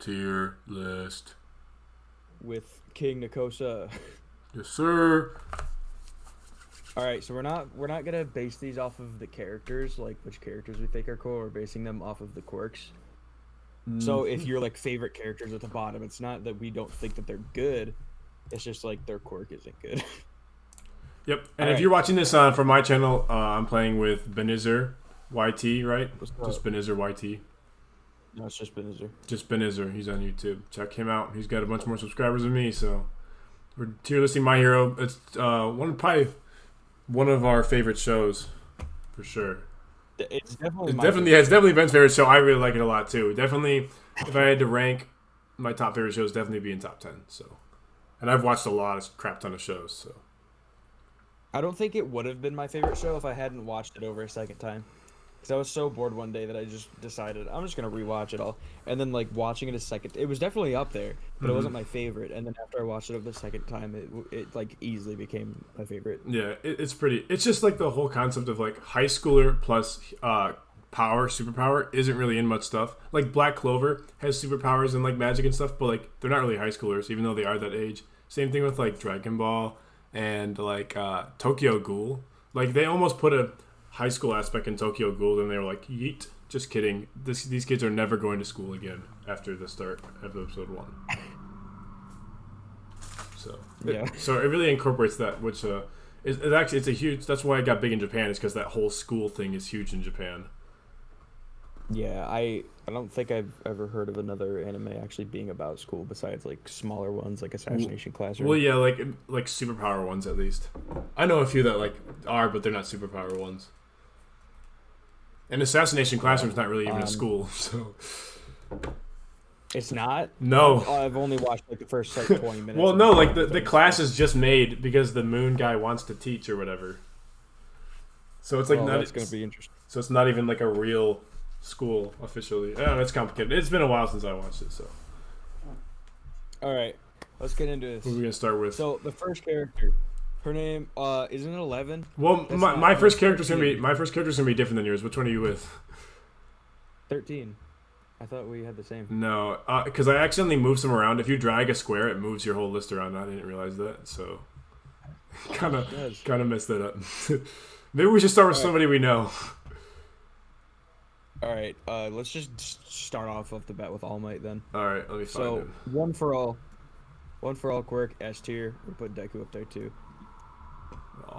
tier list with King Nakosa. Yes, sir. All right, so we're not gonna base these off of the characters, like which characters we think are cool. We're basing them off of the quirks. So if you're like favorite characters at the bottom, it's not that we don't think that they're good. It's just like their quirk isn't good. Yep. And if you're watching this from my channel, I'm playing with Benizzor YT, right? Just Benizzor YT. No, it's just Benizzor. Just Benizzor. He's on YouTube. Check him out. He's got a bunch more subscribers than me, so we're tier listing My Hero. It's probably one of our favorite shows, for sure. It's definitely Ben's favorite show. I really like it a lot too. Definitely, if I had to rank my top favorite shows, definitely be in top 10. So, and I've watched a crap ton of shows. So, I don't think it would have been my favorite show if I hadn't watched it over a second time. Because I was so bored one day that I just decided I'm just gonna rewatch it all. And then like watching it a second, it was definitely up there, but it wasn't my favorite. And then after I watched it over the second time, it like easily became my favorite. Yeah, it's pretty. It's just like the whole concept of like high schooler plus superpower isn't really in much stuff. Like Black Clover has superpowers and like magic and stuff, but like they're not really high schoolers, even though they are that age. Same thing with like Dragon Ball and like Tokyo Ghoul. Like they almost put a high school aspect in Tokyo Ghoul, and they were like, yeet. Just kidding. These kids are never going to school again after the start of episode 1. So so it really incorporates that, which it's a huge. That's why it got big in Japan. Is because that whole school thing is huge in Japan. Yeah, I don't think I've ever heard of another anime actually being about school besides like smaller ones like Assassination Classroom. Well, yeah, like superpower ones at least. I know a few that like are, but they're not superpower ones. And Assassination Classroom's not really even a school, so. It's not? No. I've only watched like the first like 20 minutes. Well, no, like the class is just made because the moon guy wants to teach or whatever. So it's like that's gonna be interesting. So it's not even like a real school officially. Oh, it's complicated. It's been a while since I watched it, so. All right, let's get into this. Who are we gonna start with? So the first character, her name isn't it 11? Well, my first character's gonna be different than yours. Which one are you with? 13. I thought we had the same. No, because I accidentally moved some around. If you drag a square, it moves your whole list around. I didn't realize that, so kind of messed that up. Maybe we should start with somebody we know. All right, let's just start off the bat with All Might then. All right, let me find him. One for all quirk S tier. We put Deku up there too.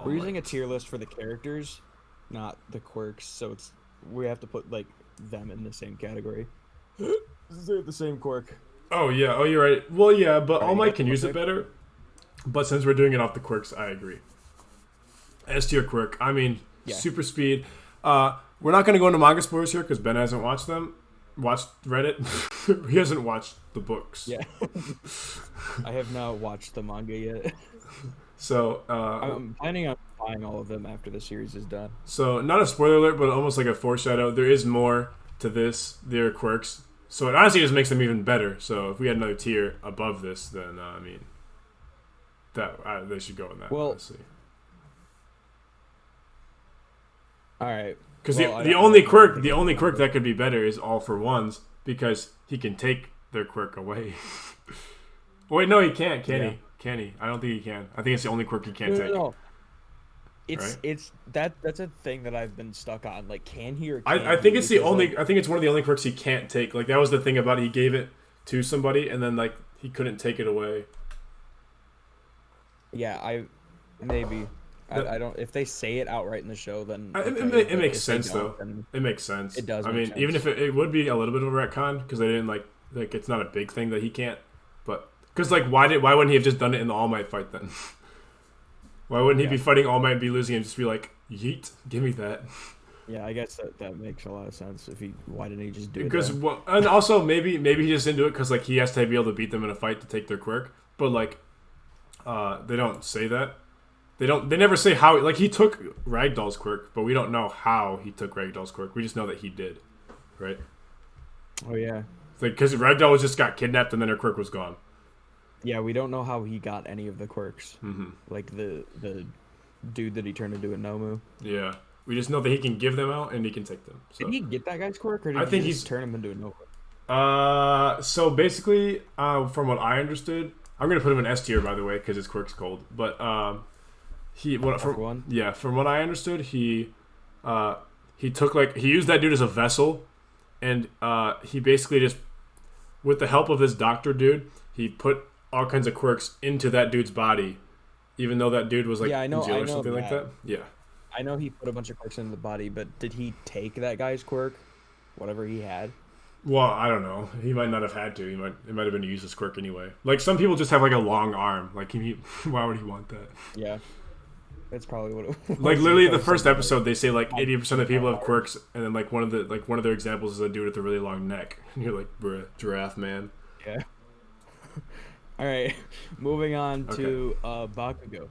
We're using a tier list for the characters, not the quirks. So we have to put like them in the same category. They have the same quirk. Oh yeah. Oh, you're right. Well, yeah, but All Might can use it better. But since we're doing it off the quirks, I agree. S tier quirk. I mean, super speed. We're not going to go into manga spoilers here because Ben hasn't watched them. Read it. He hasn't watched the books. Yeah. I have not watched the manga yet. So I'm planning on buying all of them after the series is done. So not a spoiler alert, but almost like a foreshadow. There is more to this. Their quirks. So it honestly just makes them even better. So if we had another tier above this, then I mean, they should go in that. Well, honestly. All right. Because the only quirk that could be better is All for Ones because he can take their quirk away. Wait, no, he can't. Can he? Can he? I don't think he can. I think it's the only quirk he can't take. No. That's a thing that I've been stuck on. Like, can he or can't I think it's the only. Like, I think it's one of the only quirks he can't take. Like that was the thing about it. He gave it to somebody and then like he couldn't take it away. Yeah, maybe. I don't. If they say it outright in the show, then it makes sense though. It makes sense. It does. I mean, even if it would be a little bit of a retcon because they didn't like it's not a big thing that he can't. But because like why wouldn't he have just done it in the All Might fight then? Why wouldn't he be fighting All Might and be losing and just be like, yeet, give me that? Yeah, I guess that makes a lot of sense. Why didn't he just do it? Because and also maybe he just didn't do it because like he has to be able to beat them in a fight to take their quirk. But like, they don't say that. They never say how. Like he took Ragdoll's quirk, but we don't know how he took Ragdoll's quirk. We just know that he did, right? Oh yeah. Like because Ragdoll just got kidnapped and then her quirk was gone. Yeah, we don't know how he got any of the quirks. Mm-hmm. Like the dude that he turned into a Nomu. Yeah, we just know that he can give them out and he can take them. So. Did he get that guy's quirk, or did he just turn him into a Nomu? So basically, from what I understood, I'm gonna put him in S tier by the way because his quirk's cold. But from what I understood, he took he used that dude as a vessel, and he basically just with the help of this doctor dude, he put all kinds of quirks into that dude's body, even though that dude was like in jail or something like that. Yeah. I know he put a bunch of quirks into the body, but did he take that guy's quirk, whatever he had? Well, I don't know. He might not have had to. It might have been a useless quirk anyway. Like some people just have like a long arm. Like why would he want that? Yeah, that's probably what it was. Like literally, the first episode they say like 80% of people have quirks, and then like one of their examples is a dude with a really long neck, and you're like, bruh, giraffe man. Yeah. All right, moving on to Bakugo.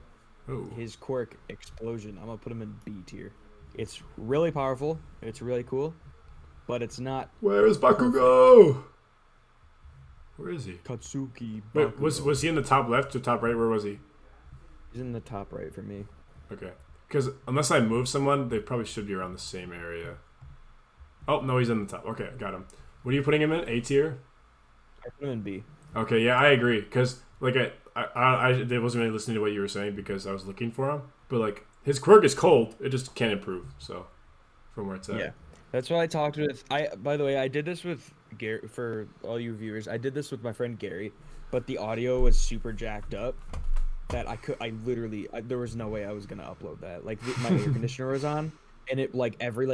Ooh. His quirk explosion. I'm gonna put him in B tier. It's really powerful. It's really cool, but it's not. Where is Bakugo? Where is he? Katsuki. Wait, was he in the top left or top right? Where was he? He's in the top right for me. Okay, because unless I move someone, they probably should be around the same area. Oh no, he's in the top. Okay, got him. What are you putting him in? A tier? I put him in B. Okay, yeah, I agree. Because like I wasn't really listening to what you were saying because I was looking for him. But like his quirk is cold, it just can't improve. So from where it's at. Yeah, that's what I talked with. By the way, I did this with Gary for all you viewers. I did this with my friend Gary, but the audio was super jacked up that there was no way I was gonna upload that. Like my air conditioner was on, and it every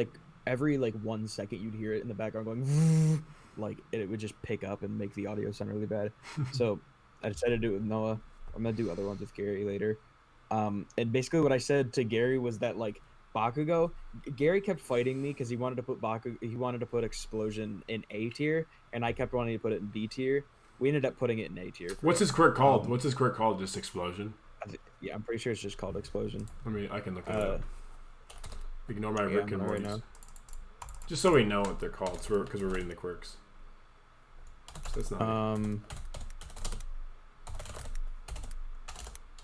1 second you'd hear it in the background going. Like it would just pick up and make the audio sound really bad. So I decided to do it with Noah. I'm gonna do other ones with Gary later. And basically what I said to Gary was that like Bakugo, Gary kept fighting me because he wanted to put explosion in A tier, and I kept wanting to put it in B tier. We ended up putting it in A tier. What's his quirk called? What's his quirk called? Just explosion? Yeah, I'm pretty sure it's just called explosion. I mean, I can look it up. Ignore my Rick and Morty's. Right, just so we know what they're called, because we're reading the quirks. So that's not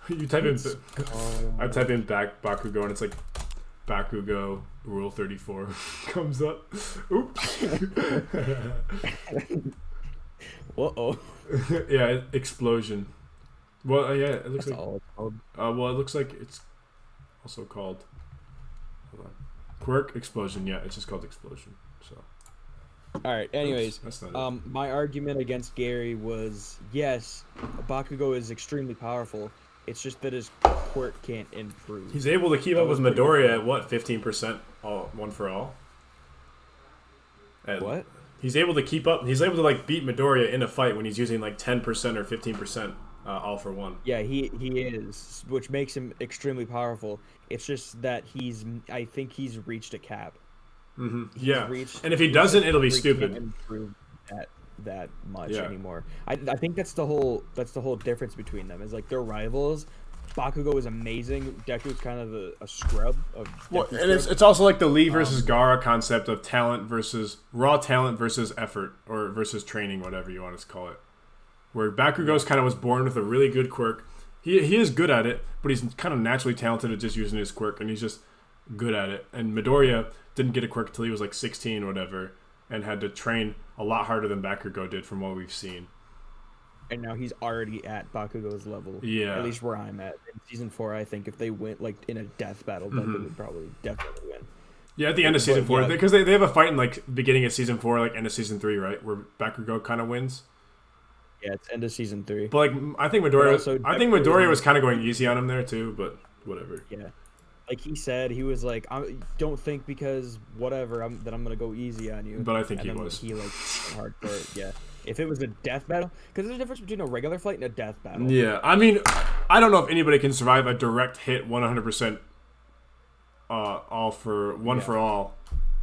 you type in. I type in Bakugo and it's like Bakugo Rule 34 comes up. Oops. Uh-oh. Yeah, explosion. Well, yeah, it looks That's like. all it's called. Well, it looks like it's also called. Hold on. Quirk explosion. Yeah, it's just called explosion. So. All right. Anyways, that's not it. My argument against Gary was yes, Bakugo is extremely powerful. It's just that his quirk can't improve. He's able to keep up with Midoriya at what 15% one for all. What? He's able to keep up. He's able to like beat Midoriya in a fight when he's using like 10% or 15% all for one. Yeah, he is, which makes him extremely powerful. It's just that I think he's reached a cap. Mm-hmm. Yeah, and if he doesn't, it'll be stupid. Can't improve that much anymore. I think that's the whole difference between them. Is like they're rivals. Bakugo is amazing. Deku's kind of a scrub of. Well, and it's also like the Lee versus Gaara concept of talent versus raw talent versus effort or versus training, whatever you want to call it. Where Bakugo's kind of was born with a really good quirk. He is good at it, but he's kind of naturally talented at just using his quirk, and he's just good at it. And Midoriya didn't get a quirk until he was like 16 or whatever, and had to train a lot harder than Bakugo did from what we've seen. And now he's already at Bakugo's level. Yeah. At least where I'm at. In Season 4, I think if they went like in a death battle, Bakugo would probably definitely win. Yeah, at the end of Season 4. Because they have a fight in like beginning of Season 4, like end of Season 3, right? Where Bakugo kind of wins. Yeah, it's end of Season 3. But like, I think Midoriya was kind of going easy on him there too, but whatever. Yeah. Like he said, he was like, "I don't think because whatever that I'm gonna go easy on you." But I think he was. He like hardcore. Yeah. If it was a death battle, because there's a difference between a regular fight and a death battle. Yeah, I mean, I don't know if anybody can survive a direct hit 100% all for all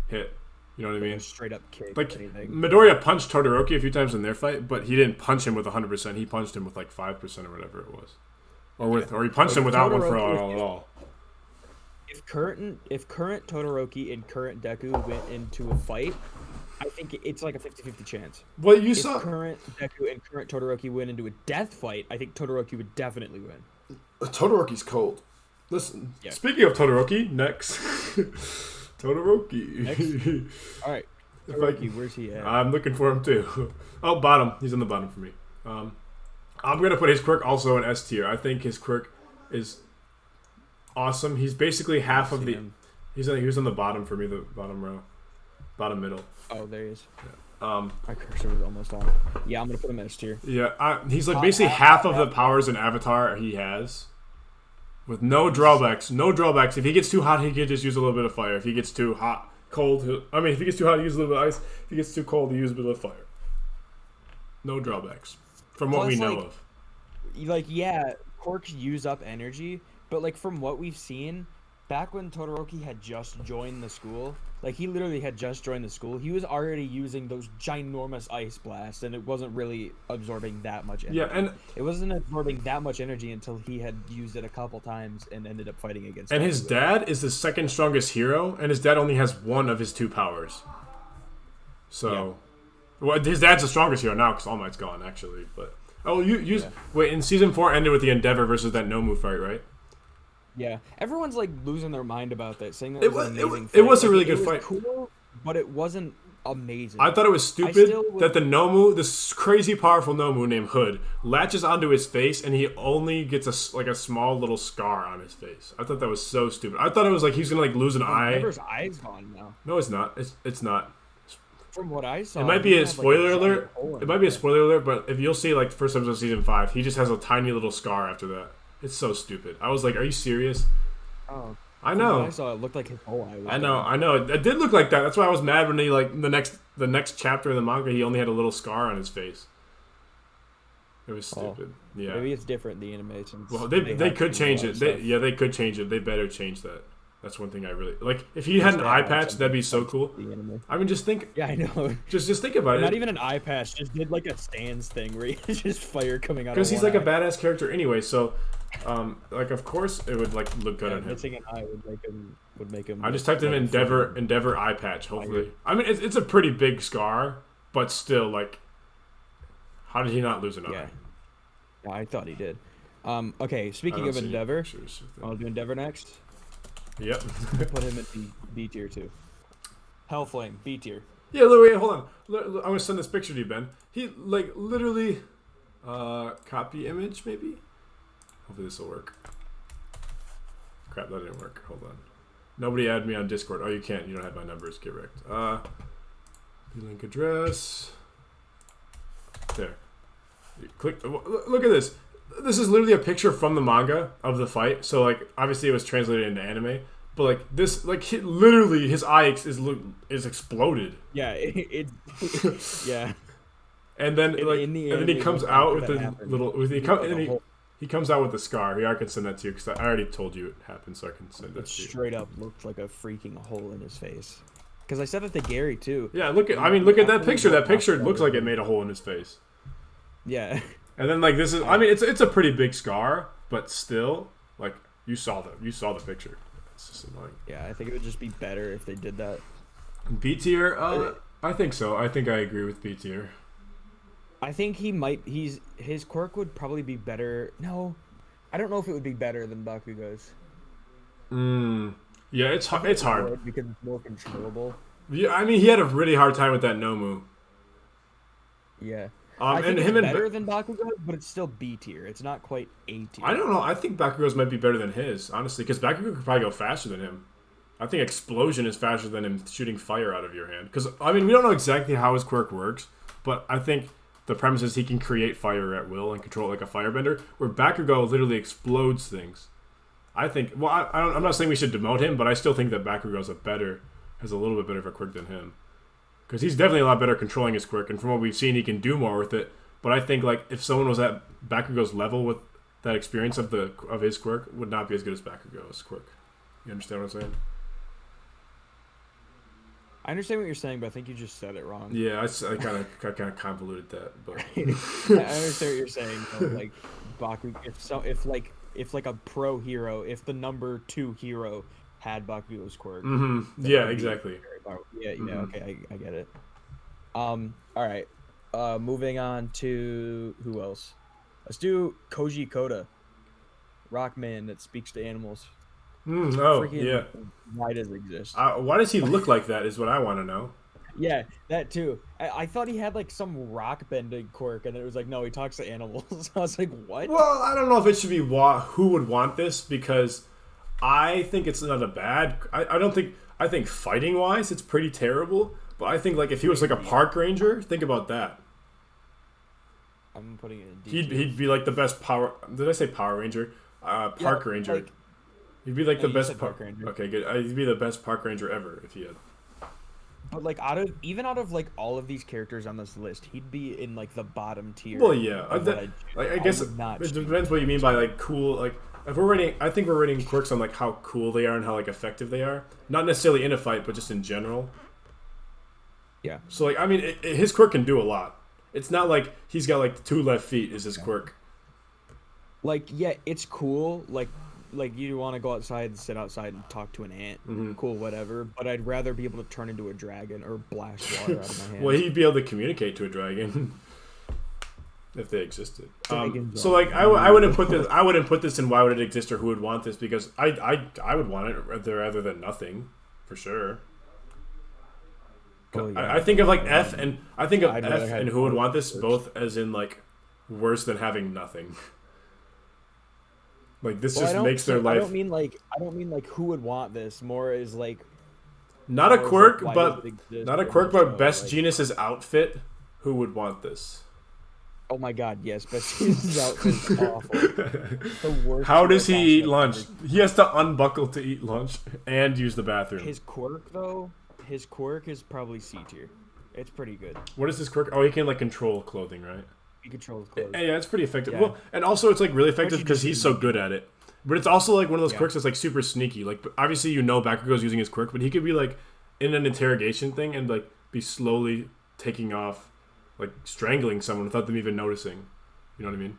hit. You know what I mean? Straight up kick. Like Midoriya punched Todoroki a few times in their fight, but he didn't punch him with 100%. He punched him with like 5% or whatever it was, or he punched him without one for all at all. If current Todoroki and current Deku went into a fight, I think it's like a 50-50 chance. Well, if current Deku and current Todoroki went into a death fight, I think Todoroki would definitely win. Todoroki's cold. Listen, speaking of Todoroki, next. Todoroki. Next? All right. If I, Todoroki, where's he at? I'm looking for him too. Oh, bottom. He's on the bottom for me. I'm gonna put his quirk also in S tier. I think his quirk is awesome. He's basically half of the. He was on the bottom for me, the bottom row, bottom middle. Oh, there he is. Yeah. My cursor was almost on. Yeah, I'm gonna put him in S tier. Yeah, he's like basically half of the powers in Avatar he has, with no drawbacks. No drawbacks. If he gets too hot, he could just use a little bit of fire. If he gets too hot, cold. If he gets too hot, he uses a little bit of ice. If he gets too cold, he uses a bit of fire. No drawbacks, from what we know of. Like, yeah, quirks use up energy, but like from what we've seen, back when Todoroki had just joined the school, like he literally had just joined the school, he was already using those ginormous ice blasts, and it wasn't really absorbing that much energy. Yeah, and it wasn't absorbing that much energy until he had used it a couple times and ended up fighting against. And his dad is the second strongest hero, and his dad only has one of his 2 powers. So. Yeah. Well, his dad's the strongest hero now because All Might's gone, actually. But wait, in season 4 ended with the Endeavor versus that Nomu fight, right? Yeah, everyone's like losing their mind about that, saying that it was an amazing fight. It was a really good fight, cool, but it wasn't amazing. I thought it was stupid that the Nomu, this crazy powerful Nomu named Hood, latches onto his face and he only gets a small little scar on his face. I thought that was so stupid. I thought it was like he's gonna like lose an eye. Endeavor's eye's gone now. No, it's not. It's not. From what I saw, it might be a spoiler alert. It might be a spoiler alert, but if you'll see like first episode of season 5, he just has a tiny little scar after that. It's so stupid. I was like, "Are you serious?" Oh, I know. From what I saw, it looked like his whole eye. I know. It did look like that. That's why I was mad when he like the next chapter in the manga, he only had a little scar on his face. It was stupid. Yeah. Maybe it's different in the animation. Well, they could change it. They could change it. They better change that. That's one thing I really like. If he had an eye patch, that'd be so cool. I mean, just think. Yeah, I know. Just think about it. Not even an eye patch. Just did like a stands thing where he's just fire coming out. Because he's like a badass character anyway. So, like of course it would like look good on him. Missing an eye would make him. I just typed in Endeavor eye patch. Hopefully, I mean it's a pretty big scar, but still like, how did he not lose an eye? Yeah, I thought he did. Okay, speaking of Endeavor, I'll do Endeavor next. Yep. Put him in B tier too. Hellflame, B tier. Yeah, wait, hold on. I'm gonna send this picture to you, Ben. He like literally, copy image maybe. Hopefully this will work. Crap, that didn't work. Hold on. Nobody add me on Discord. Oh, you can't. You don't have my numbers. Get wrecked. Link address. There. Click. Look at this. This is literally a picture from the manga of the fight. So like, obviously it was translated into anime, but like this, like literally his eye is exploded. Yeah, yeah. And then he comes out with the little. He comes out with the scar. Here, I can send that to you because I already told you it happened, so I can send that to you. Straight up looked like a freaking hole in his face. Because I said that to Gary too. Yeah, look at that picture. That picture looks like it made a hole in his face. Yeah. And then like this is, I mean, it's a pretty big scar, but still, like you saw the picture. It's just annoying. Yeah, I think it would just be better if they did that. B tier, I think so. I think I agree with B tier. I think his quirk would probably be better. No, I don't know if it would be better than Bakugo's. Yeah, it's hard because it's more controllable. Yeah, I mean, he had a really hard time with that Nomu. Yeah. I think it's better than Bakugo, but it's still B tier. It's not quite A tier. I don't know. I think Bakugo's might be better than his, honestly, because Bakugo could probably go faster than him. I think Explosion is faster than him shooting fire out of your hand. Because, I mean, we don't know exactly how his quirk works, but I think the premise is he can create fire at will and control it like a firebender, where Bakugo literally explodes things. I think, well, I'm not saying we should demote him, but I still think that Bakugo's has a little bit better of a quirk than him. Because he's definitely a lot better controlling his quirk, and from what we've seen, he can do more with it. But I think like if someone was at Bakugo's level with that experience of his quirk, would not be as good as Bakugo's quirk. You understand what I'm saying? I understand what you're saying, but I think you just said it wrong. Yeah, I kind of convoluted that, but I understand what you're saying. But, like Bakugo, if a pro hero, if the number 2 hero had Bakugo's quirk. Mm-hmm. Yeah, exactly. Yeah, okay, I get it. All right. Moving on to who else? Let's do Koji Koda, Rockman that speaks to animals. Yeah. Why does it exist? Why does he look like that? Is what I want to know. Yeah, that too. I thought he had like some rock bending quirk, and it was like, no, he talks to animals. I was like, what? Well, I don't know if it should be who would want this because I think it's not a bad. I don't think. I think fighting wise, it's pretty terrible. But I think like if he was like a park ranger, think about that. I'm putting it in D He'd be like the best power. Did I say Power Ranger? Park Ranger. like- He'd be like No, the you best said Park Ranger. Okay, good. He'd be the best Park Ranger ever if he had. But like out of like all of these characters on this list, he'd be in like the bottom tier. Well, yeah. of what I'd choose. I guess would not it choose. depends what you mean by like cool. Like if we're rating, I think we're rating quirks on like how cool they are and how like effective they are. Not necessarily in a fight, but just in general. Yeah. So like I mean, his quirk can do a lot. It's not like he's got like 2 left feet is his quirk. Like yeah, it's cool. Like you want to go outside and sit outside and talk to an ant. Mm-hmm. Cool, whatever. But I'd rather be able to turn into a dragon or blast water out of my hands. Well, he'd be able to communicate to a dragon if they existed. Dragons So like I wouldn't put this. I wouldn't put this in why would it exist or who would want this because I would want it rather than nothing for sure. Oh, yeah. I think of like F and I think of I'd F rather have and who would want this first. both as in like worse than having nothing. Like this Well, just makes their life I don't mean like who would want this. More is like not a more is, quirk, like, why but does it exist not a in quirk, the but show, best like- Genus's outfit. Who would want this? Oh my god, yes, but his outfit is awful. The worst. How does he costume eat I've lunch? ever- He has to unbuckle to eat lunch and use the bathroom. His quirk though, his quirk is probably C tier. It's pretty good. What is his quirk? Oh, he can like control clothing, right? He controls clothes. Yeah, it's pretty effective. Yeah. Well, and also it's like really effective Especially because just he's so good at it. But it's also like one of those Yeah. quirks that's like super sneaky. Like obviously you know Bakugo's using his quirk, but he could be like in an interrogation thing and like be slowly taking off, like strangling someone without them even noticing. You know what I mean?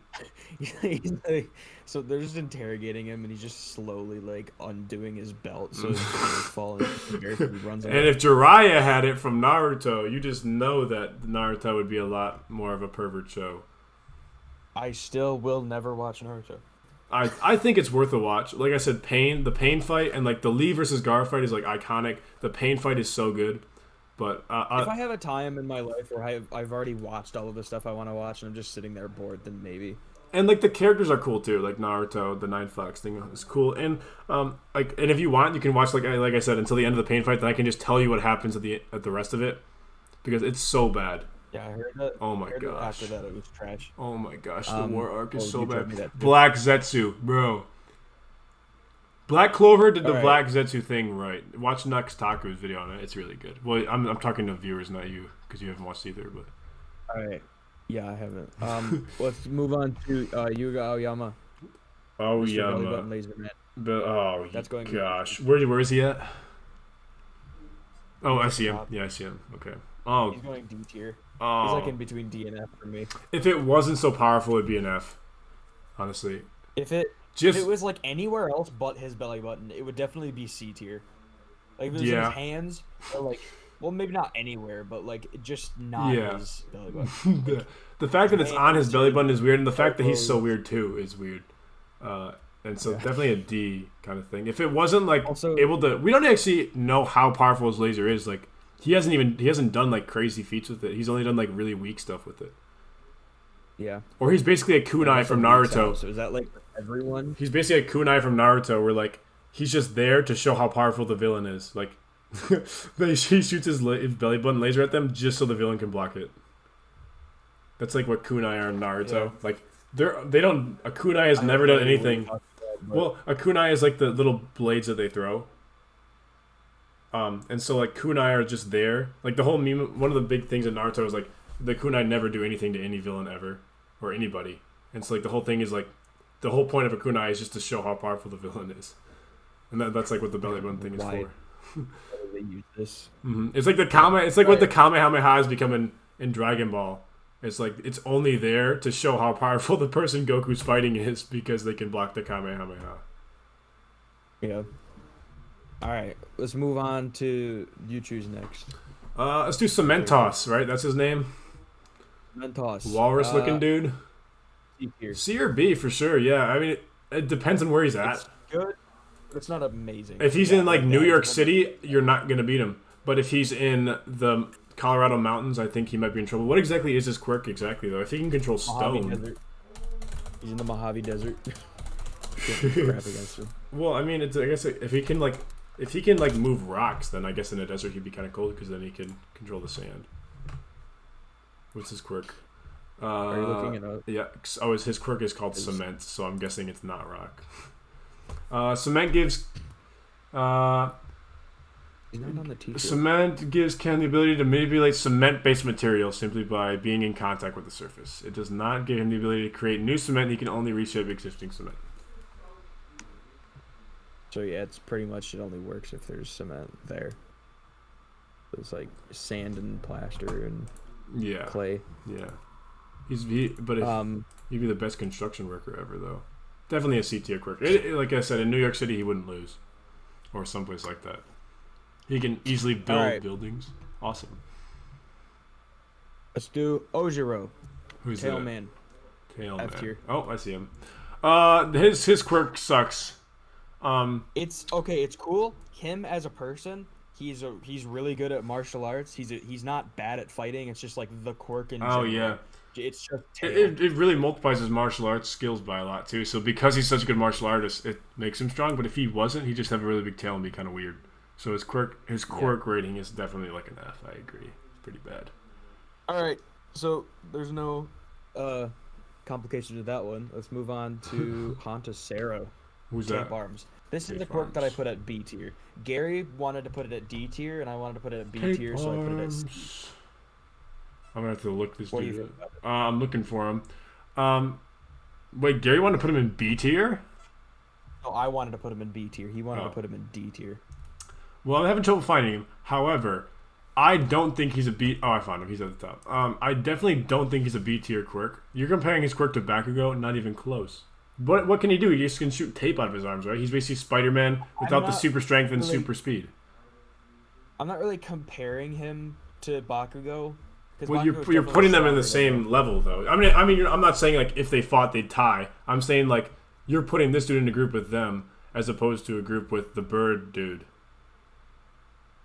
He's like, so they're just interrogating him, and he's just slowly like undoing his belt, so his clothes falling. He runs And away. if Jiraiya had it from Naruto, you just know that Naruto would be a lot more of a pervert show. I still will never watch Naruto. I think it's worth a watch. Like I said, the pain fight and like the Lee versus Gar fight is like iconic. The pain fight is so good. But If I have a time in my life where I've already watched all of the stuff I want to watch, and I'm just sitting there bored, then maybe. and like the characters are cool too. Like Naruto, the Nine Fox thing is cool. And like and if you want, you can watch like I said until the end of the pain fight. Then I can just tell you what happens at the rest of it because it's so bad. Yeah, I heard that. Oh my I heard that gosh. After that, it was trash. Oh my gosh, the war arc is so you told bad. me that too. Black Zetsu, bro. Black Clover did the Alright. Black Zetsu thing right. Watch Taku's video on it. It's really good. Well, I'm talking to viewers, not you, because you haven't watched either. But All right. Yeah, I haven't. Let's move on to Yuga Aoyama. oh Mr. yeah, Belly Button Laser Man. but oh That's going- gosh, where is he at? Oh, I He's see him. top. Yeah, I see him. Okay. Oh, He's going D tier. He's oh. like in between D and F for me. If it wasn't so powerful, it'd be an F. Honestly, If it just was like anywhere else but his belly button, it would definitely be C tier. Like if it was in Yeah. his hands, or like, well, maybe not anywhere, but like just not Yeah. his belly button. the fact that it's on his belly button is weird, and the fact that he's so elbows. weird too is weird. And so definitely a D kind of thing. If it wasn't like Also- able to, we don't actually know how powerful his laser is. Like he hasn't done like crazy feats with it. He's only done like really weak stuff with it. Yeah. Or he's basically a kunai from Naruto. So is that like for everyone? He's basically a kunai from Naruto, where like he's just there to show how powerful the villain is. Like he shoots his belly button laser at them just so the villain can block it. That's like what kunai are in Naruto. Yeah. Like they don't. A kunai has never done anything. Well, a kunai is like the little blades that they throw. And so like kunai are just there. Like the whole meme. One of the big things in Naruto is like the kunai never do anything to any villain ever or anybody. And so like the whole thing is like the whole point of a kunai is just to show how powerful the villain is. And that's like what the belly button thing is Why? for. How do they use this? It's like It's like what the Right. Kamehameha has become in Dragon Ball. It's like it's only there to show how powerful the person Goku's fighting is because they can block the Kamehameha. Yeah. All right, let's move on to you choose next. Let's do Cementos, right? That's his name. Mentos. Walrus looking dude. C tier. C or B for sure. Yeah, I mean it depends on where he's at. It's good, but it's not amazing. If he's Yeah, in like that. New York City, you're not gonna beat him. But if he's in the Colorado mountains, I think he might be in trouble. What exactly is his quirk exactly though? If he can control Mojave stone. Desert. He's in the Mojave Desert. Can't do crap against him. Well, I mean, it's I guess if he can move rocks, then I guess in a desert he'd be kind of cool because then he can control the sand. What's his quirk? Are you looking it up? Yeah. Oh, his quirk is called cement, so I'm guessing it's not rock. Cement gives. He's not on the t-shirt. Cement gives Ken the ability to manipulate cement-based material simply by being in contact with the surface. It does not give him the ability to create new cement. He can only reshape existing cement. So yeah, it's pretty much it only works if there's cement there. It's like sand and plaster and clay. Yeah. He'd be the best construction worker ever though. Definitely a C tier quirk. Like I said, in New York City he wouldn't lose, or someplace like that. He can easily build buildings. Awesome. Let's do Ojiro. Who's Tailman. Tailman. F tier. Oh, I see him. His quirk sucks. It's okay. It's cool. Him as a person, he's really good at martial arts. He's not bad at fighting. It's just like the quirk in general. Yeah. It's just it really multiplies his martial arts skills by a lot too. So because he's such a good martial artist, it makes him strong. But if he wasn't, he'd just have a really big tail and be kind of weird. So his quirk rating is definitely like an F. I agree. It's pretty bad. All right. So there's no complication to that one. Let's move on to Hantasero. Who's Camp that? Arms. This is Camp the quirk that I Arms. put at B tier. Gary wanted to put it at D tier, and I wanted to put it at B tier, so I put it at C. I'm gonna have to look this What do you dude think about it? I'm looking for him. Wait, Gary wanted to put him in B tier? No, I wanted to put him in B tier. He wanted to put him in D tier. Well, I'm having trouble finding him. However, I don't think he's a B. Oh, I found him. He's at the top. I definitely don't think he's a B tier quirk. You're comparing his quirk to Bakugo, not even close. What can he do? He just can shoot tape out of his arms, right? He's basically Spider-Man without the super strength and super speed. I'm not really comparing him to Bakugo. Well, you're putting them in the same level, though. I mean, I'm not saying like if they fought they'd tie. I'm saying like you're putting this dude in a group with them as opposed to a group with the bird dude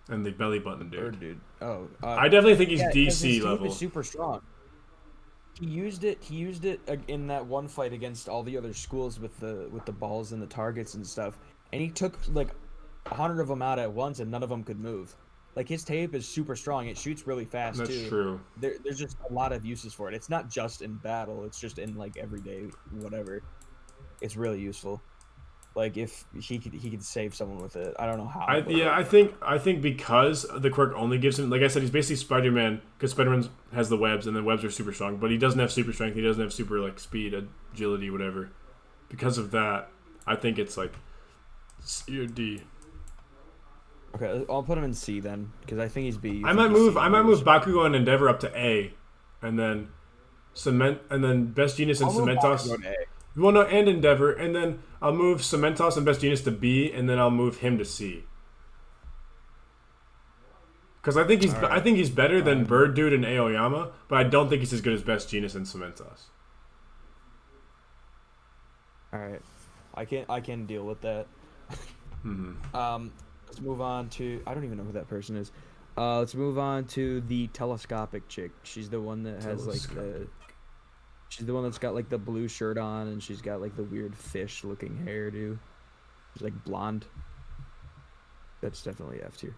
and the belly button dude. Bird dude. Oh, I definitely think he's DC his level. Is super strong. He used it in that one fight against all the other schools with the balls and the targets and stuff. And he took like 100 of them out at once, and none of them could move. Like his tape is super strong. It shoots really fast too. That's true. There's just a lot of uses for it. It's not just in battle. It's just in like everyday whatever. It's really useful. Like if he could save someone with it. I don't know how. I think because the quirk only gives him, like I said, he's basically Spider-Man because Spider-Man has the webs and the webs are super strong, but he doesn't have super strength. He doesn't have super like speed, agility, whatever. Because of that, I think it's like C or D. Okay, I'll put him in C then because I think he's B. I might move Bakugo and Endeavor up to A, and then Best Genius and Cementos. Well, no, and Endeavor, and then I'll move Cementos and Best Genius to B, and then I'll move him to C. Because I think he's better than Bird Dude and Aoyama, but I don't think he's as good as Best Genius and Cementos. All right, I can deal with that. Let's move on to I don't even know who that person is. Let's move on to the telescopic chick. She's the one that has she's the one that's got like the blue shirt on, and she's got like the weird fish-looking hairdo. She's like blonde. That's definitely F tier.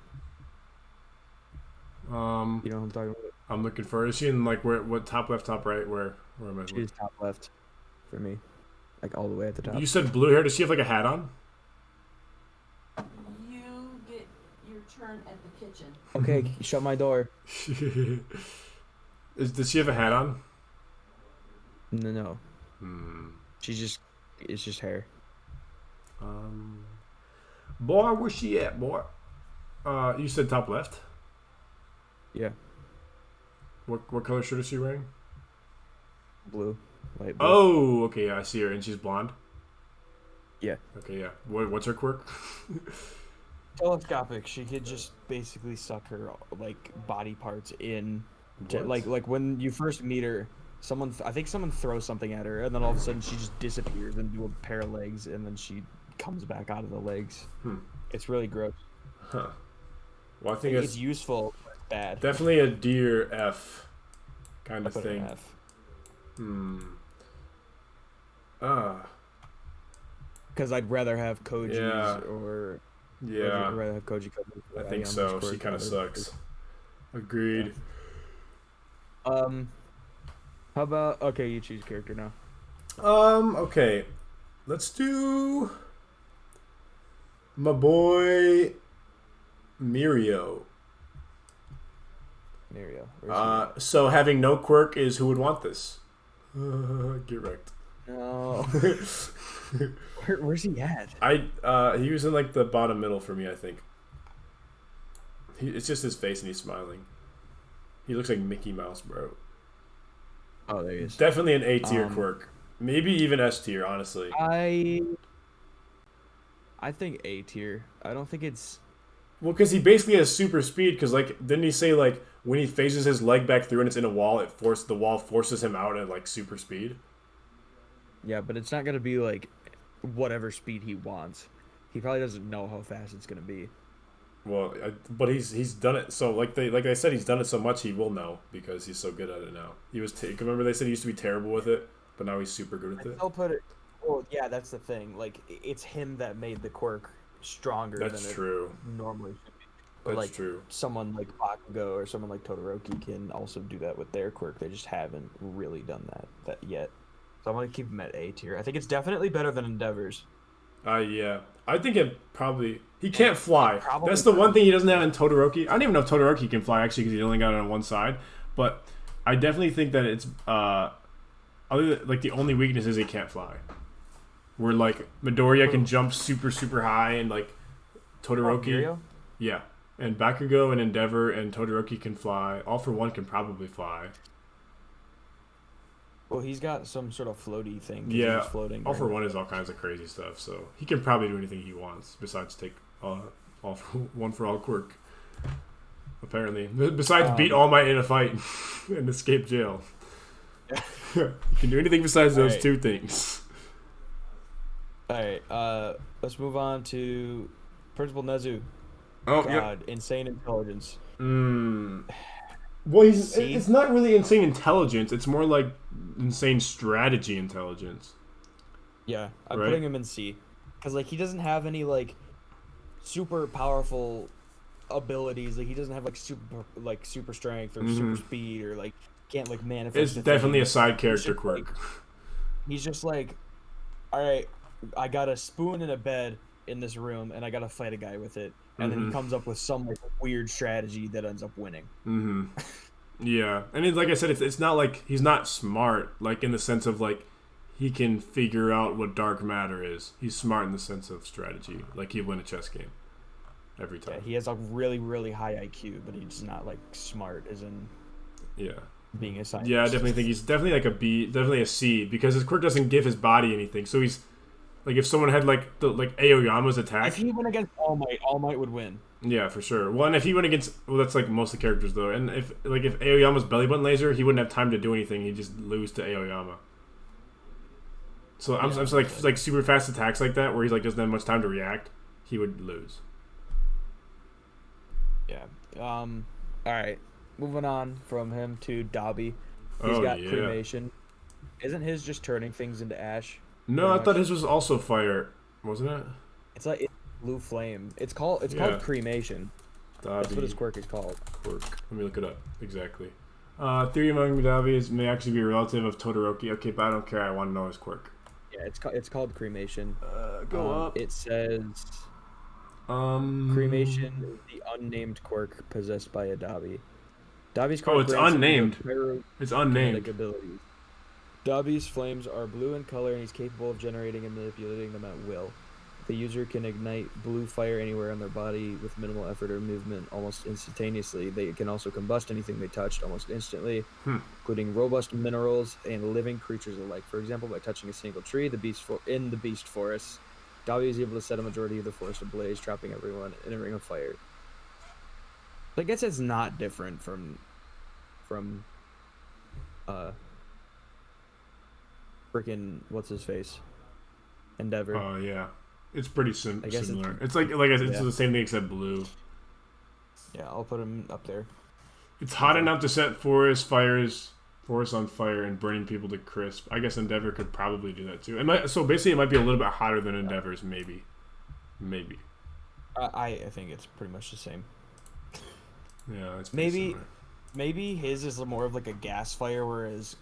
You know what I'm talking about? I'm looking for. Is she in like what top left, top right? Where am I? She's top left for me, like all the way at the top. You said blue hair. Does she have like a hat on? You get your turn at the kitchen. Okay, shut my door. Does she have a hat on? No. It's just hair. Boy, where's she at, boy? You said top left. Yeah. What color shirt is she wearing? Blue. Light blue. Oh, okay, yeah, I see her, and she's blonde. Yeah. Okay, yeah. What's her quirk? Telescopic. She could just basically suck her like body parts in. Like when you first meet her, I think someone throws something at her, and then all of a sudden she just disappears into a pair of legs, and then she comes back out of the legs. It's really gross. Huh. Well, I think it's useful. bad. Definitely a D or F kind I'll of put it thing. in F. Because I'd rather have Koji's Yeah. or Yeah. I'd rather have Koji Kobe I or think Aoyama's so. She quirk kind of over sucks. his. Agreed. How about okay? You choose character now. Okay. Let's do my boy Mirio. Mario. Where's he at? So having no quirk is who would want this. Get wrecked. No. Where's he at? He was in like the bottom middle for me, I think. It's just his face and he's smiling. He looks like Mickey Mouse, bro. Oh, there he is. Definitely an A tier quirk. Maybe even S tier, honestly. I think A tier. I don't think it's. Well, because he basically has super speed. Because like, didn't he say like when he phases his leg back through and it's in a wall, the wall forces him out at like super speed. Yeah, but it's not gonna be like whatever speed he wants. He probably doesn't know how fast it's gonna be. Well, but he's done it. So like I said, he's done it so much he will know because he's so good at it now. He was remember they said he used to be terrible with it, but now he's super good with it. I'll put it. Well, yeah, that's the thing. Like, it's him that made the quirk stronger That's than true. it normally should be. But That's like, true. someone like Bakugo or someone like Todoroki can also do that with their quirk. They just haven't really done that yet. So I'm gonna keep him at A tier. I think it's definitely better than Endeavor's. Yeah. I think he can't fly. Probably That's the one thing he doesn't have in Todoroki. I don't even know if Todoroki can fly actually because he only got it on one side. But I definitely think that it's like the only weakness is he can't fly. Where like Midoriya can jump super super high and like Todoroki, yeah, and Bakugo and Endeavor and Todoroki can fly. All for One can probably fly. Well, he's got some sort of floaty thing. 'Cause Yeah, he's floating. All for One is all kinds of crazy stuff. So he can probably do anything he wants besides take all for one for all quirk. Apparently, besides beat All Might in a fight and escape jail. He can do anything besides those two things. All right, let's move on to Principal Nezu. Oh, God, insane intelligence. Well, it's not really insane intelligence. It's more like insane strategy intelligence. Yeah, I'm Right? putting him in C. Because, like, he doesn't have any, like, super powerful abilities. Like, he doesn't have, like, super strength or super speed or, like, can't, like, manifest. It's definitely a side character quirk. Like, he's just like, all right, I got a spoon in a bed in this room, and I got to fight a guy with it. And then he comes up with some like weird strategy that ends up winning. Yeah, and like I said, it's not like he's not smart, like in the sense of like he can figure out what dark matter is. He's smart in the sense of strategy, like he'd win a chess game every time. Yeah, he has a really really high IQ, but he's not like smart as in being a scientist. Yeah, I definitely think he's definitely like a B, definitely a C because his quirk doesn't give his body anything. So he's like if someone had like Aoyama's attack. If he went against All Might would win. Yeah, for sure. Well, and if he went against, that's like most of the characters though. And if Aoyama's belly button laser, he wouldn't have time to do anything. He'd just lose to Aoyama. So I'm just like super fast attacks like that, where he's like doesn't have much time to react. He would lose. Yeah. All right. Moving on from him to Dobby. He's got cremation. Isn't his just turning things into ash? No, I thought his was also fire, wasn't it? It's like blue flame. It's called cremation. Dobby. That's what his quirk is called. Quirk. Let me look it up exactly. Theory among Dobby may actually be a relative of Todoroki. Okay, but I don't care. I want to know his quirk. Yeah, it's called cremation. Go up. It says cremation is the unnamed quirk possessed by a Dobby. Dobby's quirk it's unnamed. It's unnamed. Abilities. Dobby's flames are blue in color, and he's capable of generating and manipulating them at will. The user can ignite blue fire anywhere on their body with minimal effort or movement almost instantaneously. They can also combust anything they touched almost instantly, including robust minerals and living creatures alike. For example, by touching a single tree in the beast forest, Dobby is able to set a majority of the forest ablaze, trapping everyone in a ring of fire. I guess it's not different from freaking what's his face, Endeavor. Oh yeah, it's pretty similar. It's like I said, it's yeah. the same thing except blue. Yeah, I'll put him up there. It's hot enough to set forests on fire and burning people to crisp. I guess Endeavor could probably do that too. So basically, it might be a little bit hotter than Endeavor's, maybe. I think it's pretty much the same. Yeah, it's maybe his is more of like a gas fire, whereas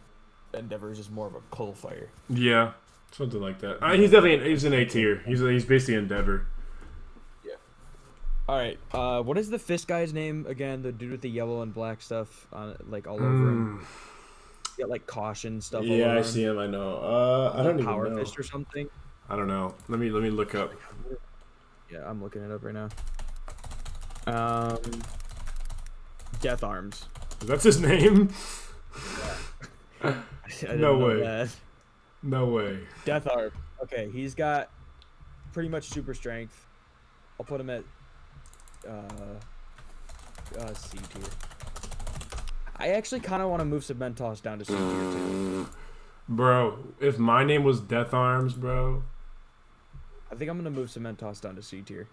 Endeavor's is more of a coal fire. Yeah, something like that. He's an A tier. He's basically Endeavor. Yeah. All right. What is the fist guy's name again? The dude with the yellow and black stuff on like all over him. Got like caution stuff. Yeah, I see him. I know. I don't even know. Power fist or something. I don't know. Let me look up. Yeah, I'm looking it up right now. Death Arms. That's his name? I No way. That. No way. Death Arm. Okay, he's got pretty much super strength. I'll put him at C tier. I actually kind of want to move Cementos down to C tier too. Bro, if my name was Death Arms, bro. I think I'm gonna move Cementos down to C tier.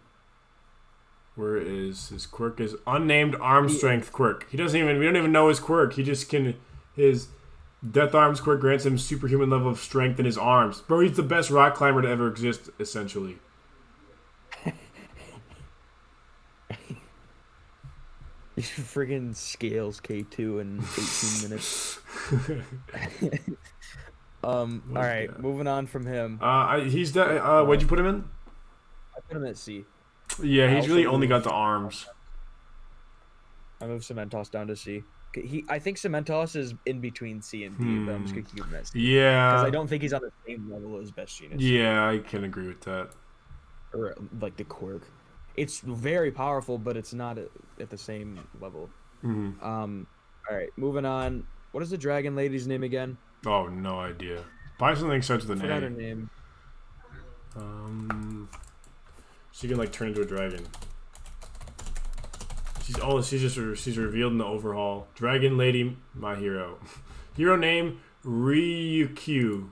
Where is his quirk? Is unnamed arm strength quirk. We don't even know his quirk. His Death Arms quirk grants him superhuman level of strength in his arms. Bro, he's the best rock climber to ever exist, essentially. He friggin' scales K2 in 18 minutes. Alright, moving on from him. What'd you put him in? I put him at C. Yeah, he's really only got the arms. I moved Cementos down to C. I think Cementos is in between C and D, but I'm just gonna keep him at C. Yeah. Because I don't think he's on the same level as Best Genius. Yeah, I can agree with that. Or like the quirk. It's very powerful, but it's not at the same level. Mm-hmm. Alright, moving on. What is the dragon lady's name again? Oh, no idea. Probably something starts with a I forgot her name. She can like turn into a dragon. She's revealed in the overhaul. Dragon Lady, my hero. Hero name Ryukyu.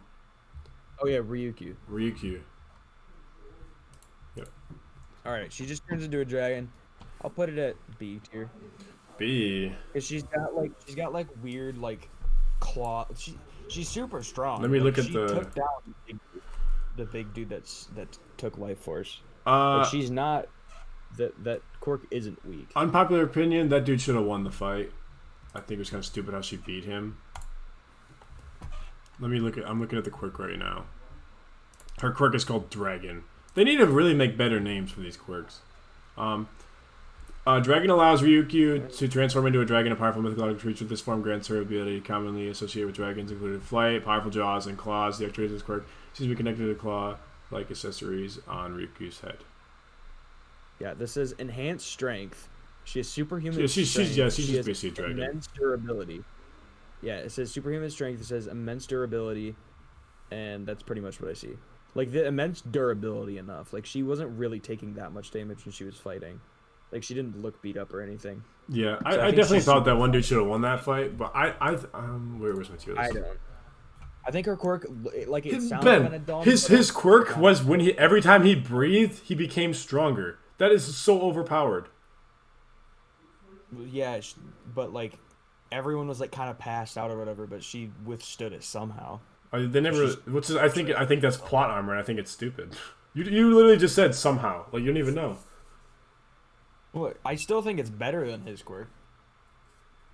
Oh yeah, Ryukyu. Yep. All right, she just turns into a dragon. I'll put it at B tier. B. Cause she's got like weird like claw. She's super strong. Let me look at she took down the big dude that took Life Force. But she's not. That Quirk isn't weak. Unpopular opinion: that dude should have won the fight. I think it was kind of stupid how she beat him. I'm looking at the Quirk right now. Her Quirk is called Dragon. They need to really make better names for these Quirks. Dragon allows Ryukyu to transform into a dragon, a powerful mythological creature. This form grants her ability commonly associated with dragons, including flight, powerful jaws, and claws. The activities of this Quirk seems to be connected to claw-like accessories on Ryukyu's head. Yeah, this is enhanced strength. She has superhuman strength. She's just basically a dragon. Immense durability. Yeah, it says superhuman strength. It says immense durability, and that's pretty much what I see. Like the immense durability enough. Like she wasn't really taking that much damage when she was fighting. Like she didn't look beat up or anything. Yeah, so I definitely thought that one dude should have won that fight, but where was Matthias? I don't. I think her quirk, like it sounds Ben, kind of dumb. His quirk was when every time he breathed, he became stronger. That is so overpowered. Yeah, but like everyone was like kind of passed out or whatever, but she withstood it somehow. They never. I think that's plot armor. And I think it's stupid. You literally just said somehow. Like you don't even know. Well, I still think it's better than his quirk.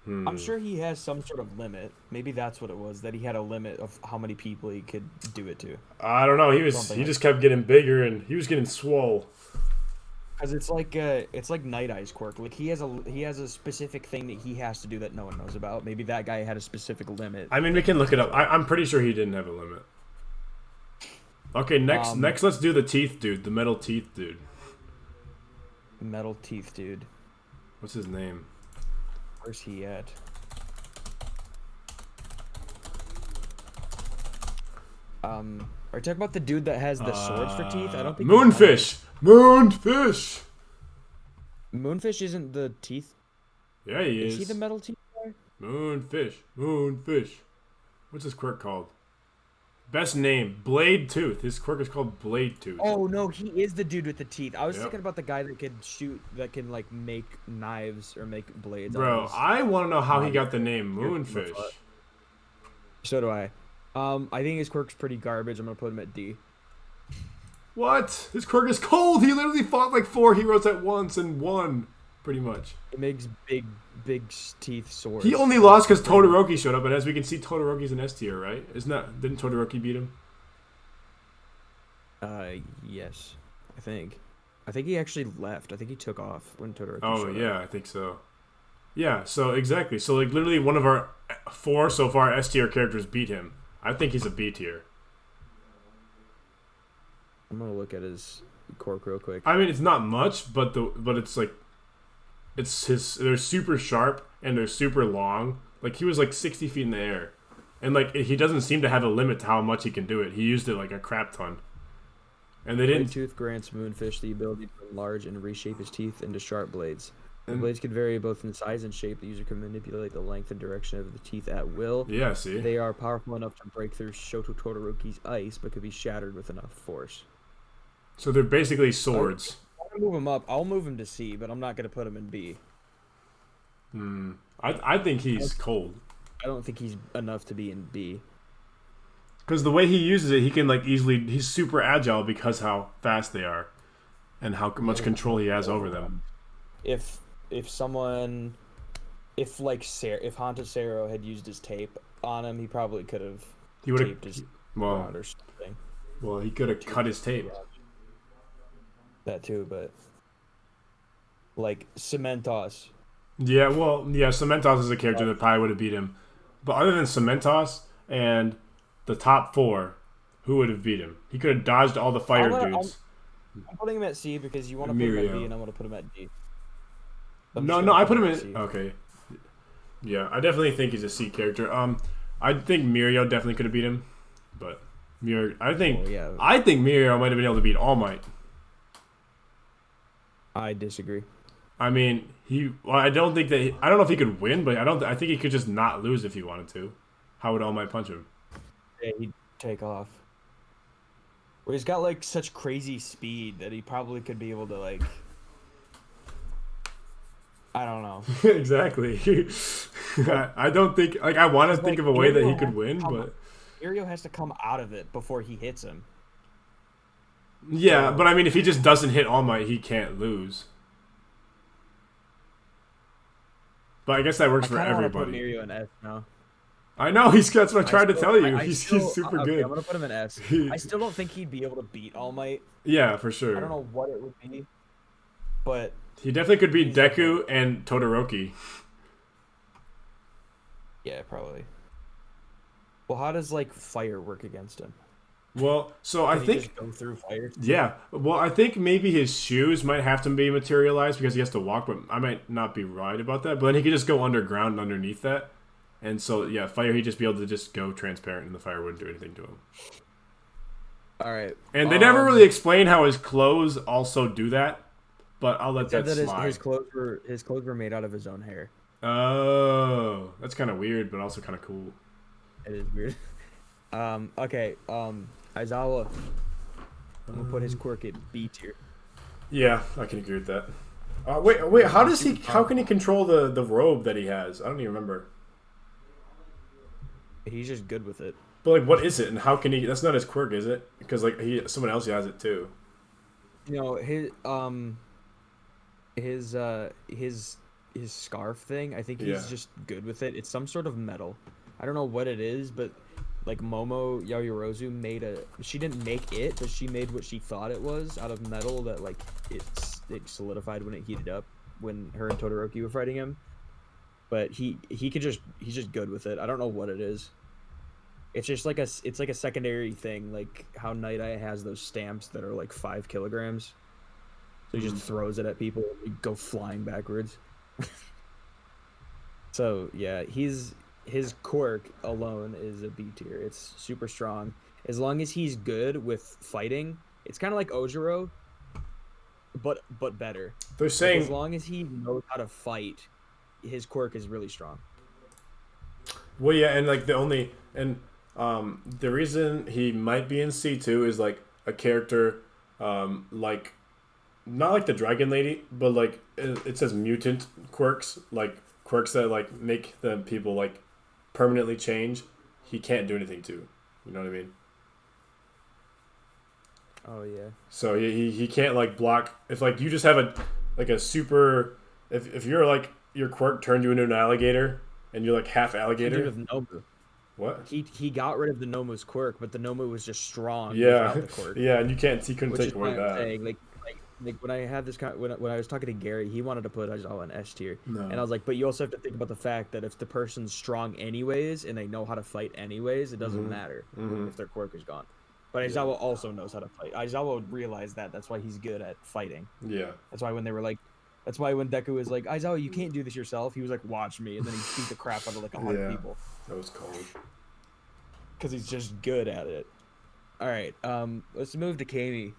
I'm sure he has some sort of limit. Maybe that's what it was. That he had a limit of how many people he could do it to. I don't know. He just kept getting bigger and he was getting swole. Because it's like Night Eye's quirk. Like he has a specific thing that he has to do that no one knows about. Maybe that guy had a specific limit. I mean, we can look it up. I'm pretty sure he didn't have a limit. Okay, next let's do the teeth dude, the metal teeth dude. Metal teeth dude. What's his name? Where's he at? Are you talking about the dude that has the swords for teeth? I don't think Moonfish. Moonfish. Moonfish isn't the teeth. Yeah, he is. Is he the metal teeth guy? Moonfish. Moonfish. What's his quirk called? Best name, Blade Tooth. His quirk is called Blade Tooth. Oh no, he is the dude with the teeth. I was Yep. thinking about the guy that could shoot, that can like make knives or make blades. Bro, I want to know how he got the name Moonfish. So do I. I think his quirk's pretty garbage. I'm gonna put him at D. What? His quirk is cold. He literally fought like 4 heroes at once and won, pretty much. It makes big teeth swords. He only lost because Todoroki showed up, and as we can see, Todoroki's an S tier, right? Didn't Todoroki beat him? Yes, I think. I think he actually left. I think he took off when Todoroki Oh showed yeah, up. I think so. Yeah, so exactly. So like literally one of our 4 so far S tier characters beat him. I think he's a B tier. I'm gonna look at his quirk real quick. I mean, it's not much, but it's like they're super sharp and they're super long. Like he was like 60 feet in the air, and like he doesn't seem to have a limit to how much he can do it. He used it like a crap ton, and they didn't. Tooth grants Moonfish the ability to enlarge and reshape his teeth into sharp blades. The blades can vary both in size and shape. The user can manipulate the length and direction of the teeth at will. Yeah, see. They are powerful enough to break through Shoto Todoroki's ice, but could be shattered with enough force. So they're basically swords. I'll move him up. I'll move him to C, but I'm not gonna put him in B. I think he's cold. I don't think he's enough to be in B. Because the way he uses it, he can like easily. He's super agile because how fast they are, and how much control he has over them. If Haunted Sero had used his tape on him, he probably could have taped his rod or something. Well, he could have cut his tape. That too, but like Cementos. Yeah, well, yeah, Cementos is a character that probably would have beat him. But other than Cementos and the top 4, who would have beat him? He could have dodged all the fire dudes. I'm putting him at C because you want to put him at B, and I'm going to put him at D. No, I put him in. Okay. Yeah, I definitely think he's a C character. I think Mirio definitely could have beat him, but I think Mirio might have been able to beat All Might. I disagree. I mean, I don't think that. I don't know if he could win, but I think he could just not lose if he wanted to. How would All Might punch him? Yeah, he'd take off. Well, he's got like such crazy speed that he probably could be able to like. I don't know. Exactly. I don't think I want to think of a way that he could win, but Mirio has to come out of it before he hits him. Yeah, but I mean, if he just doesn't hit All Might, he can't lose. But I guess that works for everybody. Put Mirio in S now. I know that's what I tried to tell you. He's super good. I'm gonna put him in S. I still don't think he'd be able to beat All Might. Yeah, for sure. I don't know what it would be, but he definitely could beat Deku and Todoroki. Yeah, probably. Well, how does like fire work against him? Well, so I think he just go through fire. Yeah. Well, I think maybe his shoes might have to be materialized because he has to walk, but I might not be right about that. But then he could just go underground underneath that. And so, yeah, fire, he'd just be able to just go transparent and the fire wouldn't do anything to him. All right. And they never really explain how his clothes also do that, but I'll let that slide. His clothes were made out of his own hair. Oh, that's kind of weird, but also kind of cool. It is weird. Okay. Aizawa. I'm gonna put his quirk at B tier. Yeah, I can agree with that. Wait. How can he control the robe that he has? I don't even remember. He's just good with it. But like, what is it, and how can he? That's not his quirk, is it? Because like someone else has it too. You know his scarf thing. I think he's just good with it. It's some sort of metal. I don't know what it is, but like Momo Yaoyorozu she didn't make it, but she made what she thought it was out of metal that like it solidified when it heated up when her and Todoroki were fighting him. But he's just good with it. I don't know what it is. It's just like a secondary thing, like how Night Eye has those stamps that are like 5 kilograms. So he just throws it at people and go flying backwards. So yeah, his quirk alone is a B tier. It's super strong. As long as he's good with fighting, it's kind of like Ojiro, but better. They're saying as long as he knows how to fight, his quirk is really strong. Well, yeah, and like The reason he might be in C2 is like a character, like not like the Dragon Lady, but like it says mutant quirks, like quirks that like make the people like permanently change. He can't do anything to. You know what I mean? Oh yeah. So he can't like block if like you just have a super if you're like your quirk turned you into an alligator and you're like half alligator. He did with Nomu. What? He got rid of the Nomu's quirk, but the Nomu was just strong Yeah, without the quirk. yeah, and you couldn't Which take is away why I'm that. saying, like when I had this when I was talking to Gary, he wanted to put Aizawa in S tier, No. and I was like, but you also have to think about the fact that if the person's strong anyways and they know how to fight anyways, it doesn't matter if their quirk is gone. But Aizawa also knows how to fight. Aizawa realized that. That's why he's good at fighting. Yeah. That's why when they were like, that's why when Deku was like, Aizawa, you can't do this yourself, he was like, watch me, and then he beat the crap out of like 100 people. That was cold. Because he's just good at it. All right, let's move to Kami.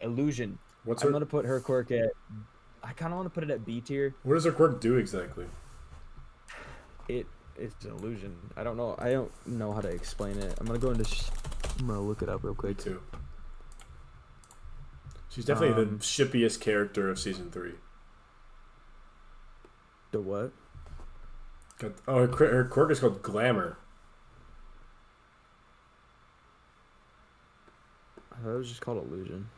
Illusion. I'm gonna put her quirk at. I kind of want to put it at B tier. What does her quirk do exactly? It's an illusion. I don't know. I don't know how to explain it. I'm gonna go into. I'm gonna look it up real quick. Me too. She's definitely the shippiest character of season 3. The what? Her quirk is called Glamour. I thought it was just called illusion.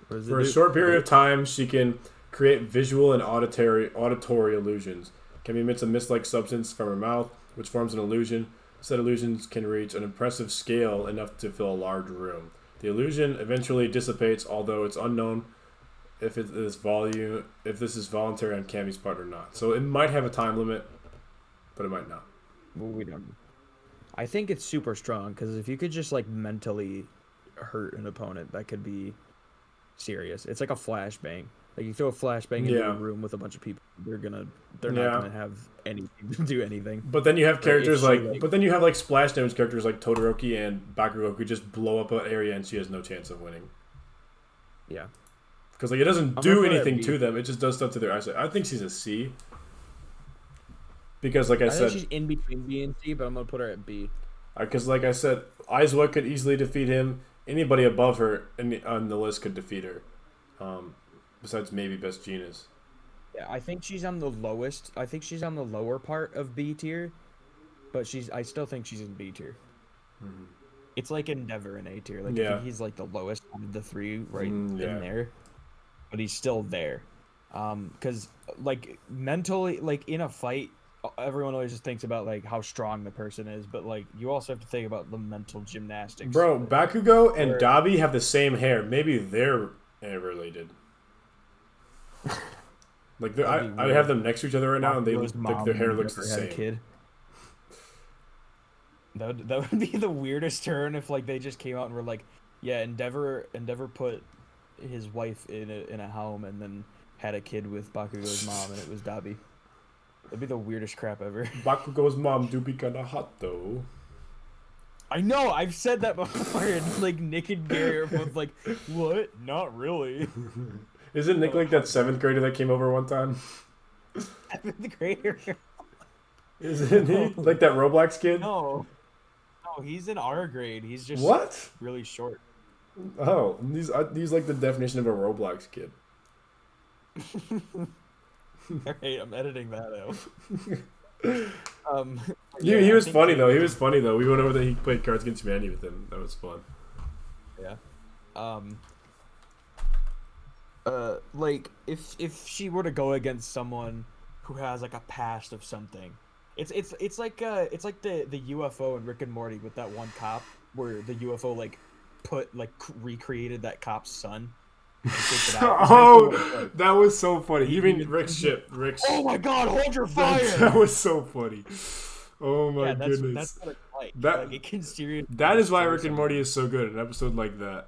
For a short period of time, she can create visual and auditory illusions. Can emit a mist-like substance from her mouth, which forms an illusion. Said illusions can reach an impressive scale enough to fill a large room. The illusion eventually dissipates, although it's unknown if this is voluntary on Kami's part or not. So it might have a time limit, but it might not. Well, we don't. I think it's super strong because if you could just like mentally hurt an opponent, that could be serious. It's like a flashbang. Like you throw a flashbang into a room with a bunch of people, they're not gonna have anything to do anything. But then you have characters but then you have like splash damage characters like Todoroki and Bakugo who just blow up an area and she has no chance of winning. Yeah, because like it doesn't do anything to them; it just does stuff to their eyesight. I think she's a C. Because like I said, she's in between B and C, but I'm gonna put her at B. Because like I said, Aizawa could easily defeat him. Anybody above her on the list could defeat her. Besides maybe Best Jeanist. Yeah, I think she's on the lowest. I think she's on the lower part of B tier, but I still think she's in B tier. Mm-hmm. It's like Endeavor in A tier. Like I think he's like the lowest of the three in there, but he's still there. Because like mentally, like in a fight, everyone always just thinks about like how strong the person is, but like you also have to think about the mental gymnastics. Bro, Bakugo and Dabi have the same hair. Maybe they're related. Like I have them next to each other right now, and their hair looks the same. Kid. That would be the weirdest turn if like they just came out and were like, yeah, Endeavor put his wife in a home and then had a kid with Bakugo's mom, and it was Dabi. That'd be the weirdest crap ever. Bakugo's mom do be kinda hot though. I know, I've said that before, and like Nick and Gary are both like, what? Not really. Isn't Nick like that 7th grader that came over one time? 7th grader? Isn't he? Like that Roblox kid? No, he's in our grade. He's just really short. Oh, he's like the definition of a Roblox kid. Alright, I'm editing that out. He was funny though. He was funny though. We went over there. He played Cards Against Humanity with him. That was fun. Yeah. Like if she were to go against someone who has like a past of something, it's like the UFO in Rick and Morty with that one cop where the UFO like recreated that cop's son. Oh, that was so funny. Even Rick's ship. Oh my God! Hold your fire. That was so funny. Oh my goodness. That's what it's like. It can seriously. That is why Rick and Morty is so good. An episode like that,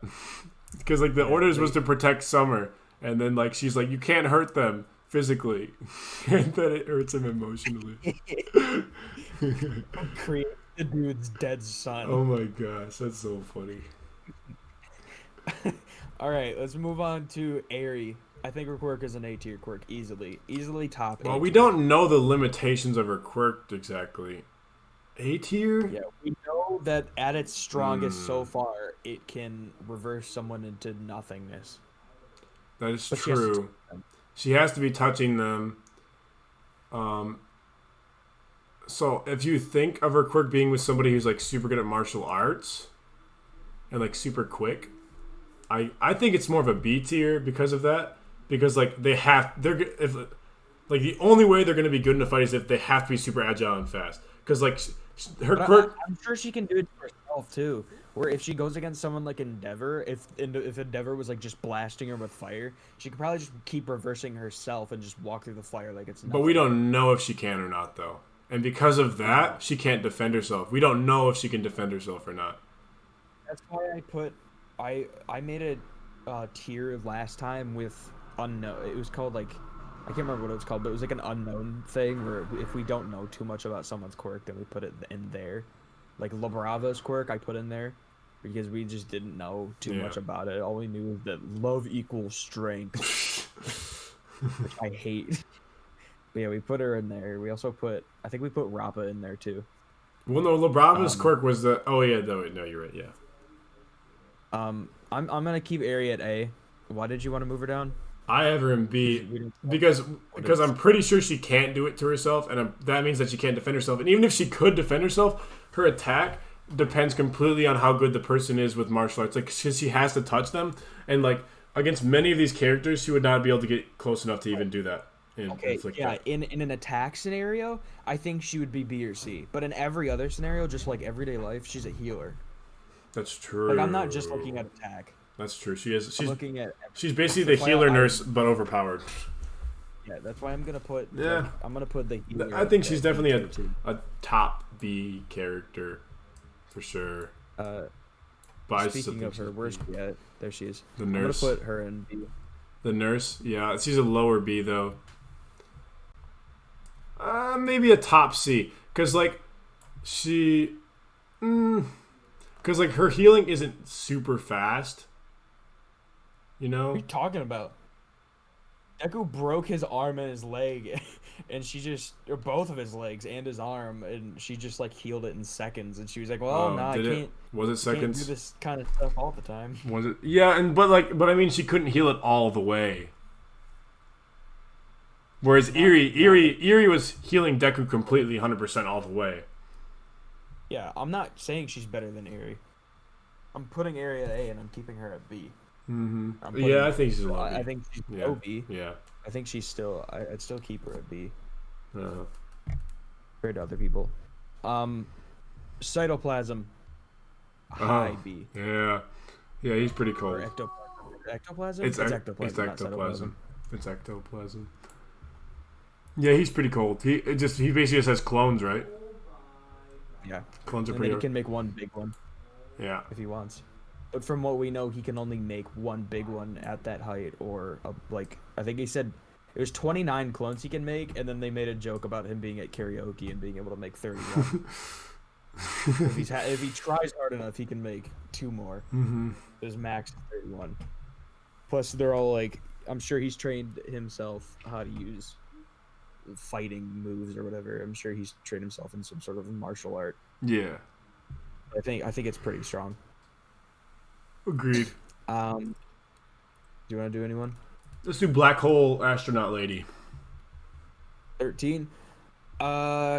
because like the orders was to protect Summer, and then like she's like, you can't hurt them physically, and then it hurts him emotionally. Create the dude's dead son. Oh my gosh, that's so funny. All right, let's move on to Aerie. I think her quirk is an A tier quirk, easily top. Well, we don't know the limitations of her quirk exactly. A tier? Yeah, we know know that at its strongest so far, it can reverse someone into nothingness. That is But true. She has to be touching them. So if you think of her quirk being with somebody who's like super good at martial arts and like super quick, I think it's more of a B tier because of that. Because like if like the only way they're gonna be good in a fight is if they have to be super agile and fast. Because like her quirk, I'm sure she can do it to herself too. Where if she goes against someone like Endeavor, if Endeavor was like just blasting her with fire, she could probably just keep reversing herself and just walk through the fire like it's nothing. but we don't know if she can or not though. And because of that, she can't defend herself. We don't know if she can defend herself or not. That's why I made a tier last time with unknown. It was called like I can't remember what it was called, but it was like an unknown thing where if we don't know too much about someone's quirk, then we put it in there. Like La Brava's quirk, I put in there because we just didn't know too much about it. All we knew was that love equals strength, which I hate. But yeah, we put her in there. We also I think we put Rappa in there too. Well, no, La Brava's quirk was the. Oh yeah, no, you're right. Yeah. I'm gonna keep Ari at A. Why did you want to move her down? I have her in B because I'm pretty sure she can't do it to herself, and that means that she can't defend herself. And even if she could defend herself, her attack depends completely on how good the person is with martial arts. Like, because she has to touch them, and like against many of these characters, she would not be able to get close enough to even do that. In an attack scenario, I think she would be B or C. But in every other scenario, just like everyday life, she's a healer. That's true. Like I'm not just looking at attack. That's true. She's looking at. She's basically the healer nurse, but overpowered. Yeah, that's why I'm gonna put. Yeah, like, I'm gonna put the healer. I think she's definitely a top B character, for sure. Speaking of her, where's she at? There she is. The nurse. I'm gonna put her in B. The nurse, yeah, she's a lower B though. Maybe a top C, cause like cause like her healing isn't super fast. You know? What are you talking about? Deku broke his arm and his leg, and or both of his legs and his arm, and she just like healed it in seconds. And she was like, "Well, I can't." Was it seconds? Can't do this kind of stuff all the time. Was it? Yeah, but I mean, she couldn't heal it all the way. Whereas Eri was healing Deku completely, 100% all the way. Yeah, I'm not saying she's better than Eri. I'm putting Eri at A, and I'm keeping her at B. Mm-hmm. Yeah, I think she's low B. I think she's low B. Yeah. I think she's still. I'd still keep her at B. Uh-huh. Compared to other people. Cytoplasm. High B. Yeah. Yeah, he's pretty cold. Or ectoplasm. It's ectoplasm. It's ectoplasm. It's ectoplasm. Yeah, he's pretty cold. He basically just has clones, right? Yeah. Clones are and pretty. Then he can make one big one. Yeah. If he wants. But from what we know, he can only make one big one at that height, or I think he said it was 29 clones he can make, and then they made a joke about him being at karaoke and being able to make 31. If he tries hard enough, he can make 2 more. Mm-hmm. His max is 31. Plus, they're all like, I'm sure he's trained himself how to use fighting moves or whatever. I'm sure he's trained himself in some sort of martial art. Yeah. I think it's pretty strong. Agreed. Do you want to do anyone? Let's do Black Hole Astronaut Lady. 13.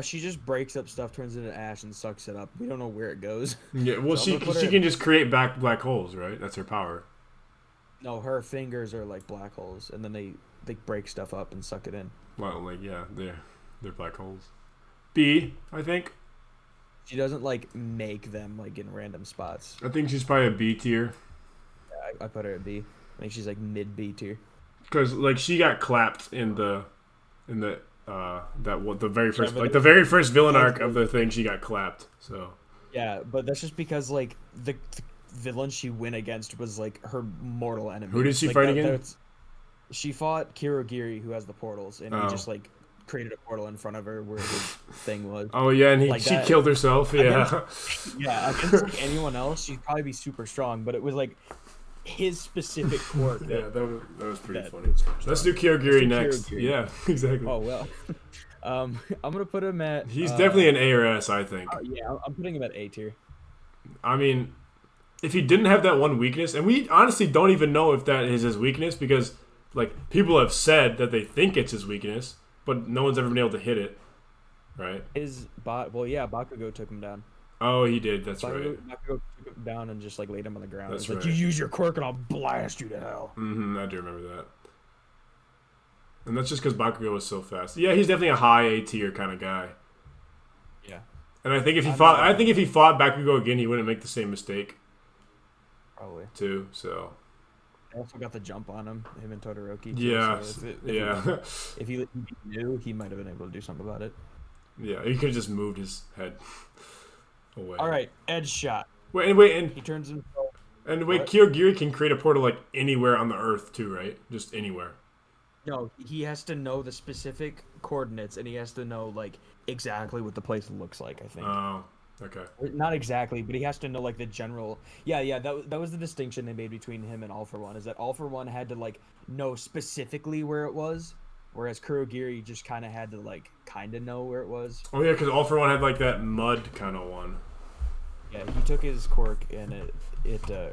She just breaks up stuff, turns it into ash, and sucks it up. We don't know where it goes. Yeah, well, so she can just create black holes, right? That's her power. No, her fingers are like black holes, and then they break stuff up and suck it in. Well, like yeah, they're black holes. B, I think. She doesn't like make them like in random spots. I think she's probably a B tier. Yeah, I put her at B. I think she's like mid B tier. Because like she got clapped in the the very first villain arc of the thing, she got clapped. So yeah, but that's just because like the villain she went against was like her mortal enemy. Who did she fight against? She fought Kirogiri, who has the portals, and he just like created a portal in front of her where his thing was. Oh yeah, and she killed herself. Yeah. Against like, anyone else, she'd probably be super strong, but it was like his specific quirk. That was pretty funny. Let's do Kirogiri next. Kirogiri. Yeah, exactly. Oh well. I'm gonna put him at. He's definitely an A or S, I think. Yeah, I'm putting him at A tier. I mean, if he didn't have that one weakness, and we honestly don't even know if that is his weakness because, like, people have said that they think it's his weakness, but no one's ever been able to hit it, right? Well, yeah, Bakugo took him down. Oh, he did. That's right. Bakugo took him down and just like laid him on the ground. That's He's like, right. you use your quirk and I'll blast you to hell. I do remember that. And that's just because Bakugo was so fast. Yeah, he's definitely a high A tier kind of guy. Yeah. And I think if he fought Bakugo again, he wouldn't make the same mistake. Probably. Too. So. I also got the jump on him and Todoroki. Too, Yeah. So if he knew, he might have been able to do something about it. Yeah, he could have just moved his head away. All right, edge shot. And He turns himself. And wait, Kyogiri can create a portal like anywhere on the Earth too, right? Just anywhere. No, he has to know the specific coordinates, and he has to know like exactly what the place looks like. I think. Oh, okay. Not exactly, but he has to know like the general. Yeah. That was the distinction they made between him and All For One. Is that All For One had to like know specifically where it was, whereas Kurogiri just kind of had to like kind of know where it was. Oh yeah, because All For One had like that mud kind of one. Yeah, he took his quirk and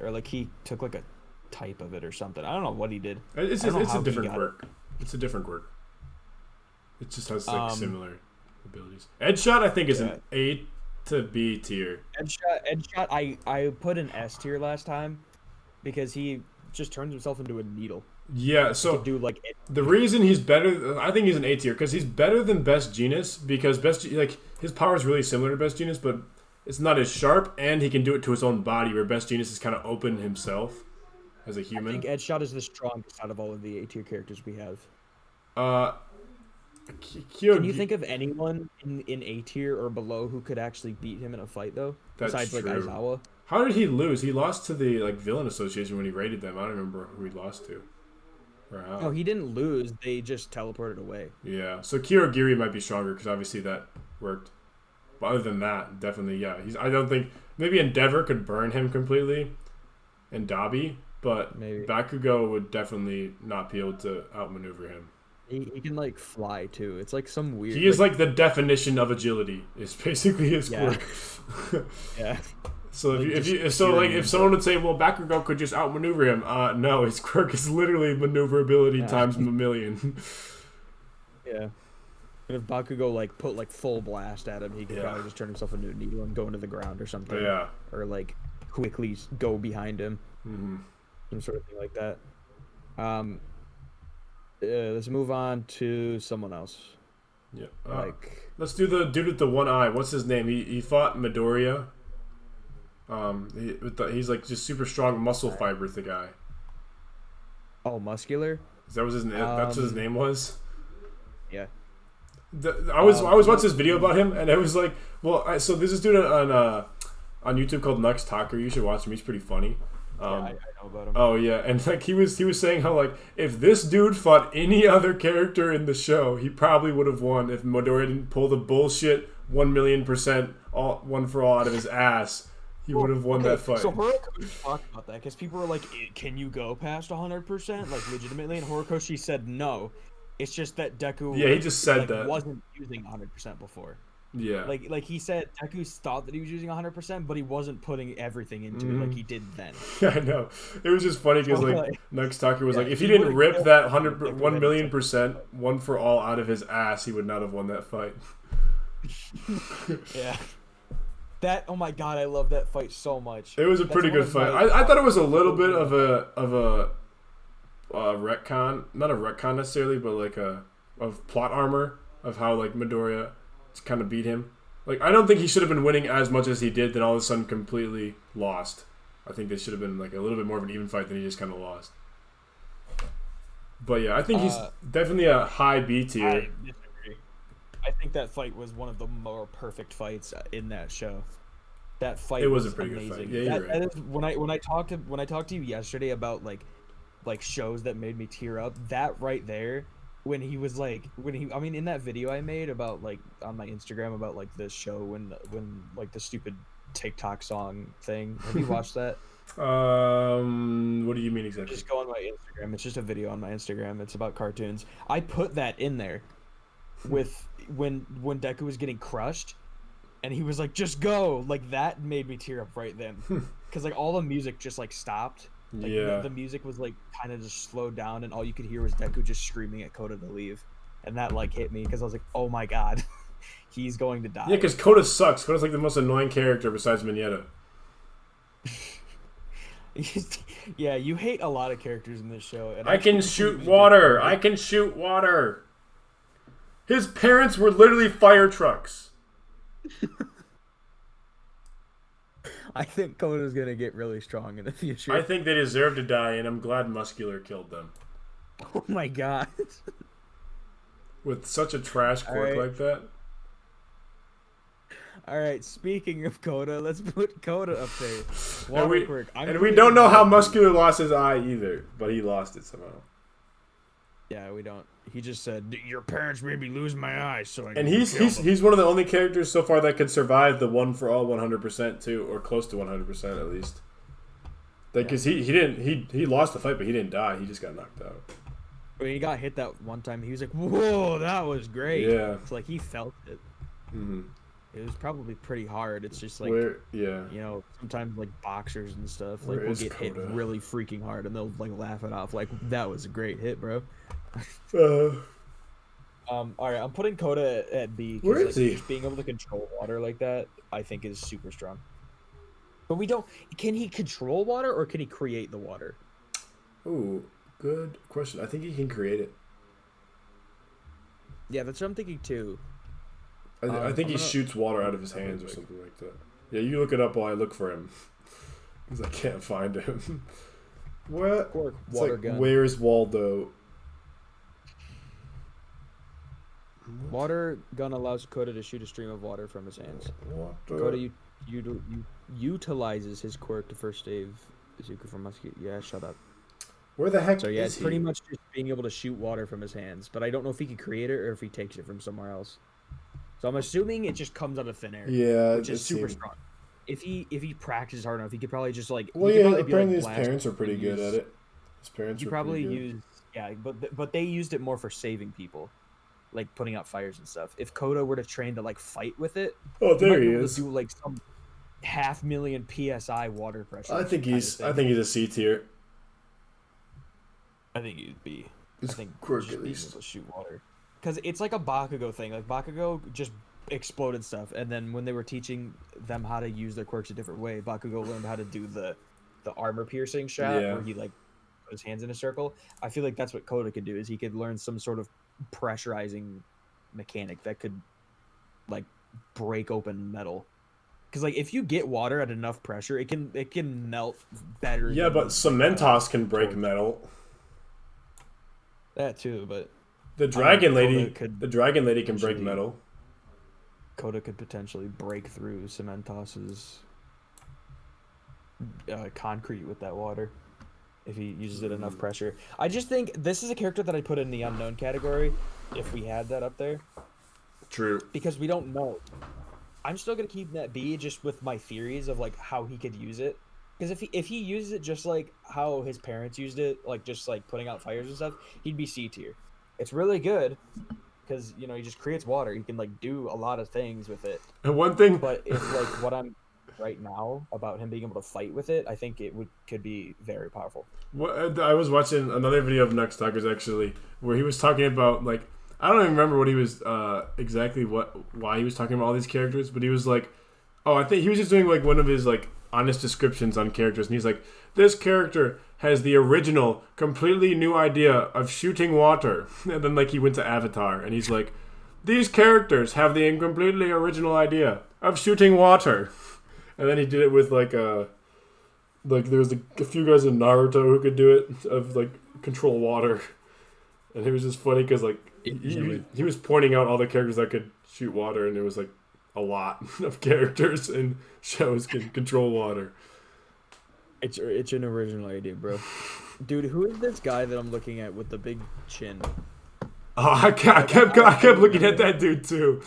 or like he took like a type of it or something. I don't know what he did. It's a different quirk. It's a different quirk. It just has like similar abilities. Edge shot, I think, is an A to B tier. Edge shot. I put an S tier last time because he just turns himself into a needle. Yeah, so do like the reason he's better, I think he's an A tier because he's better than Best Jeanist because his power is really similar to Best Jeanist, but it's not as sharp, and he can do it to his own body, where Best Jeanist is kind of open himself as a human. I think Edge shot is the strongest out of all of the A tier characters we have. Can you think of anyone in A tier or below who could actually beat him in a fight though? Besides like Aizawa? How did he lose? He lost to the Villain Association when he raided them. I don't remember who he lost to. Or how. No, he didn't lose. They just teleported away. Yeah, so Kirogiri might be stronger because obviously that worked. But other than that, definitely, yeah. I don't think maybe Endeavor could burn him completely, and Dabi, but maybe Bakugo would definitely not be able to outmaneuver him. He can like fly too. It's like some weird. He is like the definition of agility. Is basically his quirk. Yeah. So if someone would say, well, Bakugo could just outmaneuver him, no, his quirk is literally maneuverability times a million. Yeah. And if Bakugo like put like full blast at him, he could probably just turn himself into a needle and go into the ground or something. Yeah. Or like quickly go behind him. Mm-hmm. Some sort of thing like that. Let's move on to someone else. Yeah. Let's do the dude with the one eye. What's his name? He fought Midoriya. He's like just super strong muscle fiber. The guy. Oh, muscular. Is that what his name? That's what his name was. Yeah. I was watching this video about him, and it was like, well, so there's this dude on YouTube called Nux Talker. You should watch him. He's pretty funny. I know about him. Oh yeah, and like he was saying how like if this dude fought any other character in the show, he probably would have won if Midoriya didn't pull the bullshit 1,000,000% all one for all out of his ass. He would have won that fight. So Horikoshi talked about that because people were like, "Can you go past 100%?" Like legitimately, and Horikoshi said no. It's just that Deku. Yeah, he just said that wasn't using 100% before. Yeah. Like he said, Deku thought that he was using 100%, but he wasn't putting everything into it like he did then. Yeah, I know. It was just funny because like Nux Talker was like, if he didn't rip that 1,000,000% one for all out of his ass, he would not have won that fight. Yeah. That, oh my god, I love that fight so much. It was a pretty good fight. I thought it was a little bit of a retcon, not a retcon necessarily, but like of plot armor of how like Midoriya kind of beat him. Like I don't think he should have been winning as much as he did, then all of a sudden completely lost. I think this should have been like a little bit more of an even fight than he just kind of lost. But yeah, I think he's definitely a high B tier. I disagree. I think that fight was one of the more perfect fights in that show. That fight was a pretty amazing. Good fight. Yeah, you're right. That is, when I talked to you yesterday about like shows that made me tear up, that right there, when he was like in that video I made about like on my Instagram about like this show when like the stupid TikTok song thing. Have you watched that? What do you mean exactly? Just go on my Instagram. It's just a video on my Instagram. It's about cartoons. I put that in there with when Deku was getting crushed, and he was like, "Just go!" Like that made me tear up right then, because like all the music just like stopped. Like Yeah. the music was like kind of just slowed down, and all you could hear was Deku just screaming at Kota to leave, and that like hit me because I was like, "Oh my god, he's going to die." Yeah, because Coda sucks. Coda's like the most annoying character besides Mignetta. Yeah, you hate a lot of characters in this show. And I can shoot water. I can shoot water. His parents were literally fire trucks. I think Koda's gonna get really strong in the future. I think they deserve to die, and I'm glad Muscular killed them. Oh my god. With such a trash quirk like that. All right, speaking of Kota, let's put Kota up there. And we don't know how Muscular lost his eye either, but he lost it somehow. Yeah, we don't. He just said, "Your parents made me lose my eye, so I." And he's one of the only characters so far that could survive the one for all 100% too, or close to 100% at least. Because he lost the fight, but he didn't die. He just got knocked out. When he got hit that one time, he was like, "Whoa, that was great." Yeah. It's like he felt it. Mm-hmm. It was probably pretty hard. It's just like, yeah. you know, sometimes like boxers and stuff, like Where will is get hit Kota? really freaking hard, and they'll like laugh it off, like that was a great hit, bro. All right, I'm putting Kota at B. Where is he? Just being able to control water like that, I think, is super strong. But we don't. Can he control water, or can he create the water? Ooh, good question. I think he can create it. Yeah, that's what I'm thinking too. I think he shoots water out of his hands or something like that. Yeah, you look it up while I look for him. Because I can't find him. What? Water gun. Where's Waldo? Water gun allows Kota to shoot a stream of water from his hands. Kota utilizes his quirk to first save Izuku from Musky. Yeah, shut up. Where the heck So yeah, is it's pretty much just being able to shoot water from his hands. But I don't know if he could create it or if he takes it from somewhere else. So I'm assuming it just comes out of thin air. Yeah, which is super strong. If he practices hard enough, he could probably just like. Well, yeah. Apparently, his parents are pretty good at it. His parents. He probably used but they used it more for saving people, like putting out fires and stuff. If Kota were to train to like fight with it, there he might is. do like some 500,000 psi water pressure. I think he's a C tier. I think he'd be. His I think quirk just at being least. able to shoot water, because it's like a Bakugo thing. Like Bakugo just exploded stuff, and then when they were teaching them how to use their quirks a different way, Bakugo learned how to do the armor piercing shot where he like put his hands in a circle. I feel like that's what Kota could do, is he could learn some sort of pressurizing mechanic that could like break open metal. Because like if you get water at enough pressure, it can melt better. Yeah, but Cementos can break metal. That too, but the dragon lady can break actually metal. Kota could potentially break through Cementos's concrete with that water if he uses it enough pressure. I just think this is a character that I put in the unknown category if we had that up there. True. Because we don't know. I'm still gonna keep that B just with my theories of like how he could use it. Because if he uses it just like how his parents used it, like just like putting out fires and stuff, he'd be C tier. It's really good because you know he just creates water. He can like do a lot of things with it. And one thing, but if like what I'm right now about him being able to fight with it, I think it could be very powerful. I was watching another video of Nux Talkers actually, where he was talking about like I don't even remember what he was exactly why he was talking about all these characters, but he was like, oh, I think he was just doing like one of his like honest descriptions on characters, and he's like, this character has the original, completely new idea of shooting water, and then like he went to Avatar, and he's like, these characters have the completely original idea of shooting water, and then he did it with like there was a few guys in Naruto who could do it of like control water, and it was just funny because like he was pointing out all the characters that could shoot water, and it was like a lot of characters and shows can control water. It's an original idea, bro. Dude, who is this guy that I'm looking at with the big chin? Oh, I kept looking at that dude too.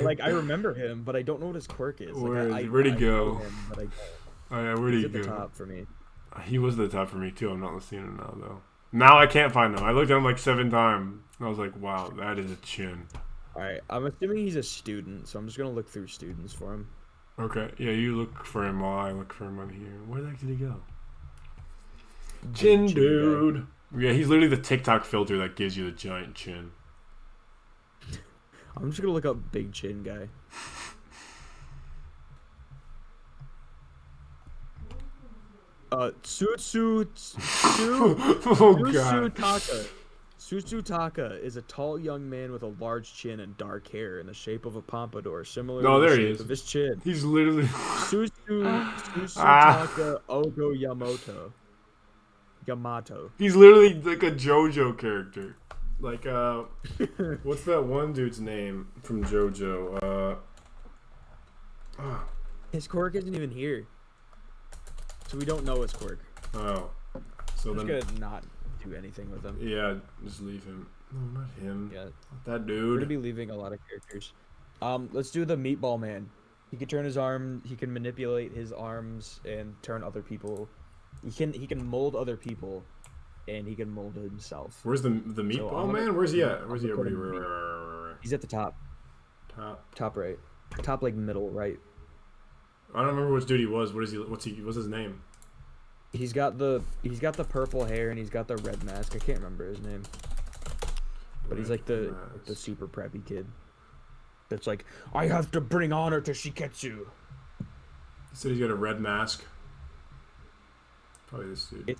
Like I remember him, but I don't know what his quirk is. Where'd he go? Oh yeah, where'd he go? He's at the top for me. He was at the top for me too. I'm not seeing him now though. Now I can't find him. I looked at him like 7 times. I was like, wow, that is a chin. All right, I'm assuming he's a student, so I'm just gonna look through students for him. Okay, yeah, you look for him while I look for him on here. Where the heck did he go? Big Chin guy. dude. Yeah, he's literally the TikTok filter that gives you the giant chin. I'm just gonna look up big chin guy. Oh god. Taka. Sutsutaka is a tall young man with a large chin and dark hair in the shape of a pompadour, similar No, to there the he shape is. of his chin. He's literally. Susutaka Ogo Yamato. He's literally like a JoJo character. Like what's that one dude's name from JoJo? His quirk isn't even here, so we don't know his quirk. Oh, so I'm then just gonna not do anything with him. yeah, just leave him. No, not him. Yeah, Not that we're gonna dude. be leaving a lot of characters. Let's do the meatball man. He can turn his arm. He can manipulate his arms and turn other people. He can mold other people, and he can mold himself. Where's the So meatball I'm gonna- man? Where's he at? I'm Where's he at? gonna put him He's at the top, top right, top like middle right. I don't remember which dude he was. What is he? What's his name? He's got the purple hair and he's got the red mask. I can't remember his name, but he's like the super preppy kid. That's like, I have to bring honor to Shiketsu. He said he's got a red mask. Probably this dude.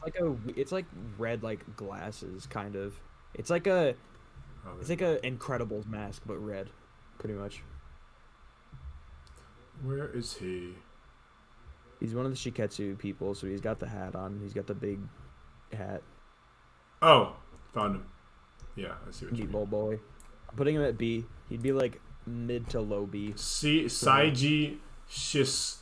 It's like red like glasses kind of. It's like a Incredibles mask but red, pretty much. Where is he? He's one of the Shiketsu people, so he's got the hat on. He's got the big hat. Oh, found him. Yeah, I see what you mean. Meatball boy. I'm putting him at B. He'd be like mid to low B. Saiji Shishikura.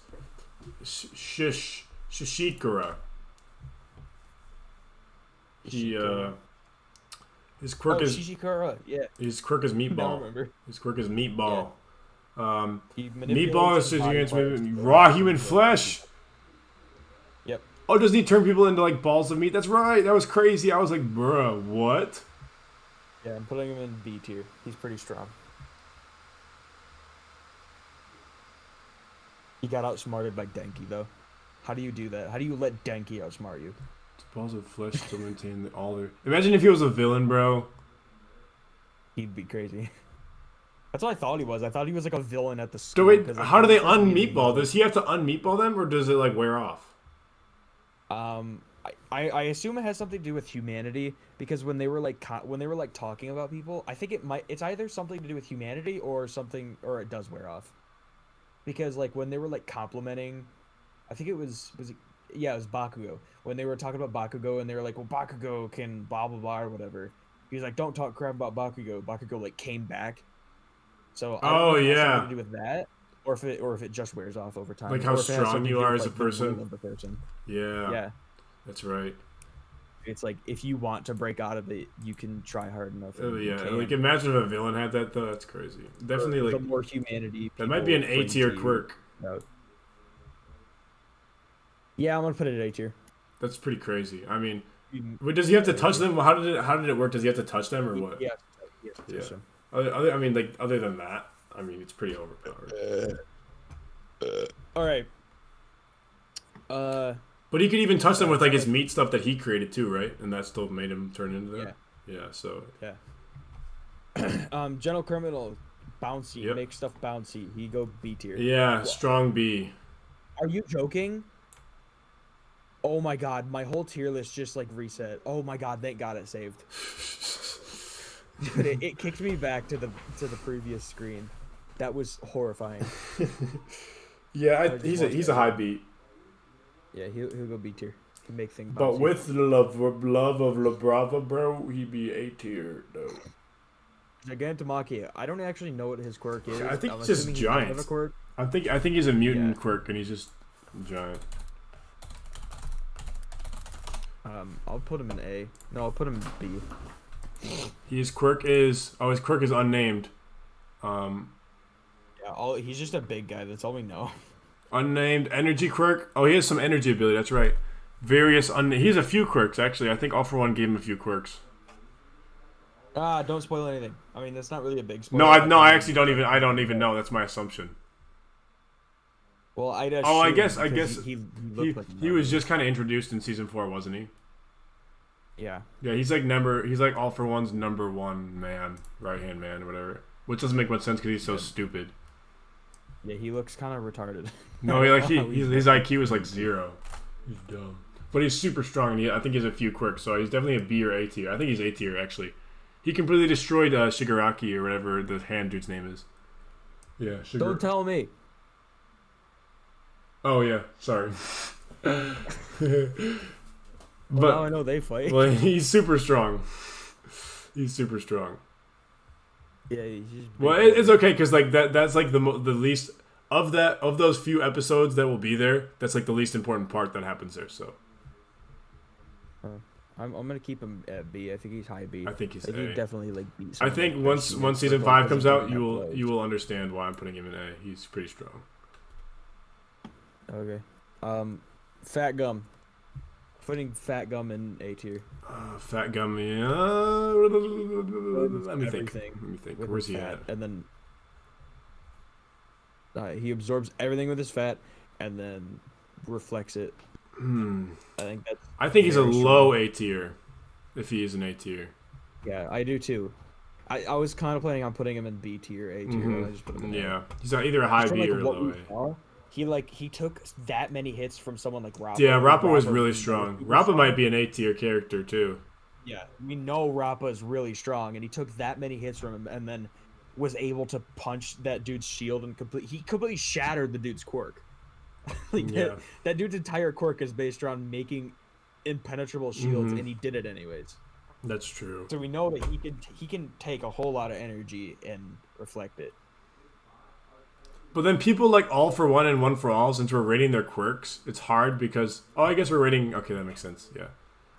His quirk is Shishikura. Yeah. his quirk is Now I meatball. remember. His quirk is meatball. He manipulates Meatball is his just body against parts to raw human flesh. Yep. Oh, doesn't he turn people into like balls of meat? That's right. That was crazy. I was like, bruh, what? Yeah, I'm putting him in B tier. He's pretty strong. He got outsmarted by Denki though. How do you do that? How do you let Denki outsmart you? Balls of flesh to maintain all their. Imagine if he was a villain, bro. He'd be crazy. That's what I thought he was. I thought he was like a villain at the So school. wait, 'cause, like, how do he they was, like, meeting unmeatball? them. Does he have to unmeatball them, or does it like wear off? I assume it has something to do with humanity because when they were like talking about people, I think it's either something to do with humanity or something, or it does wear off. Because like when they were like complimenting, I think it was Bakugo. When they were talking about Bakugo and they were like, well, Bakugo can blah blah blah or whatever. He's like, don't talk crap about Bakugo. Bakugo like came back. So I don't know if it has something to do with that, or if it just wears off over time. Like how or if it has strong something to you do are with, as a like, the will person? of the person. Yeah, Yeah. that's right. It's like if you want to break out of it, you can try hard enough. Oh and you yeah, can. like imagine if a villain had that though. That's crazy. Definitely The like more humanity. that might be an people A bring tier to you. quirk. No. Yeah, I'm gonna put it at A tier. That's pretty crazy. I mean, You- wait, does he have to touch them? How did it work? Does he have to touch them or what? Yeah. Yeah. So- I mean, like other than that, I mean, it's pretty overpowered. All right. But he could even touch them with like his meat stuff that he created too, right? And that still made him turn into that. Yeah. So General Criminal, bouncy, Yep. make stuff bouncy. He go B tier. yeah, strong B. Are you joking? Oh my god, my whole tier list just like reset. Oh my god, thank god it saved. Dude, it kicked me back to the previous screen. That was horrifying. Yeah, he's a high B. Yeah, he'll go B tier. He make things. But bouncy. with the love of La Brava, bro, he'd be A tier though. Gigantomachia. I don't actually know what his quirk is. I think I'm it's just assuming he doesn't have giant. a quirk. I think he's a mutant Yeah. quirk and he's just giant. I'll put him in A. No, I'll put him in B. His quirk is unnamed. Yeah, he's just a big guy. That's all we know. Unnamed energy quirk. Oh, he has some energy ability. That's right. He has a few quirks actually. I think All For One gave him a few quirks. Don't spoil anything. I mean, that's not really a big spoiler. I actually don't even know. That's my assumption. Well, I'd assume Oh, I guess he looked like he was just kind of introduced in season 4, wasn't he? Yeah. Yeah, he's like All for One's number one man, right hand man, whatever. Which doesn't make much sense because he's so stupid. Yeah, he looks kind of retarded. No, his IQ is like 0. He's dumb, but he's super strong. And I think he has a few quirks, so he's definitely a B or A tier. I think he's A tier actually. He completely destroyed Shigaraki or whatever the hand dude's name is. Yeah, Don't tell me. Oh yeah, sorry. But now I know they fight. Well, he's super strong. He's super strong. Yeah, he's just well, it's okay because like that's like the least of those few episodes that will be there. That's like the least important part that happens there. So I'm gonna keep him at B. I think he's high B. I think he's A. He definitely like beat. I think once season 5 comes out, you will understand why I'm putting him in A. He's pretty strong. Okay. Fat Gum. Putting Fat Gum in A tier. Fat Gum, yeah. Let me think. Where's he at? And then he absorbs everything with his fat, and then reflects it. I think he's a low A tier. If he is an A tier. Yeah, I do too. I was kind of planning on putting him in B tier, A tier. Mm-hmm. I just put him in A. He's either a high B or a low A. He took that many hits from someone like Rappa. Yeah, Rappa was really strong. Rappa might be an A tier character too. Yeah, we know Rappa is really strong, and he took that many hits from him, and then was able to punch that dude's shield and he completely shattered the dude's quirk. That dude's entire quirk is based around making impenetrable shields, and he did it anyways. That's true. So we know that he can take a whole lot of energy and reflect it. But then people like All for One and One for All, since we're rating their quirks, it's hard because I guess we're rating. Okay, that makes sense. Yeah,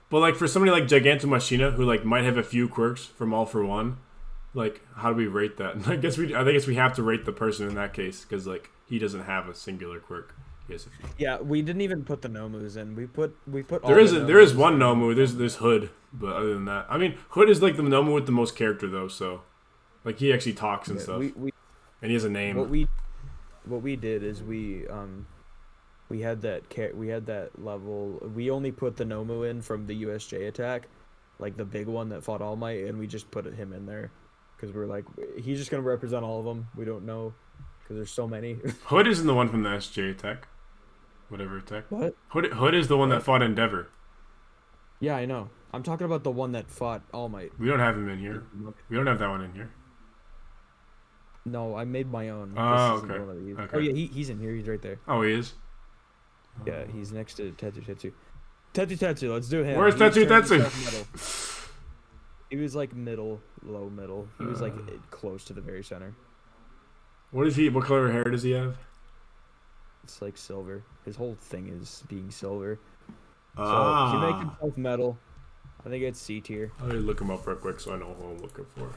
but like for somebody like Gigantomachina who like might have a few quirks from All for One, like how do we rate that? I guess we have to rate the person in that case because like he doesn't have a singular quirk. He has a few. Yeah, we didn't even put the Nomus in. We put. There is one Nomu. There's Hood, but other than that, I mean Hood is like the Nomu with the most character though. So like he actually talks and stuff, and he has a name. What we did is we had that level. We only put the Nomu in from the USJ attack, like the big one that fought All Might, and we just put him in there because we're like he's just gonna represent all of them. We don't know because there's so many. Hood isn't the one from the SJ attack, whatever attack. What? Hood is the one that fought Endeavor. Yeah, I know. I'm talking about the one that fought All Might. We don't have him in here. We don't have that one in here. No, I made my own. Oh, okay. Oh, yeah, he's in here. He's right there. Oh, he is? Yeah, he's next to Tetsu. Tetsu, let's do him. Where's Tetsu? He was like low middle. He was like close to the very center. What color hair does he have? It's like silver. His whole thing is being silver. So he makes himself metal. I think it's C tier. Let me look him up real quick so I know who I'm looking for.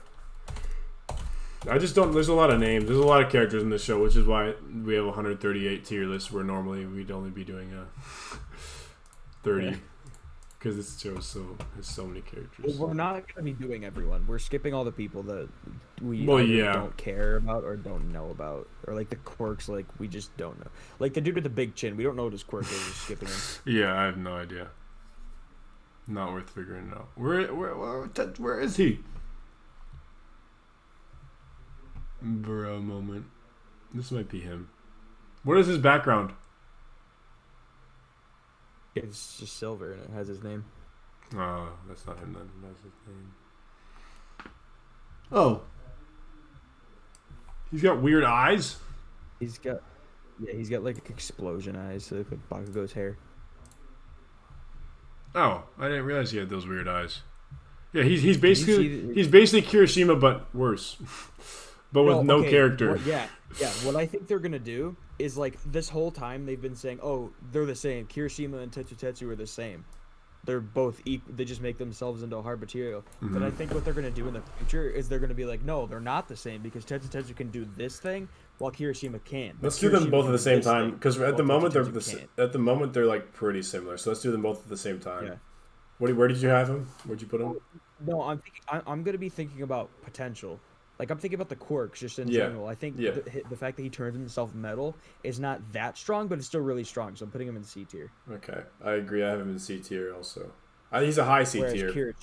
I just don't. There's a lot of names. There's a lot of characters in this show, which is why we have 138 tier lists. Where normally we'd only be doing 30, because this show has so many characters. Well, we're not going to be doing everyone. We're skipping all the people that we don't care about or don't know about, or like the quirks. Like we just don't know. Like the dude with the big chin. We don't know what his quirk is. We're skipping him. Yeah, I have no idea. Not worth figuring out. Where is he? Bro moment. This might be him. What is his background? It's just silver and it has his name. Oh, that's not him then. That's his name. Oh. He's got weird eyes? He's got like explosion eyes, so they put Bakugo's hair. Oh, I didn't realize he had those weird eyes. Yeah, he's basically Kirishima but worse. But with no character. Yeah. What I think they're gonna do is like this whole time they've been saying, "Oh, they're the same. Kirishima and Tetsu are the same. They're both equal. They just make themselves into a hard material." Mm-hmm. But I think what they're gonna do in the future is they're gonna be like, "No, they're not the same because Tetsu can do this thing while Kirishima can." Let's do them both at the same time because at the moment they're like pretty similar. So let's do them both at the same time. Yeah. Where did you have him? Where'd you put him? No, I'm gonna be thinking about potential. Like I'm thinking about the quirks just in Yeah. general. I think Yeah. the fact that he turns himself metal is not that strong, but it's still really strong. So I'm putting him in C tier. Okay. I agree. I have him in C tier also. He's a high C Whereas tier.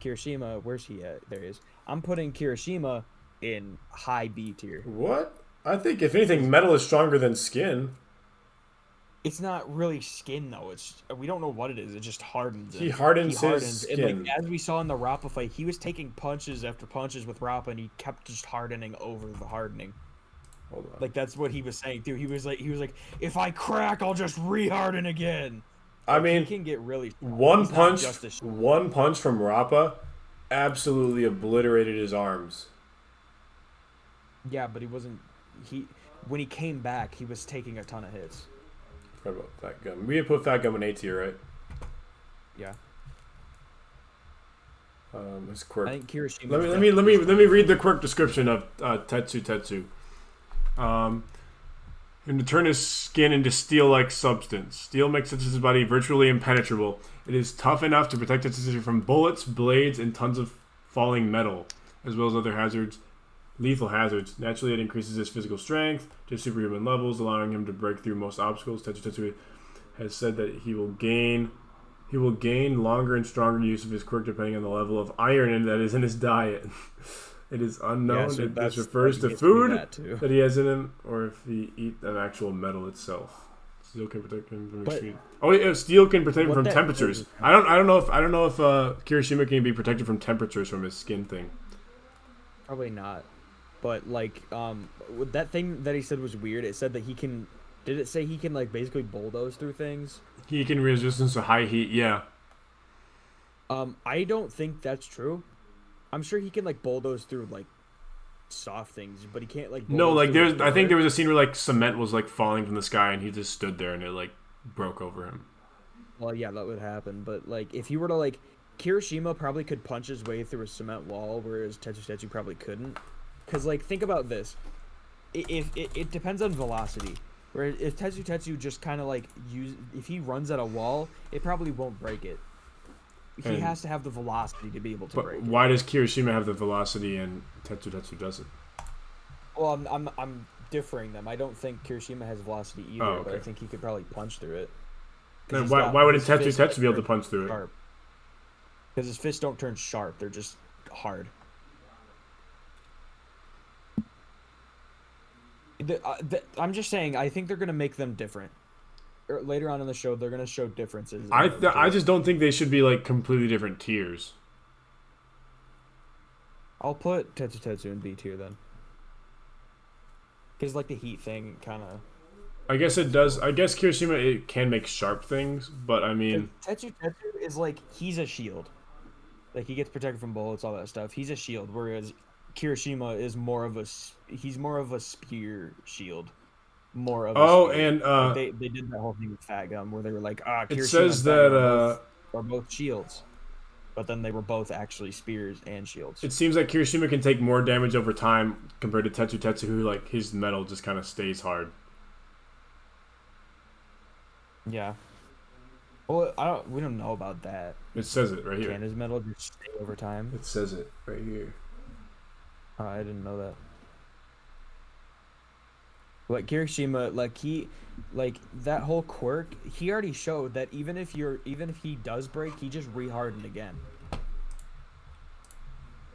Kirishima, where's he at? There he is. I'm putting Kirishima in high B tier. What? I think if anything, metal is stronger than skin. It's not really skin though. It's we don't know what it is. It just hardens. He hardens his And skin. like as we saw in the Rappa fight, he was taking punches after punches with Rappa, and he kept just hardening over the hardening. Hold on. Like that's what he was saying too. He was like, if I crack, I'll just reharden again. I mean, He can get really strong. one He's not punch, just a- one punch from Rappa, absolutely obliterated his arms. Yeah, but he wasn't. When he came back, he was taking a ton of hits. Forgot about Fat Gum. We had put Fat Gum in A tier, right? Yeah. His quirk. I think Kirishima. Let me read the quirk description of Tetsu. And to turn his skin into steel-like substance. Steel makes Tetsu's body virtually impenetrable. It is tough enough to protect Tetsu from bullets, blades, and tons of falling metal, as well as other hazards, lethal hazards. Naturally, it increases his physical strength to superhuman levels, allowing him to break through most obstacles. Tetsu has said that he will gain longer and stronger use of his quirk depending on the level of iron that is in his diet. It is unknown if this refers to food that he has in him or if he eat an actual metal itself. Steel can protect him from extreme. Oh, yeah, steel can protect him from temperatures. I don't know if Kirishima can be protected from temperatures from his skin thing. Probably not. But like that thing that he said was weird. It said that he can. Did it say he can like basically bulldoze through things? He can resistance to high heat. Yeah. I don't think that's true. I'm sure he can like bulldoze through like soft things, but he can't like. No, like there's. I think there was a scene where like cement was like falling from the sky, and he just stood there, and it like broke over him. Well, yeah, that would happen. But like, if he were to like, Kirishima probably could punch his way through a cement wall, whereas Tetsu probably couldn't. Because like, think about this. If it depends on velocity. Where if Tetsu just kind of like if he runs at a wall, it probably won't break it. He has to have the velocity to be able to break it. Why does Kirishima have the velocity and Tetsu doesn't? Well, I'm differing them. I don't think Kirishima has velocity either, but I think he could probably punch through it. Then why wouldn't Tetsu be able to punch through it? Because his fists don't turn sharp; they're just hard. I'm just saying. I think they're gonna make them different. Later on in the show, they're gonna show differences. I just don't think they should be like completely different tiers. I'll put Tetsu in B tier then. Because like the heat thing, kind of. I guess it does. I guess Kirishima it can make sharp things, but I mean, Tetsu is like he's a shield. Like he gets protected from bullets, all that stuff. He's a shield, whereas Kirishima is more of a spear shield. More of a spear. And like they did that whole thing with Fat Gum where they were like, Kirishima it says that are both shields, but then they were both actually spears and shields. It seems like Kirishima can take more damage over time compared to Tetsu, who like his metal just kind of stays hard. Yeah. Well, we don't know about that. It says it right here. Can his metal just stay over time? It says it right here. Oh, I didn't know that. Like Kirishima, like that whole quirk, he already showed that even if he does break, he just rehardened again.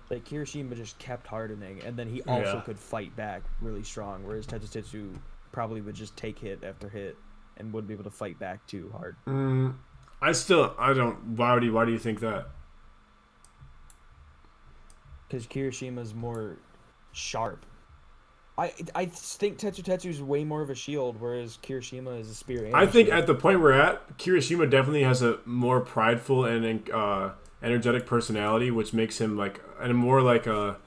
Like Kirishima just kept hardening, and then he also could fight back really strong, whereas Tetsu probably would just take hit after hit and wouldn't be able to fight back too hard. I don't. Why do you think that? Because Kirishima's more sharp. I think Tetsu is way more of a shield, whereas Kirishima is a spear. I think at the point we're at, Kirishima definitely has a more prideful and energetic personality, which makes him like more like a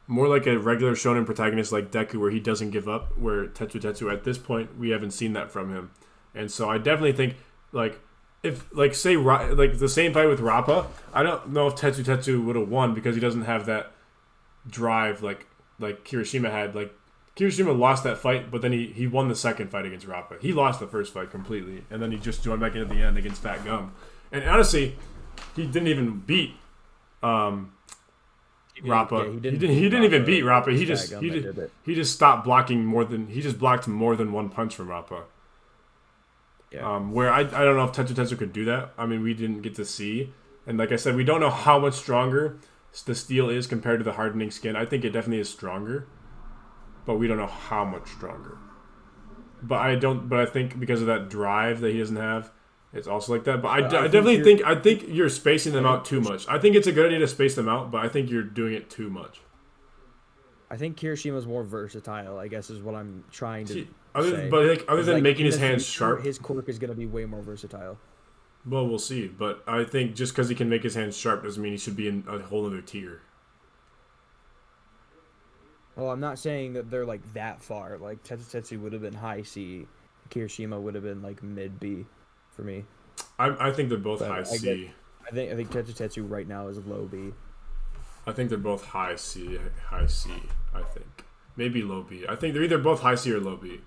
regular shonen protagonist like Deku, where he doesn't give up. Where Tetsu at this point we haven't seen that from him, and so I definitely think like if like say like the same fight with Rappa, I don't know if Tetsu would have won because he doesn't have that drive like Kirishima had. Like Kirishima lost that fight, but then he won the second fight against Rappa. He lost the first fight completely, and then he just joined back in at the end against Fat Gum. And honestly, he didn't even beat Yeah, Rappa. he He didn't didn't. He beat didn't even Rappa. beat Rappa. It He was just. Fat He Gum that did. did it. He just stopped blocking more than. He just blocked more than one punch from Rappa. Yeah. Where I don't know if Tetsu could do that. I mean, we didn't get to see, and like I said, we don't know how much stronger the steel is compared to the hardening skin. I think it definitely is stronger, but we don't know how much stronger. But I don't. But I think because of that drive that he doesn't have, it's also like that. But I definitely think you're spacing them out too much. I think it's a good idea to space them out, but I think you're doing it too much. I think Kirishima's more versatile, I guess, is what I'm trying to say. Other than making his hands sharp, his quirk is going to be way more versatile. well, we'll see. But I think just because he can make his hands sharp doesn't mean he should be in a whole other tier. Well, I'm not saying that they're like that far. Like Tetsu would have been high C, Kirishima would have been like mid B, for me. I think they're both But high C. I think Tetsu right now is low B. I think they're both high C. High C. I think maybe low B. I think they're either both high C or low B,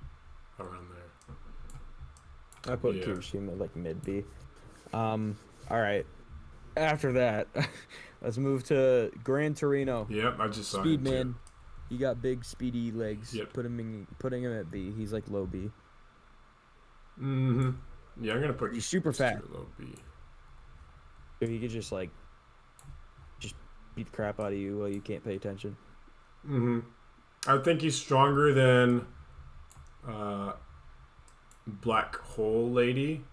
around there. I put Yeah. Kirishima like mid B. All right. After that, let's move to Gran Torino. Yep, I just saw him Speed too. man. He got big, speedy legs. Yep. Putting him at B. He's like low B. Mm-hmm. Yeah, I'm gonna put. He's super fat. Low B. So he could just beat the crap out of you while you can't pay attention. Mm-hmm. I think he's stronger than Black Hole Lady.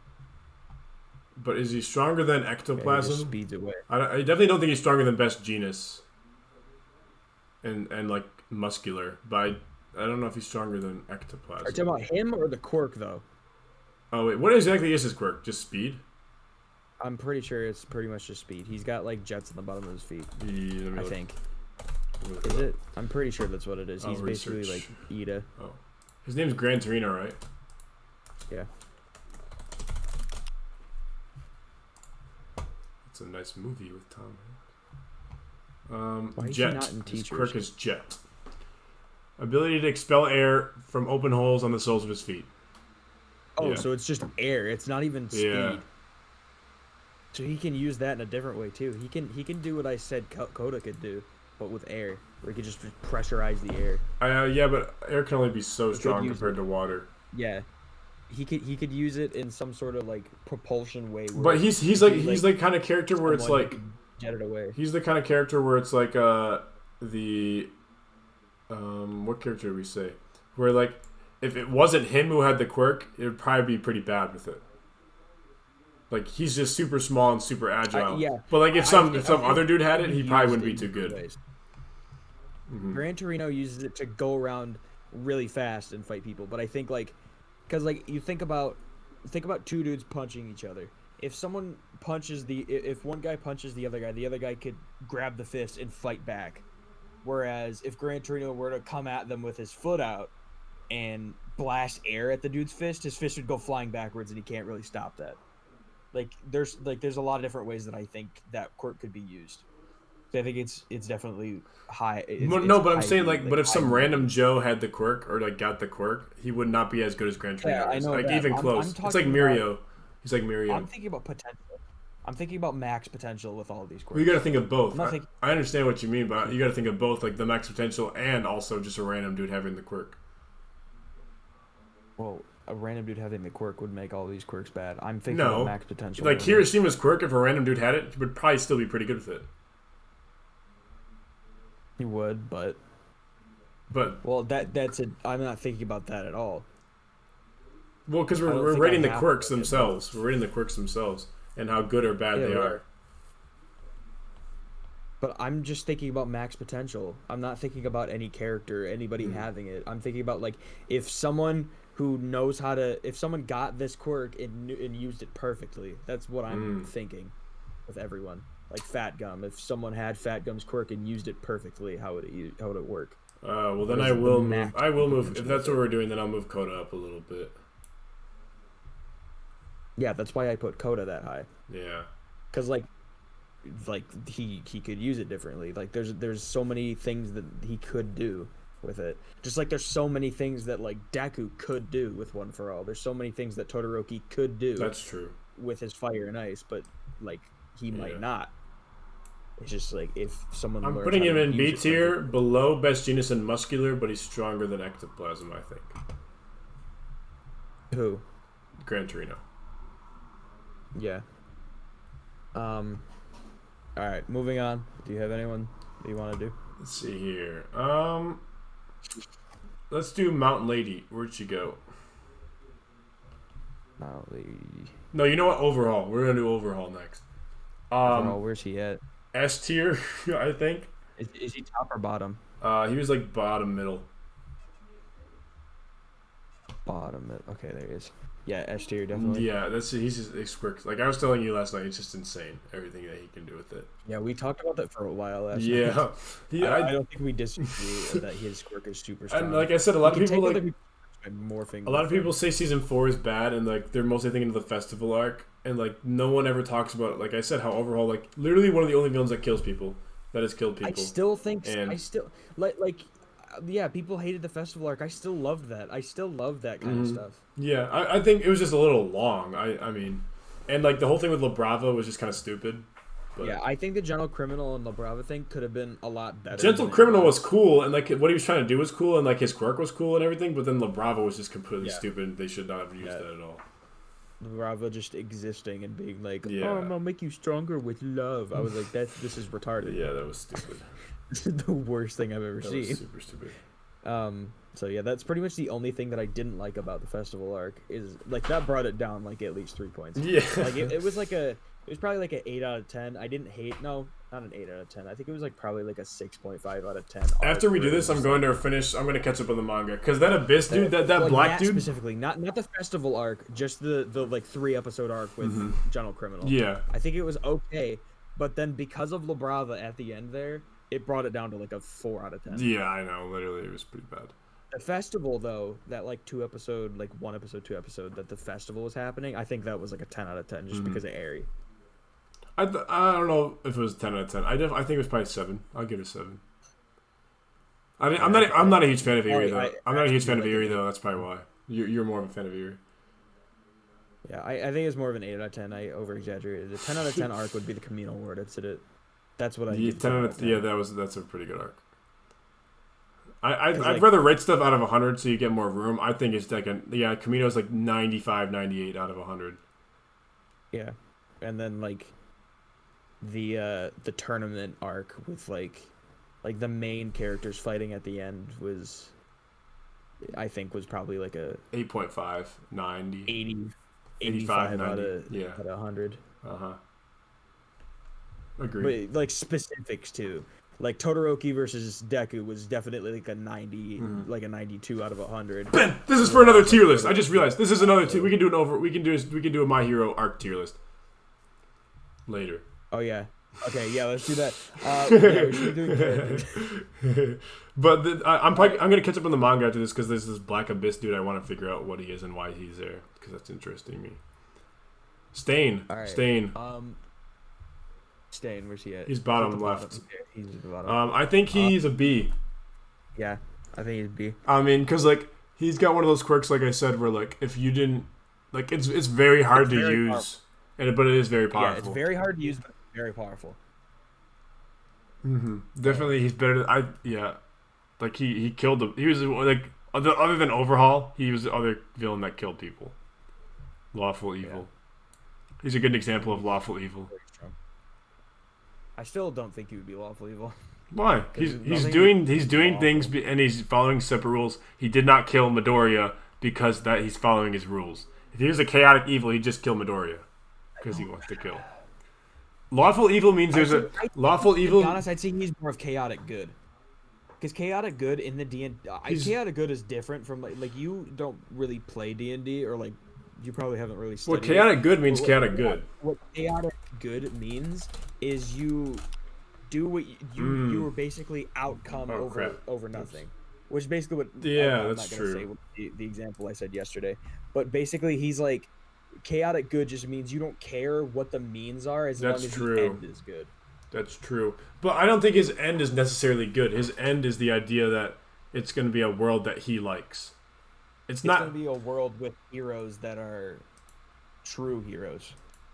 But is he stronger than Yeah, he just Ectoplasm? speeds away. I definitely don't think he's stronger than Best Genus. And like muscular, but I don't know if he's stronger than Ectoplasm. Are you talking about him or the quirk though? Oh wait, what exactly is his quirk? Just speed? I'm pretty sure it's pretty much just speed. He's got like jets on the bottom of his feet. Yeah, let me I look. think. Let me look Is up. it? I'm pretty sure that's what it is. Oh, He's basically research. like Ida. Oh, his name's Gran Torino, right? Yeah. It's a nice movie with Tom Hanks. Why is he Jet. not in His Teachers? quirk is Jet. Ability to expel air from open holes on the soles of his feet. Oh, Yeah. so it's just air. It's not even speed. Yeah. So he can use that in a different way too. He can do what I said Coda could do, but with air, where he could just pressurize the air. Yeah, but air can only be so could strong use compared to water. Yeah. He could use it in some sort of like propulsion way. Where But he's like kind of character where it's someone like could jet it away. he's the kind of character where it's like what character do we say? Where like if it wasn't him who had the quirk, it would probably be pretty bad with it. Like he's just super small and super agile. Yeah. But like if some I think other dude had it, he used probably wouldn't be in too different good. ways. Mhm. Gran Torino uses it to go around really fast and fight people, but I think like, because like you think about two dudes punching each other. If someone punches if one guy punches the other guy could grab the fist and fight back. Whereas if Gran Torino were to come at them with his foot out and blast air at the dude's fist, his fist would go flying backwards and he can't really stop that. Like there's a lot of different ways that I think that quirk could be used. So I think it's definitely high. No, but I'm saying like, but if some high random Joe had the quirk or like got the quirk, he would not be as good as Gran Torino. Yeah, I is. know Like that. even I'm close. It's like talking Mirio. He's like Mirio. I'm thinking about potential. I'm thinking about max potential with all of these quirks. Well, you got to think of both. I'm not thinking- I understand what you mean, but you got to think of both, like the max potential and also just a random dude having the quirk. Well, a random dude having the quirk would make all these quirks bad. I'm thinking No, about max potential. like Hiroshima's quirk, if a random dude had it, he would probably still be pretty good with it. He would, but Well, that's it. I'm not thinking about that at all. because I don't we're think rating I the have quirks to look at themselves. We're rating the quirks themselves and how good or bad Yeah, they we are. But I'm just thinking about max potential. I'm not thinking about any character, anybody having it. I'm thinking about like if someone who knows how to, if someone got this quirk and used it perfectly. That's what I'm thinking with everyone. Like Fat Gum. If someone had Fat Gum's quirk and used it perfectly, how would it work? Well, then What I is the will move. max I will move. If potential that's what we're doing, then I'll move Coda up a little bit. Yeah, that's why I put Coda that high. Yeah. Cause like he could use it differently. Like there's so many things that he could do with it. Just like there's so many things that like Deku could do with One for All. There's so many things that Todoroki could do That's true. with his fire and ice, but like he might not. It's just like if someone I'm learns putting how him to in B use it tier, below Best Genius and Muscular, but he's stronger than Ectoplasm, I think. Who? Gran Torino. Yeah. All right, moving on. Do you have anyone that you want to do? Let's see here. Let's do Mountain Lady. Where'd she go? No, you know what? Overhaul. We're gonna do Overhaul next. Overall, where's he at? S tier, I think. Is he top or bottom? He was like bottom middle. Bottom. Okay, there he is. Yeah, S tier definitely. Yeah, he's just Quirks. Like I was telling you last night, it's just insane everything that he can do with it. Yeah, we talked about that for a while last Yeah, night. I don't think we disagree that his quirk is super strong. And like I said, a lot of people like morphing. a lot of people say season 4 is bad, and like they're mostly thinking of the festival arc, and like no one ever talks about, like I said, how Overhaul, like literally one of the only villains that kills people, that has killed people. I still think and I still like yeah, people hated the festival arc. I still loved that. I still love that kind of stuff. Yeah, I think it was just a little long. I mean, and like the whole thing with La Brava was just kind of stupid. But Yeah, I think the Gentle Criminal and La Brava thing could have been a lot better. Gentle than it Criminal was cool, and like what he was trying to do was cool, and like his quirk was cool and everything. But then La Brava was just completely stupid. They should not have used that at all. La Brava just existing and being like, Yeah. "Oh, I'm gonna make you stronger with love." I was like, this is retarded." Yeah, that was stupid. This is the worst thing I've ever That seen. was super stupid. So yeah, that's pretty much the only thing that I didn't like about the festival arc is like that brought it down like at least 3 points. Yeah, Like it was like it was probably like an 8 out of 10. I didn't hate not an 8 out of 10. I think it was like probably like a 6.5 out of 10. After we do this, I'm going to catch up on the manga, because that Abyss dude, that like black dude specifically, not the festival arc, just the like 3 episode arc with Gentle Criminal. Yeah. I think it was okay, but then because of La Brava at the end there, it brought it down to like a 4 out of 10. Yeah, I know. Literally, it was pretty bad. The festival though, that like 2 episode, like 1 episode, 2 episode that the festival was happening, I think that was like a 10 out of 10 just because of Aerie. I don't know if it was 10 out of 10. I think it was probably 7. I'll give it a 7. I'm not a huge fan of Aerie though. I'm not a huge fan of Aerie though. That's probably why. You're more of a fan of Aerie. Yeah, I think it's more of an 8 out of 10. I over exaggerated. The 10 out of 10 arc would be the communal word. That's what I. Yeah, give 10 out of 10. yeah, that's a pretty good arc. I'd like, rather rate stuff out of 100 so you get more room. I think it's like Camino's like 95, 98 out of 100. Yeah, and then like the tournament arc with like the main characters fighting at the end was, I think, was probably like a 8.5, 90, 80, 85, 85 90. out of 100. Agreed. But like specifics too. Like Todoroki versus Deku was definitely like a 90, like a 92 out of 100. Ben, this is for another tier list. I just realized this is another tier. We can do a My Hero arc tier list later. Oh yeah. Okay, yeah, let's do that. Yeah, we should be doing characters. But I'm gonna catch up on the manga after this, because there's this Black Abyss dude. I want to figure out what he is and why he's there, because that's interesting me. Stain. All right. Stain. Stain, where's he at? He's bottom left. Okay, he's at the bottom. I think he's a B. Yeah, I think he's B. I mean, because like he's got one of those quirks, like I said, where like if you didn't, like it's very hard to use, but it is very powerful. Yeah, it's very hard to use, but very powerful. Definitely, he's better. Like he killed him. He was like other than Overhaul, he was the other villain that killed people. Lawful evil. Yeah. He's a good example of lawful evil. Very strong. I still don't think he would be lawful evil. Why? He's doing things and he's following separate rules. He did not kill Midoriya because that he's following his rules. If he was a chaotic evil, he'd just kill Midoriya because he wants to kill. Lawful evil means lawful evil. To be honest, I'd say he's more of chaotic good. Because chaotic good in the D&D, chaotic good is different from like you don't really play D&D, or like you probably haven't really studied. What chaotic good means chaotic good. What chaotic good means is you do what you were basically outcome over nothing. Which is basically what that's I'm not true. Say the example I said yesterday. But basically he's like, chaotic good just means you don't care what the means are as long as the end is good. That's true. But I don't think his end is necessarily good. His end is the idea that it's going to be a world that he likes. It's not going to be a world with heroes that are true heroes.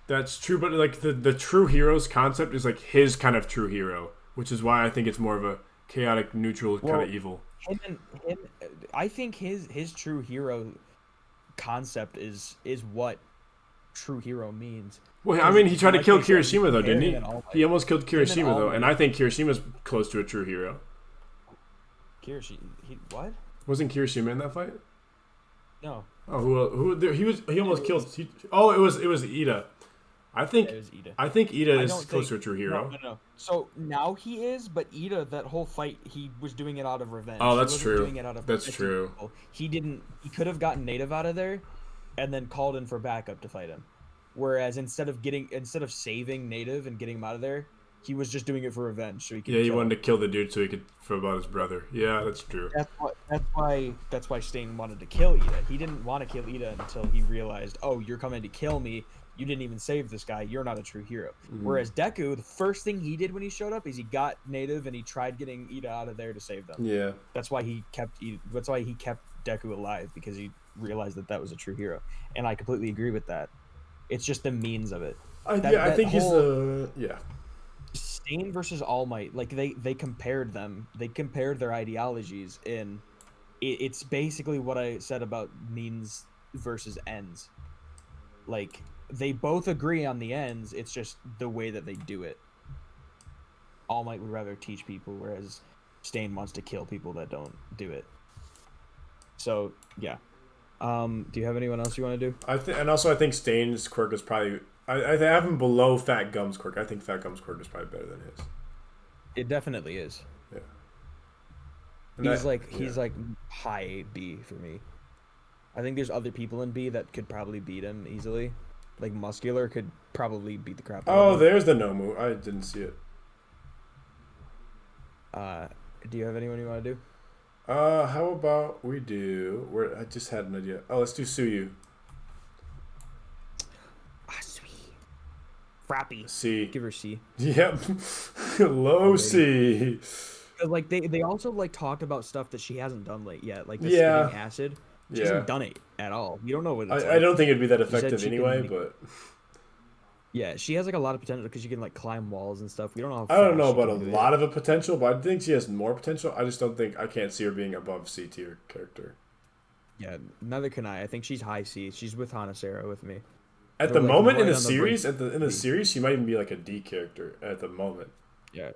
That's true, but like the true hero's concept is like his kind of true hero, which is why I think it's more of a chaotic, neutral kind of evil. Him, I think his true hero concept is what true hero means. Well, I mean, he tried to kill they said, Kirishima though, didn't he? He almost killed Him and Kirishima All though, Might. and I think Kirishima's close to a true hero. Kirishi, he what? Wasn't Kirishima in that fight? No. Oh, he almost killed. It was Ida. I think Yeah, it was Ida. I think Ida I is don't close think- to a true hero. No. So now he is, but Ida, that whole fight, he was doing it out of revenge. Oh, He that's wasn't true. Doing it out of That's protecting true. people. He didn't. He could have gotten Native out of there, and then called in for backup to fight him. Whereas instead of saving Native and getting him out of there, he was just doing it for revenge. So he could. Yeah, he kill wanted him. to kill the dude so he could throw about his brother. Yeah, that's true. That's why Stain wanted to kill Ida. He didn't want to kill Ida until he realized, oh, you're coming to kill me. You didn't even save this guy. You're not a true hero. Whereas Deku, the first thing he did when he showed up is he got Native and he tried getting Ida out of there to save them. Yeah. That's why he kept Deku alive, because he realized that was a true hero. And I completely agree with that. It's just the means of it. I That think he's whole- the yeah. Stain versus All Might, like they compared them. They compared their ideologies, and it's basically what I said about means versus ends. Like, they both agree on the ends, it's just the way that they do it. All Might would rather teach people, whereas Stain wants to kill people that don't do it. So yeah. Do you have anyone else you want to do? I think Stain's quirk is probably. I have him below Fat Gum's quirk. I think Fat Gum's quirk is probably better than his. It definitely is. Yeah. He's like high B for me. I think there's other people in B that could probably beat him easily. Like Muscular could probably beat the crap out Oh, of him. there's the Nomu. I didn't see it. Do you have anyone you want to do? How about we do? I just had an idea. Oh, let's do Suyu. Ah, sweet. Frappy. C. Give her C. Yep. Low C. 'Cause, like they also like talked about stuff that she hasn't done yet, like the Yeah. spitting acid. She Yeah. hasn't done it at all. You don't know what it's I like. don't think it'd be that said effective she can anyway, make- but Yeah, she has like a lot of potential because she can like climb walls and stuff. We don't know how I don't fast know she about a can do it. lot of a potential, but I think she has more potential. I just don't think I can't see her being above C tier character. Yeah, neither can I. I think she's high C. She's with Hanasera with me. At They're, the like, moment in right the on the series, brink. in the series, she might even be like a D character at the moment. Yeah.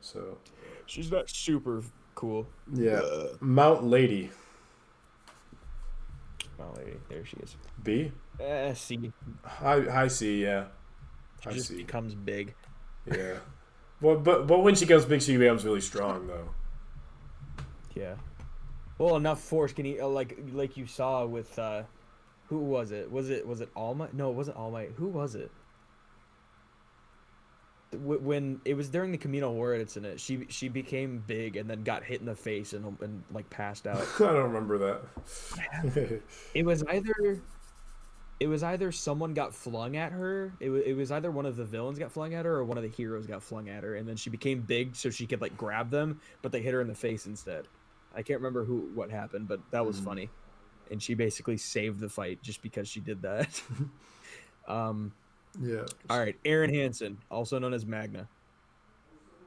So She's not super cool. yeah, Mount Lady Oh, lady, there she is. B, C. high C, yeah, She high just C, becomes big. yeah. Well, but when she becomes big, she becomes really strong though. Yeah. Well, enough force can he like you saw with who was it? Was it All Might? No, it wasn't All Might. Who was it? When it was during the communal war incident, she became big and then got hit in the face and like passed out. I don't remember that. It was either someone got flung at her. It was either one of the villains got flung at her or one of the heroes got flung at her, and then she became big so she could like grab them, but they hit her in the face instead. I can't remember what happened, but that was funny, and she basically saved the fight just because she did that. Yeah. All right, Aaron Hansen, also known as Magna.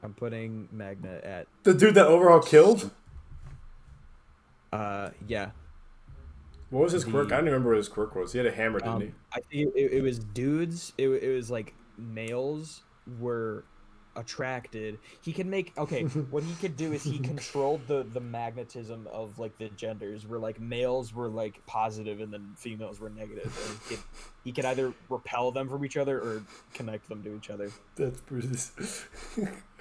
I'm putting Magna at The dude that overall killed. yeah. What was his quirk? I don't remember what his quirk was. He had a hammer, didn't he? I think it was dudes. It was like males were attracted. He can make what he could do is he controlled the magnetism of like the genders, where like males were like positive and then females were negative. And he could either repel them from each other or connect them to each other. That's pretty.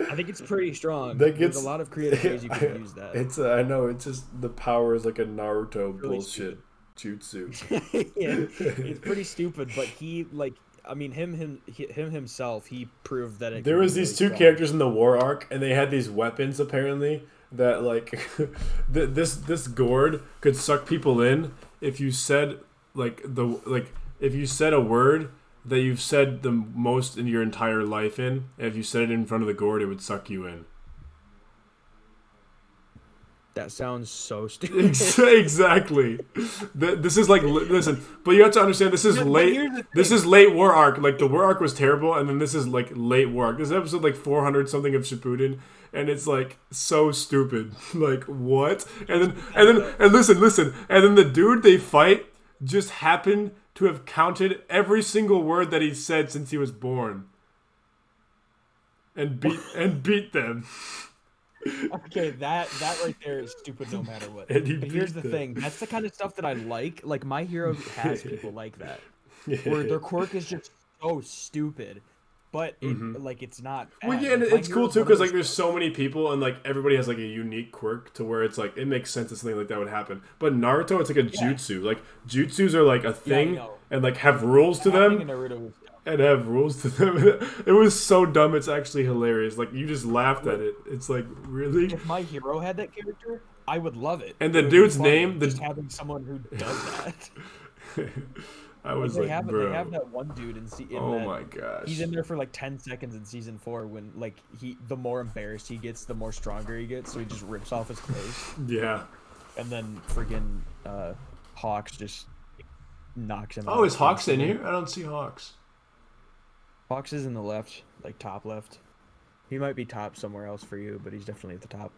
I think it's pretty strong. That There's gets a lot of creative ways you can use that. It's I know. It's just the power is like a Naruto Really bullshit jutsu. Yeah, it's pretty stupid, but he like. I mean, him himself. He proved that it There could was be these really two strong. characters in the war arc, and they had these weapons apparently that like this gourd could suck people in if you said if you said a word that you've said the most in your entire life and if you said it in front of the gourd, it would suck you in. That sounds so stupid. Exactly. This is like listen, but you have to understand this is late. This is late war arc. Like the war arc was terrible, and then this is like late war arc. This is episode like 400 something of Shippuden, and it's like so stupid. Like what? And listen, and then the dude they fight just happened to have counted every single word that he said since he was born, and beat them. Okay, that right there is stupid no matter what. And But here's the thing. That's the kind of stuff that I like. Like, My Hero has people like that. Where their quirk is just so stupid. But, it's not bad. Well, yeah, and Like, it's My cool, Hero's too, one of because, those like, there's so many people, and, like, everybody has, like, a unique quirk to where it's, like, it makes sense that something like that would happen. But Naruto, it's like a jutsu. Like, jutsus are, like, a thing, and, like, have rules to them. And have rules to them. It was so dumb, it's actually hilarious. Like, you just laughed at it. It's like, really? If My Hero had that character, I would love it. And the dude's name... Just having someone who does that. I was they like, have, bro. They have that one dude my gosh. He's in there for like 10 seconds in season 4 when like the more embarrassed he gets, the more stronger he gets, so he just rips off his clothes. Yeah. And then friggin' Hawks just knocks him out. Oh, is Hawks in here? I don't see Hawks. Hawks is in the left, like top left. He might be top somewhere else for you, but he's definitely at the top.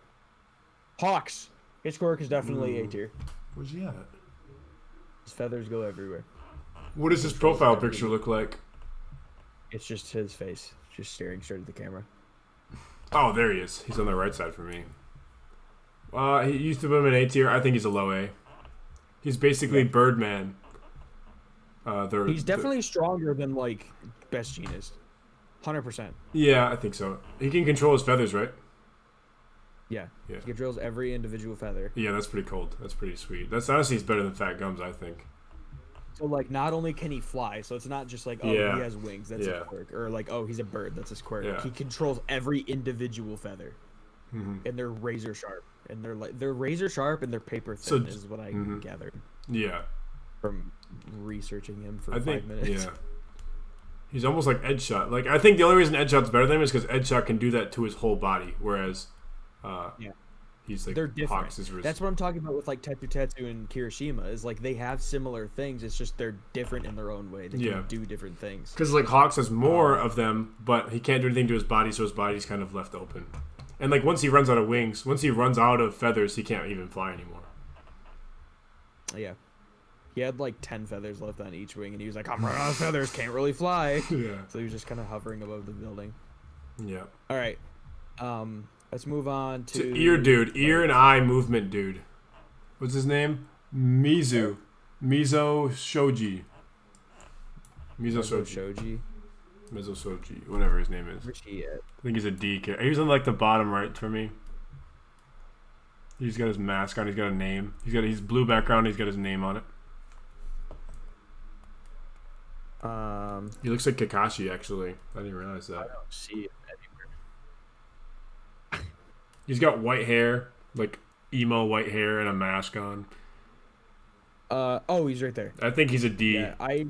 Hawks! His quirk is definitely A tier. Where's he at? His feathers go everywhere. What does his profile picture look like? It's just his face, just staring straight at the camera. Oh, there he is. He's on the right side for me. He used to be an A tier. I think he's a low A. He's basically Birdman. He's definitely stronger than like Best Jeanist. 100%. Yeah, I think so. He can control his feathers, right? Yeah. He controls every individual feather. Yeah, that's pretty cold. That's pretty sweet. That's honestly he's better than Fat Gums, I think. So like, not only can he fly, so it's not just like, oh, he has wings, that's his quirk, or like, oh, he's a bird, that's his quirk. Yeah. He controls every individual feather, and they're razor sharp, and they're razor sharp and they're paper thin, is what I gathered. Yeah. From researching him for 5 minutes. Yeah. He's almost like Edgeshot. Like, I think the only reason Edgeshot's better than him is because Edgeshot can do that to his whole body, whereas he's like, they're different. Hawks is That's what I'm talking about with like Tetsu and Kirishima, is like they have similar things, it's just they're different in their own way. They can do different things. Because like Hawks has more of them, but he can't do anything to his body, so his body's kind of left open. And like once he runs out of wings, once he runs out of feathers, he can't even fly anymore. Yeah. He had like 10 feathers left on each wing, and he was like, I'm running out of feathers, can't really fly. Yeah. So he was just kind of hovering above the building. Yeah. All right. Let's move on to ear dude, ear and eye movement dude. What's his name? Mizo Shoji. Mizo Shoji, whatever his name is. Where's he at? I think he's a D character. He's on like the bottom right for me. He's got his mask on. He's got a name. He's blue background. He's got his name on it. He looks like Kakashi, actually. I didn't realize that. I don't see it anywhere. He's got white hair, like emo white hair, and a mask on. Oh, he's right there. I think he's a D. Yeah, I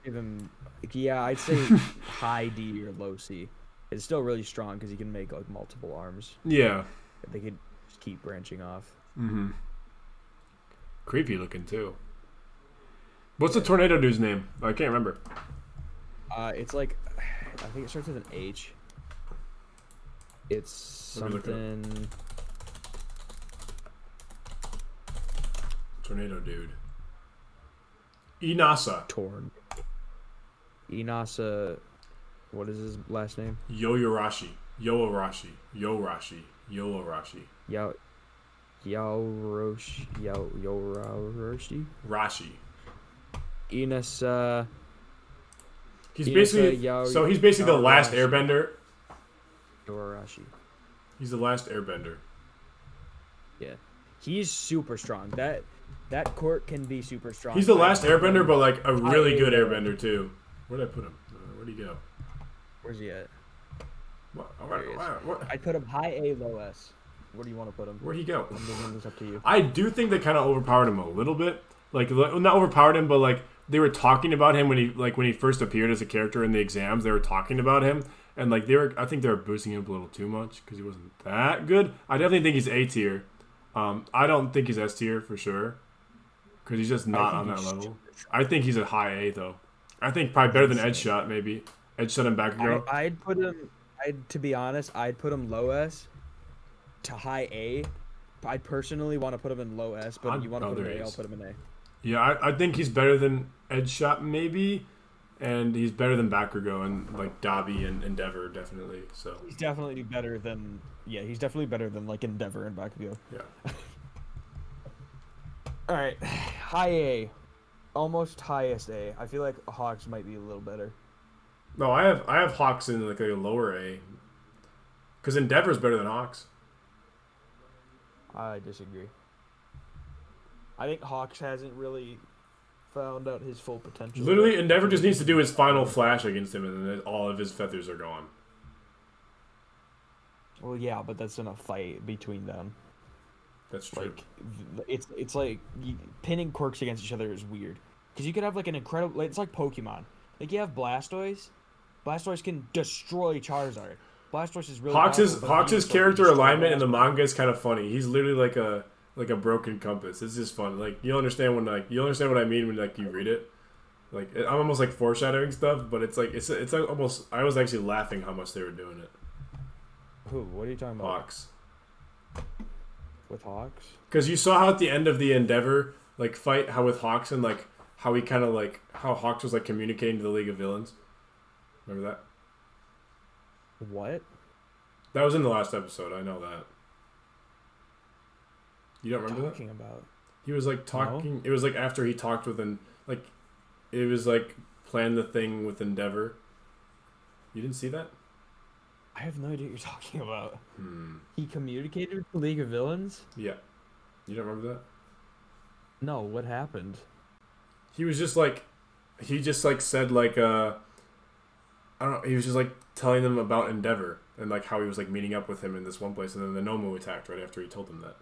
give him. Yeah, I'd say high D or low C. It's still really strong because he can make like multiple arms. Yeah. They could just keep branching off. Mm-hmm. Creepy looking too. What's the tornado dude's name? I can't remember. It's like, I think it starts with an H. It's something. Tornado dude. Inasa. Inasa. What is his last name? Yoarashi. Yaoroshi. Rashi. Inasa. He's basically the last airbender. Yoarashi. He's the last airbender. Yeah. He's super strong. That quirk can be super strong. He's the last airbender, but like a really good airbender too. Where'd I put him? Where'd he go? Where's he at? What? I'd put him high A, low S. Where do you want to put him? Where'd he go? I'm leaving this up to you. I do think they kind of overpowered him a little bit. Like, not overpowered him, but like they were talking about him when he first appeared as a character in the exams. They were talking about him, and like I think they were boosting him up a little too much because he wasn't that good. I definitely think he's A tier. I don't think he's S tier for sure, because he's just not on that level. I think he's a high A though. I think probably better than Edge Shot maybe. Edge Shot and Batgirl. I'd put him. To be honest, I'd put him low S to high A. I personally want to put him in low S, but if you want to put him in A, I'll put him in A. Yeah, I think he's better than Edge Shot maybe, and he's better than Bakugo and like Dabi and Endeavor definitely. So he's definitely better than like Endeavor and Bakugo. Yeah. All right, high A, almost highest A. I feel like Hawks might be a little better. No, I have Hawks in like a lower A, because Endeavor's better than Hawks. I disagree. I think Hawks hasn't really found out his full potential. Literally, Endeavor just needs to do his final flash against him, and then all of his feathers are gone. Well, yeah, but that's in a fight between them. That's true. Like, it's like pinning Quirks against each other is weird. Because you could have like an incredible... It's like Pokemon. Like you have Blastoise. Blastoise can destroy Charizard. Blastoise is really Hawks' character alignment in the manga is kind of funny. He's literally like a broken compass. It's just fun. Like you'll understand what I mean when like you read it. Like I'm almost like foreshadowing stuff, but it's like almost. I was actually laughing how much they were doing it. Who? What are you talking about? Hawks. With Hawks? Because you saw how at the end of the Endeavor like fight, how with Hawks and like how he kind of like how Hawks was like communicating to the League of Villains. Remember that? What? That was in the last episode. I know that. You don't remember talking that? About? He was like talking. No? It was like after he talked with like, it was like planned the thing with Endeavor. You didn't see that? I have no idea what you're talking about. He communicated with the League of Villains? Yeah. You don't remember that? No, what happened? He was just like, said like, I don't know, he was just like telling them about Endeavor and like how he was like meeting up with him in this one place, and then the Nomu attacked right after he told them that.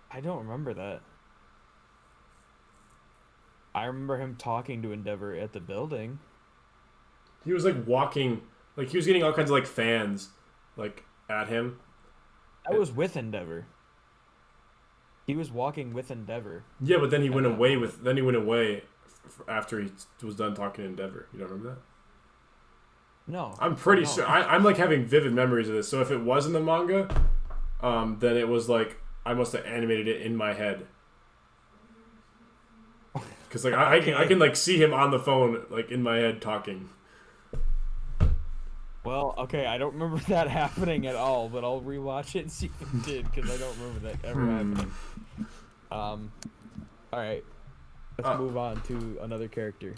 I don't remember that. I remember him talking to Endeavor at the building. He was like walking, like he was getting all kinds of like fans, like at him. I was with Endeavor. He was walking with Endeavor. Yeah, but then he went away after he was done talking to Endeavor. You don't remember that? No. I'm pretty sure. I'm like having vivid memories of this. So if it was in the manga, then it was like I must have animated it in my head. Because like I can like see him on the phone like in my head talking. Well, okay, I don't remember that happening at all, but I'll rewatch it and see if it did, because I don't remember that ever happening. All right, let's move on to another character.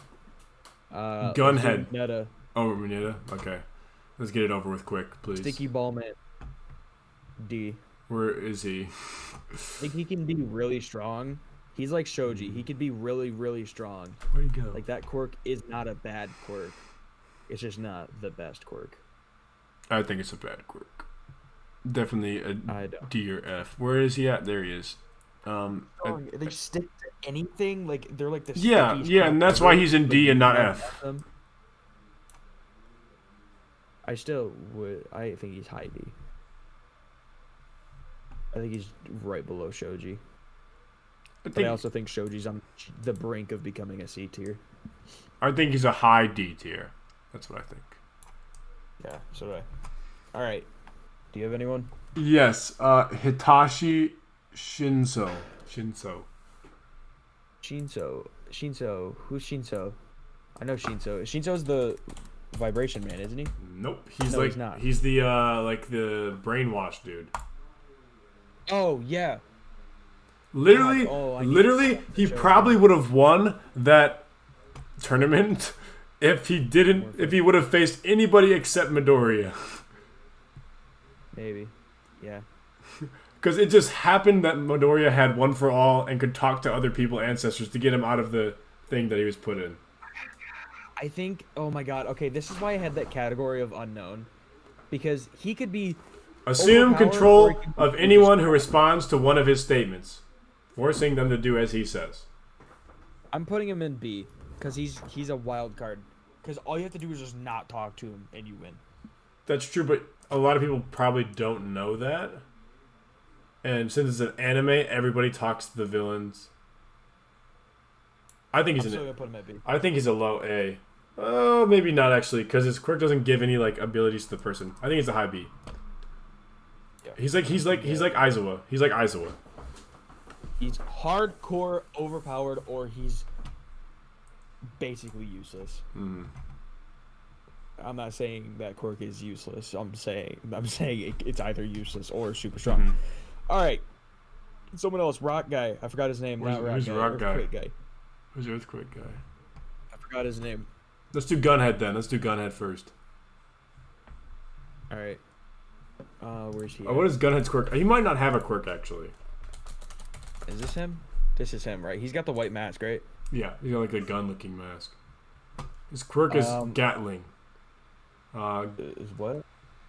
Gunhead. Netta. Oh, Renetta. Okay, let's get it over with quick, please. Sticky Ball Man. D. Where is he? I think he can be really strong. He's like Shoji. He could be really, really strong. Where'd he go? Like that quirk is not a bad quirk. It's just not the best quirk. I think it's a bad quirk. Definitely a D or F. Where is he at? There he is. They stick to anything. Like they're like the yeah, and that's why he's in D and not F. I think he's high D. I think he's right below Shoji. But I also think Shoji's on the brink of becoming a C tier. I think he's a high D tier. That's what I think. Yeah, so do I. All right. Do you have anyone? Yes. Hitachi Shinso. Shinso. Who's Shinso? I know Shinso. Shinso's the vibration man, isn't he? Nope. He's not. He's the like the brainwash dude. Oh yeah. Literally, he probably would have won that tournament if he would have faced anybody except Midoriya. Maybe. Yeah. Because it just happened that Midoriya had one for all and could talk to other people, ancestors, to get him out of the thing that he was put in. I think, oh my god, okay, this is why I had that category of unknown. Because he could be... Assume control of anyone who responds to one of his statements, forcing them to do as he says. I'm putting him in B, because he's a wild card. Because all you have to do is just not talk to him, and you win. That's true, but a lot of people probably don't know that. And since it's an anime, everybody talks to the villains. I think I'm he's still an. gonna put him at B. I think he's a low A. Oh, maybe not actually, because his quirk doesn't give any like abilities to the person. I think it's a high B. Yeah. He's like Aizawa. He's like Aizawa. He's hardcore overpowered, or he's basically useless. Mm. I'm not saying that quirk is useless. I'm saying it's either useless or super strong. Mm-hmm. All right, someone else. Rock guy. I forgot his name. Not rock who's guy. rock guy? Earthquake guy. Who's the earthquake guy? I forgot his name. Let's do Gunhead then. Let's do Gunhead first. All right. Where's he? What is Gunhead's quirk? He might not have a quirk actually. Is this him? This is him, right? He's got the white mask, right? Yeah, he's got like a gun-looking mask. His quirk is Gatling. Is what?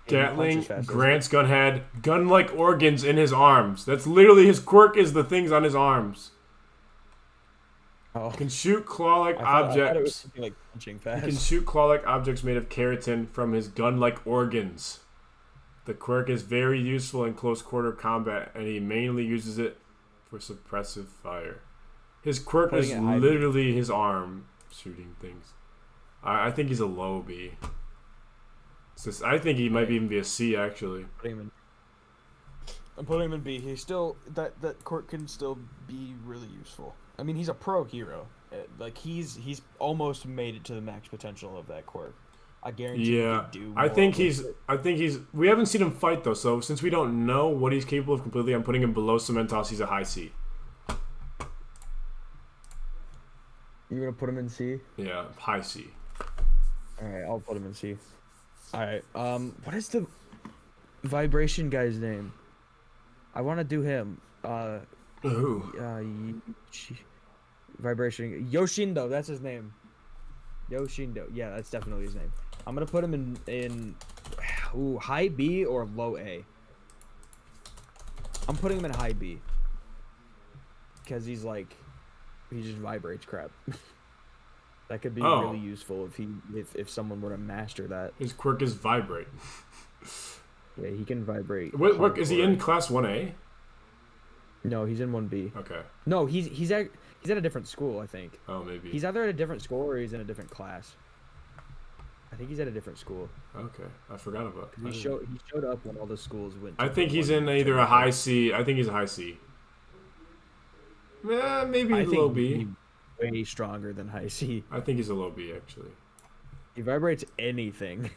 Gatling grants Gunhead gun-like organs in his arms. That's literally his quirk. Is the things on his arms. Oh. Can shoot claw-like I thought it objects. was something like punching fast. He can shoot claw-like objects made of keratin from his gun-like organs. The quirk is very useful in close-quarter combat, and he mainly uses it for suppressive fire. His quirk is literally his arm shooting things. I think he's a low B. I think he might even be a C actually. I'm putting him in B. He's still that quirk can still be really useful. I mean, he's a pro hero. Like he's almost made it to the max potential of that quirk. I guarantee. Yeah, I think he's. We haven't seen him fight though, so since we don't know what he's capable of completely, I'm putting him below Cementos. He's a high C. You're gonna put him in C? Yeah, high C. All right, I'll put him in C. All right. What is the vibration guy's name? I want to do him. Who? Vibration Yoshindo. That's his name. Yoshindo. Yeah, that's definitely his name. I'm gonna put him in high B or low A. I'm putting him in high B because he just vibrates crap. That could be really useful if someone were to master that. His quirk is vibrate. Yeah, he can vibrate. What is he in class 1A? No, he's in 1B. Okay. No, he's at a different school, I think. Oh, maybe. He's either at a different school or he's in a different class. I think he's at a different school. Okay, I forgot about. He showed up when all the schools went. I think he's in either a high C. I think he's a high C. Maybe low B. Way stronger than high C. I think he's a low B actually. He vibrates anything.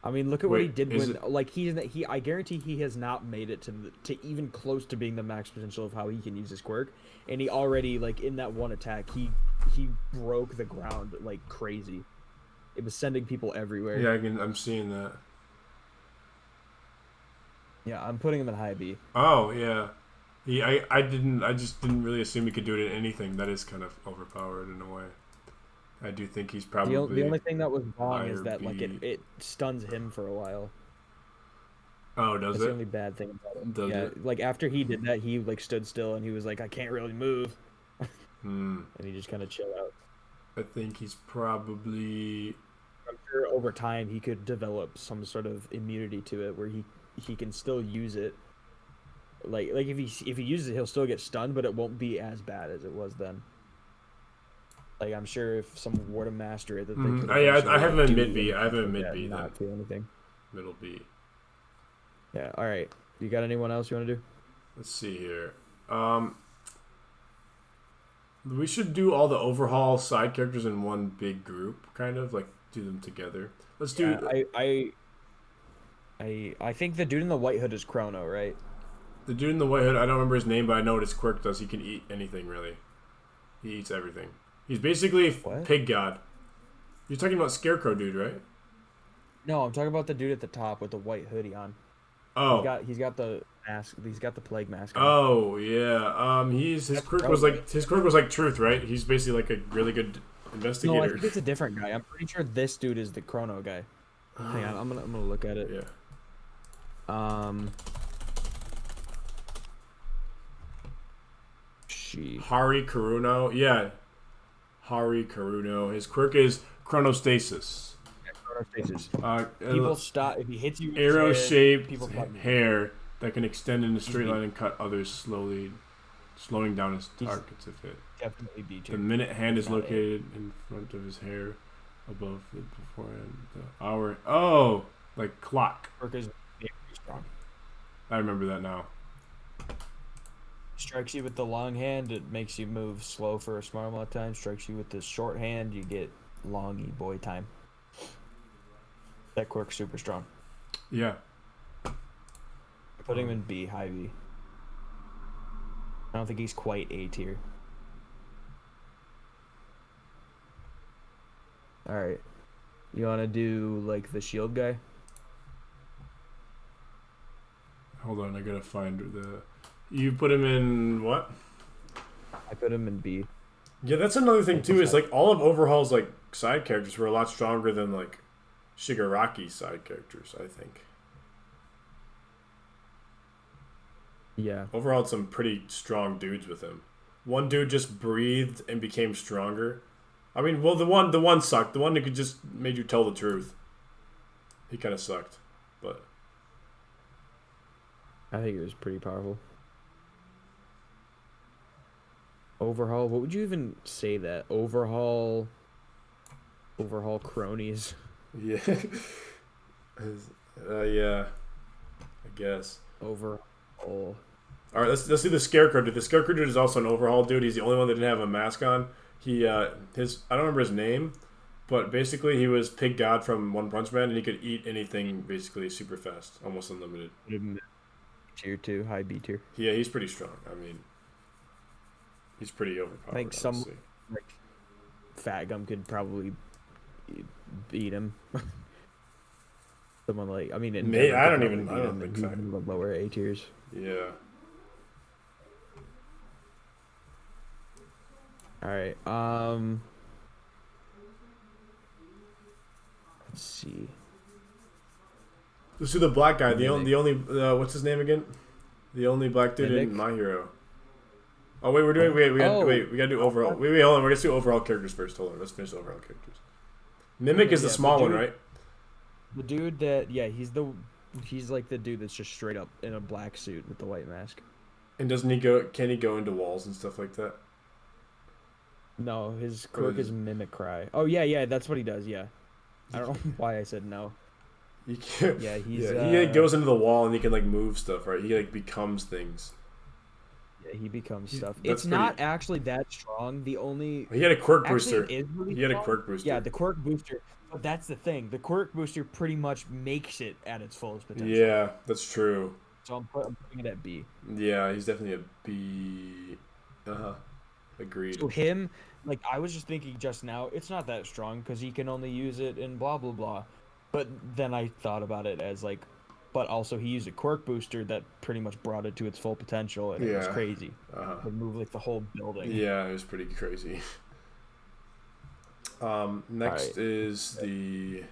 I mean, look at what he did when I guarantee he has not made it to even close to being the max potential of how he can use his quirk, and he already in that one attack he broke the ground like crazy. It was sending people everywhere. Yeah, I'm seeing that. Yeah, I'm putting him in high B. Oh yeah. I just didn't really assume he could do it in anything. That is kind of overpowered in a way. I do think he's probably the only thing that was wrong is that B. it stuns him for a while. Oh, does That's it? the only bad thing about it. Does yeah, it? After he did that, he stood still and he was like, I can't really move. And he just kind of chilled out. I think he's probably. I'm sure over time he could develop some sort of immunity to it where he can still use it. Like if he uses it, he'll still get stunned, but it won't be as bad as it was then. Like I'm sure if someone were to master it, that they could. I have him in mid B. I have him in mid B. Not feel anything. Middle B. Yeah. All right. You got anyone else you want to do? Let's see here. We should do all the overhaul side characters in one big group, kind of like do them together. Let's do. I think the dude in the white hood is Chrono, right? The dude in the white hood, I don't remember his name, but I know what his quirk does. He can eat anything, really. He eats everything. He's basically a pig god. You're talking about Scarecrow dude, right? No, I'm talking about the dude at the top with the white hoodie on. Oh. He's got the mask. He's got the plague mask on. Oh, yeah. His quirk was like truth, right? He's basically like a really good investigator. No, I think it's a different guy. I'm pretty sure this dude is the Chrono guy. Hang on, I'm gonna look at it. Yeah. Hari Karuno. Yeah. Hari Karuno. His quirk is chronostasis. People stop if he hits you. Arrow-shaped hair that can extend in a straight line and cut others slowly, slowing down his targets if it. Definitely B tier. The minute hand is located in front of his hair, above the beforehand. The hour. Oh, like clock. Quirk is very strong. I remember that now. Strikes you with the long hand, it makes you move slow for a small amount of time. Strikes you with the short hand, you get longy boy time. That Quirk's super strong. Yeah. Put him in B, high B. I don't think he's quite A tier. Alright. You want to do, like, the shield guy? Hold on, I gotta find the. You put him in what? I put him in B. Yeah, that's another thing too. Is like all of Overhaul's like side characters were a lot stronger than like Shigaraki's side characters. I think Yeah. Overhaul had some pretty strong dudes with him. One dude just breathed and became stronger. I mean, well, the one sucked. The one that could just made you tell the truth. He kind of sucked, but I think it was pretty powerful. Overhaul? What would you even say that? Overhaul cronies. yeah, yeah, I guess. Overhaul. All right, let's do the Scarecrow dude. The Scarecrow dude is also an Overhaul dude. He's the only one that didn't have a mask on. He I don't remember his name, but basically he was Pig God from One Punch Man, and he could eat anything basically super fast, almost unlimited. Tier 2, high B tier. Yeah, he's pretty strong. I mean, he's pretty overpowered. I think some honestly. like Fat Gum could probably beat him. Someone like I don't think so. Lower A tiers. Yeah. All right. Let's see. Let's do the black guy. The only what's his name again? The only black dude Mimic? in My Hero. Oh wait, we're doing we gotta do overall. Wait, hold on. We're gonna do overall characters first. Hold on, let's finish the overall characters. Mimic is the small one, right? The dude that he's like the dude that's just straight up in a black suit with the white mask. And can he go into walls and stuff like that? No, his quirk is Mimic Cry. Oh yeah, that's what he does. Yeah, I don't know why I said no. He can, Yeah, he goes into the wall and he can like move stuff, right? He like becomes things. Yeah, he becomes stuff. That's It's not actually that strong. The only He had a quirk actually booster. it is really He had a strong. quirk booster. Yeah, the quirk booster. But that's the thing. The quirk booster pretty much makes it at its fullest potential. Yeah, that's true. So I'm putting it at B. Yeah, he's definitely a B. Agreed. So him, like I was just thinking just now, it's not that strong because he can only use it in blah blah blah. But then I thought about it as like, but also he used a quirk booster that pretty much brought it to its full potential, and it was crazy. It would move like the whole building. Yeah, it was pretty crazy. Next is the.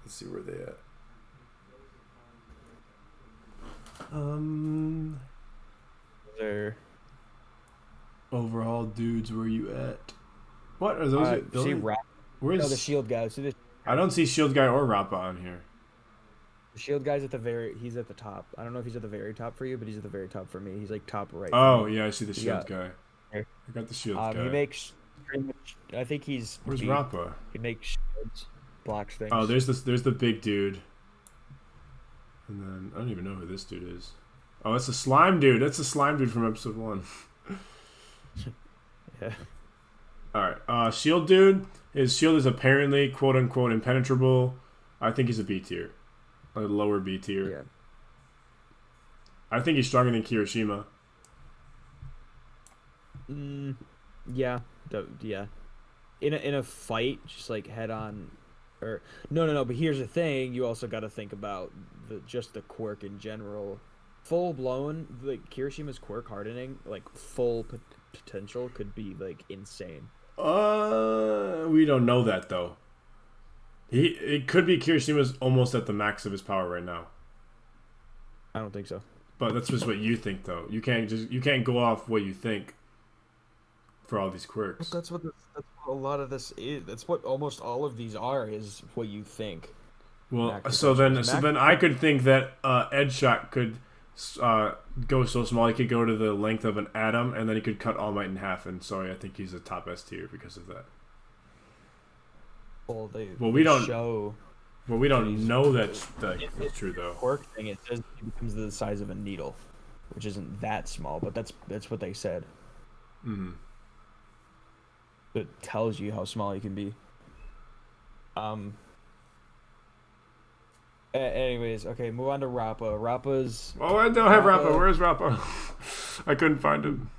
Let's see where they at. There. Overall dudes, where you at? What are those? See Rappa. Where's No, the shield guy. See I don't see Shield Guy or Rappa on here. the shield guy's at the he's at the top. I don't know if he's at the very top for you, but he's at the very top for me. He's like top right. Oh yeah, I see the Shield Yeah. Guy. Here. I got the Shield Guy. He makes pretty much. I think he's. Where's B. Rappa? He makes shields, blocks things. Oh, there's the big dude. And then I don't even know who this dude is. Oh, that's a slime dude. That's a slime dude from episode 1. Yeah. All right. Shield dude. His shield is apparently quote unquote impenetrable. I think he's a B tier, a lower B tier. Yeah. I think he's stronger than Kirishima. Yeah. Yeah. In a fight, just like head on, or no. But here's the thing: you also got to think about the quirk in general. Full blown, like Kirishima's quirk hardening, like full potential could be like insane. We don't know that though. It could be Kirishima's almost at the max of his power right now. I don't think so. But that's just what you think though. You can't go off what you think for all these quirks. That's what a lot of this is. That's what almost all of these are. Is what you think. Well, Max so then Max- I could think that Edge Shot could go so small he could go to the length of an atom, and then he could cut All Might in half. And sorry, I think he's a top S tier because of that. Well, we don't show. Well, we don't know that's true though. Quirk thing, it says he becomes the size of a needle, which isn't that small, but that's what they said. Mm-hmm. It tells you how small he can be. Anyways, okay, move on to Rappa. Rappa's. Oh, I don't have Rappa. Where's Rappa? I couldn't find him.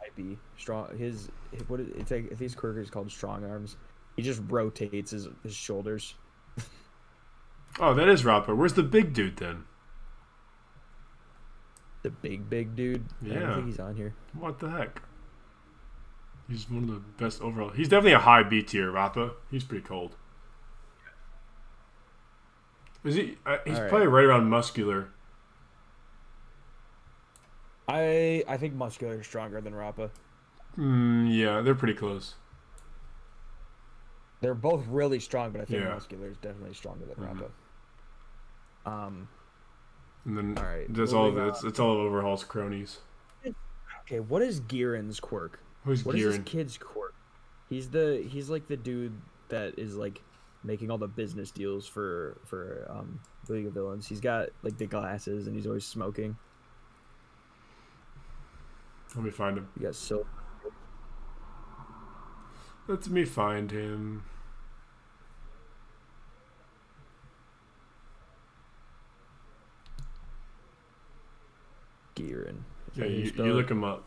Might be strong. His what? It's like, if these Quirk is called strong arms. He just rotates his shoulders. Oh, that is Rappa. Where's the big dude then? The big dude. Yeah. I don't think he's on here. What the heck? He's one of the best overall. He's definitely a high B tier, Rappa. He's pretty cold. Is he? He's probably right around muscular. I think muscular is stronger than Rappa. Yeah, they're pretty close. They're both really strong, but I think muscular is definitely stronger than Rappa. And then all right, that's all of it. It's all of Overhaul's cronies. Okay, what is Giran's quirk? Who's What is Giran? his kid's quirk? He's like the dude that is like making all the business deals for League of Villains. He's got like the glasses and he's always smoking. Let me find him. You got silk. Let me find him. Giran. Yeah, you look him up.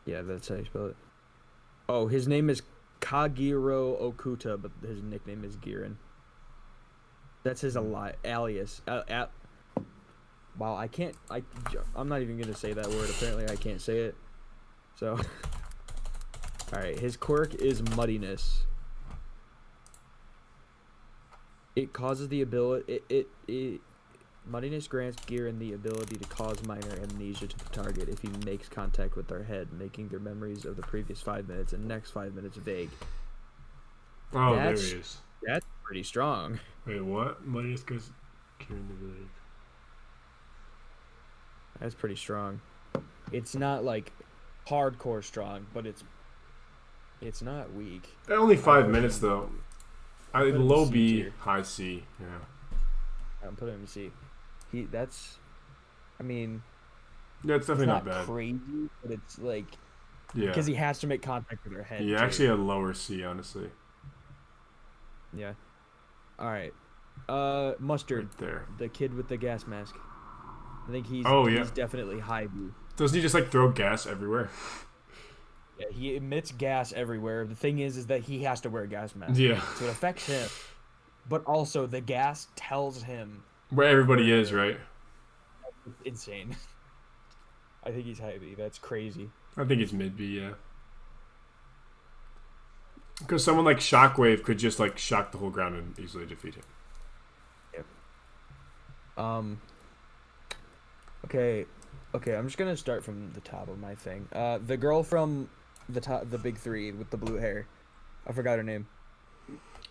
Yeah, that's how you spell it. Oh, his name is Kagiro Okuta, but his nickname is Giran. That's his alias. Wow, I'm not even gonna say that word. Apparently, I can't say it. So, all right. His quirk is muddiness. It causes the ability. Muddiness grants Giran the ability to cause minor amnesia to the target if he makes contact with their head, making their memories of the previous 5 minutes and next 5 minutes vague. Oh, there he is. That's pretty strong. Wait, what? Muddiness grants Giran the ability. That's pretty strong. It's not like hardcore strong, but it's not weak. Only 5 minutes though. Low C B, tier. high C. Yeah. I'm putting him in C. I mean, Yeah, it's definitely it's not bad. crazy, but it's like Yeah. because he has to make contact with their head. Yeah, too. actually a lower C, honestly. Yeah. All right. Mustard, Right there. the kid with the gas mask. I think he's definitely high B. Doesn't he just like throw gas everywhere? Yeah, he emits gas everywhere. The thing is that he has to wear a gas mask. Yeah. So it affects him. But also the gas tells him Where everybody is, right? it's insane. I think he's high B. That's crazy. I think it's mid B, yeah. Because someone like Shockwave could just like shock the whole ground and easily defeat him. Yep. Okay, I'm just gonna start from the top of my thing. The girl from the big three with the blue hair. I forgot her name.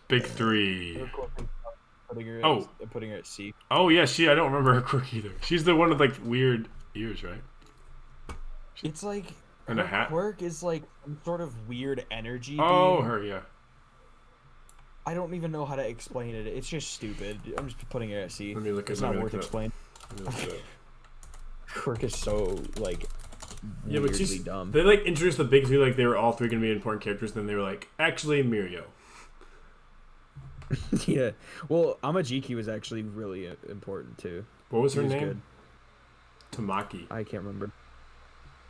Big three. Putting her at C. Oh yeah, I don't remember her quirk either. She's the one with like weird ears, right? It's like And her a hat. quirk is like some sort of weird energy. Oh, beam. her, yeah. I don't even know how to explain it. It's just stupid. I'm just putting it at C. Let me look It's at not it. worth explaining. Let me look it up. Quirk is so like Yeah, but weirdly dumb. they like introduced the big three like they were all three gonna be important characters. Then they were like, actually, Mirio. Yeah. Well, Amajiki was actually really important too. What was her He was name? good. Tamaki. I can't remember.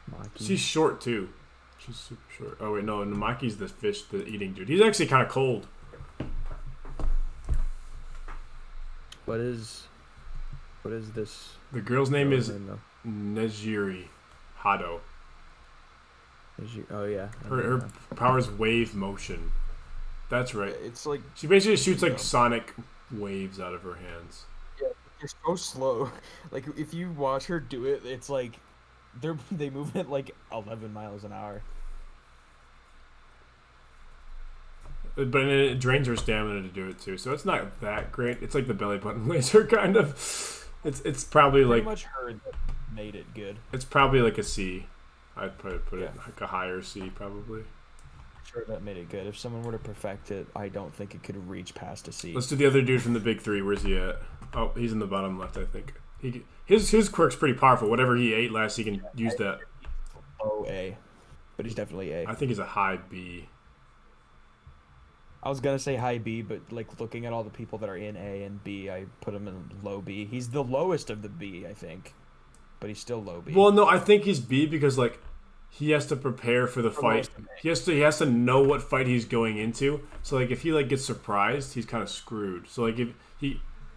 Maki. She's short too. She's super short. Oh wait, no, Namaki's the fish, the eating dude. He's actually kind of cold. What is this? The girl's name is though? Nejiri Hado. Oh yeah. Her power's wave motion. That's right. It's like She basically shoots like sonic waves out of her hands. they're so slow. Like if you watch her do it, it's like they move at like 11 miles an hour. but it drains her stamina to do it too. So it's not that great. It's like the belly button laser kind of. It's probably Pretty like much heard that made it good. it's probably like a C. I'd probably put it Yeah. like a higher C probably. Sure, that made it good. If someone were to perfect it, I don't think it could reach past a C. Let's do the other dude from the big three. Where's he at? Oh, he's in the bottom left, I think. His quirk's pretty powerful. Whatever he ate last, he can use that. Low A, but he's definitely A. I think he's a high B. I was gonna say high B, but like looking at all the people that are in A and B, I put him in low B. He's the lowest of the B, I think, but he's still low B. Well, no, I think he's B because like he has to prepare for the fight. He has to know what fight he's going into. So like if he like gets surprised, he's kind of screwed. So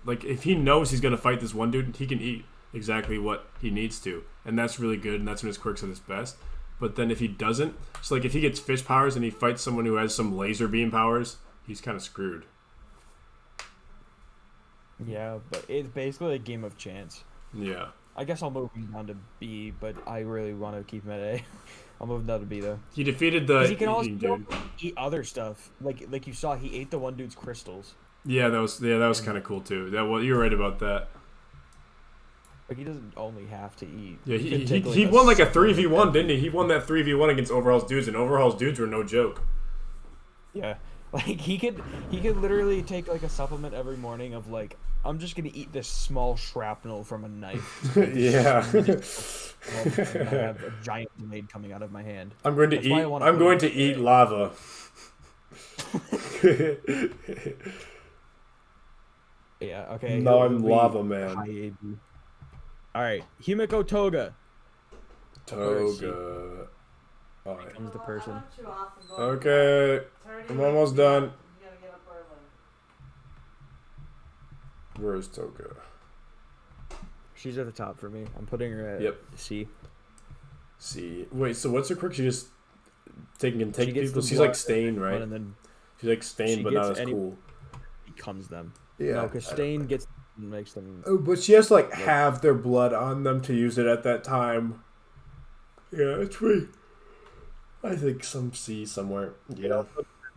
like if he knows he's gonna fight this one dude, he can eat exactly what he needs to, and that's really good. And that's when his quirk's at his best. But then if he doesn't, so like if he gets fish powers and he fights someone who has some laser beam powers, he's kind of screwed. Yeah, but it's basically a game of chance. Yeah. I guess I'll move him down to B, but I really want to keep him at A. I'll move him down to B though. He defeated the 'Cause he can also eating dude. eat other stuff. Like you saw, he ate the one dude's crystals. Yeah, that was kind of cool too. You're right about that. Like he doesn't only have to eat. Yeah, could he take, he won like a 3v1, didn't he? He won that 3v1 against Overhaul's dudes, and Overhaul's dudes were no joke. Yeah, like he could literally take like a supplement every morning of like, I'm just gonna eat this small shrapnel from a knife. Yeah. And I have a giant blade coming out of my hand. I'm going to That's why I eat. wanna I'm put going it to eat lava. Yeah. Okay. No, he'll I'm be lava man. high AB. All right, Himiko Toga Toga. Oh, yeah. becomes the person. Okay, I'm almost done. You gotta get up early. Where is Toga? She's at the top for me. I'm putting her at Yep. C. See, wait. So what's her quirk? She just take She gets people. the She's blood like Stain, right? And then She's like Stain, she but not gets as cool. becomes them. Yeah. No, because Stain gets makes them. Oh, but she has to like have their blood on them to use it at that time. Yeah, it's pretty. I think some C somewhere. Yeah.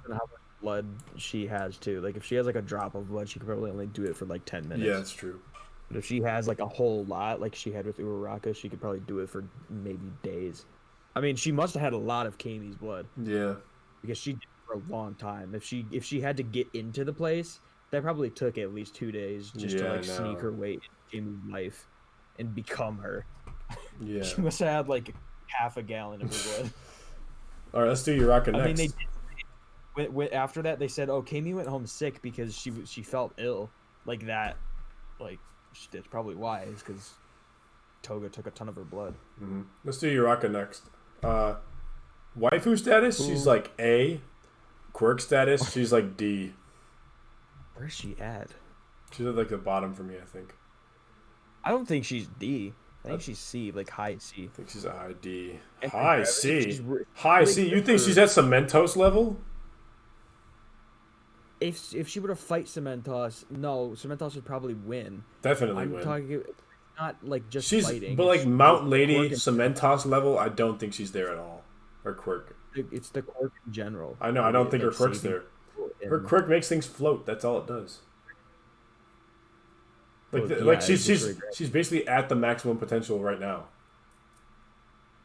And how much blood she has too. Like if she has like a drop of blood, she could probably only do it for like 10 minutes. Yeah, that's true. But if she has like a whole lot, like she had with Uraraka, she could probably do it for maybe days. I mean, she must have had a lot of Kami's blood Yeah. because she did it for a long time. If she had to get into the place, that probably took at least 2 days just to Yeah, I like sneak know. her way into Kami's life and become her. Yeah. She must have had like half a gallon of her blood. All right, let's do Uraka next. I mean, they did. After that, they said, "Oh, Kami went home sick because she felt ill, like that. Like that's probably why, is because Toga took a ton of her blood." Mm-hmm. Let's do Uraka next. Waifu status, she's like A. Quirk status, she's like D. Where's she at? She's at like the bottom for me, I think. I don't think she's D. I think she's C, like high C. I think she's a high D. And High she's C. re- High really C. You good think for- she's at Cementos level? If she were to fight Cementos, no, Cementos would probably win. Definitely I'm win. talking not like just She's fighting. but like It's Mount the Lady quirk in- Cementos level, I don't think she's there at all. Her quirk. It's the quirk in general. I know, I don't think her Like quirk's saving there. people Her and- quirk makes things float. That's all it does. Like, Well, like yeah, I she's disagree. she's basically at the maximum potential right now.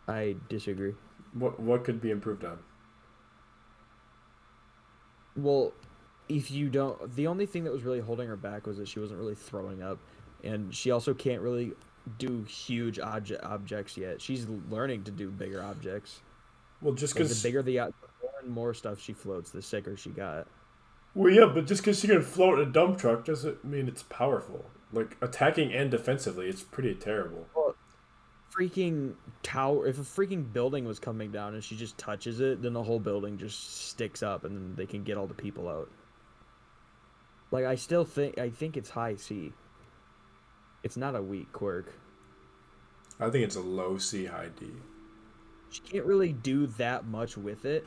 I disagree. What could be improved on? Well, if you don't, the only thing that was really holding her back was that she wasn't really throwing up, and she also can't really do huge objects yet. She's learning to do bigger objects. Well, just Like, because the bigger the more and more stuff she floats, the sicker she got. well, yeah, but just because she can float a dump truck doesn't mean it's powerful. Like attacking and defensively, it's pretty terrible. Freaking tower! If a freaking building was coming down and she just touches it, then the whole building just sticks up, and then they can get all the people out. Like I think it's high C. It's not a weak quirk. I think it's a low C, high D. She can't really do that much with it.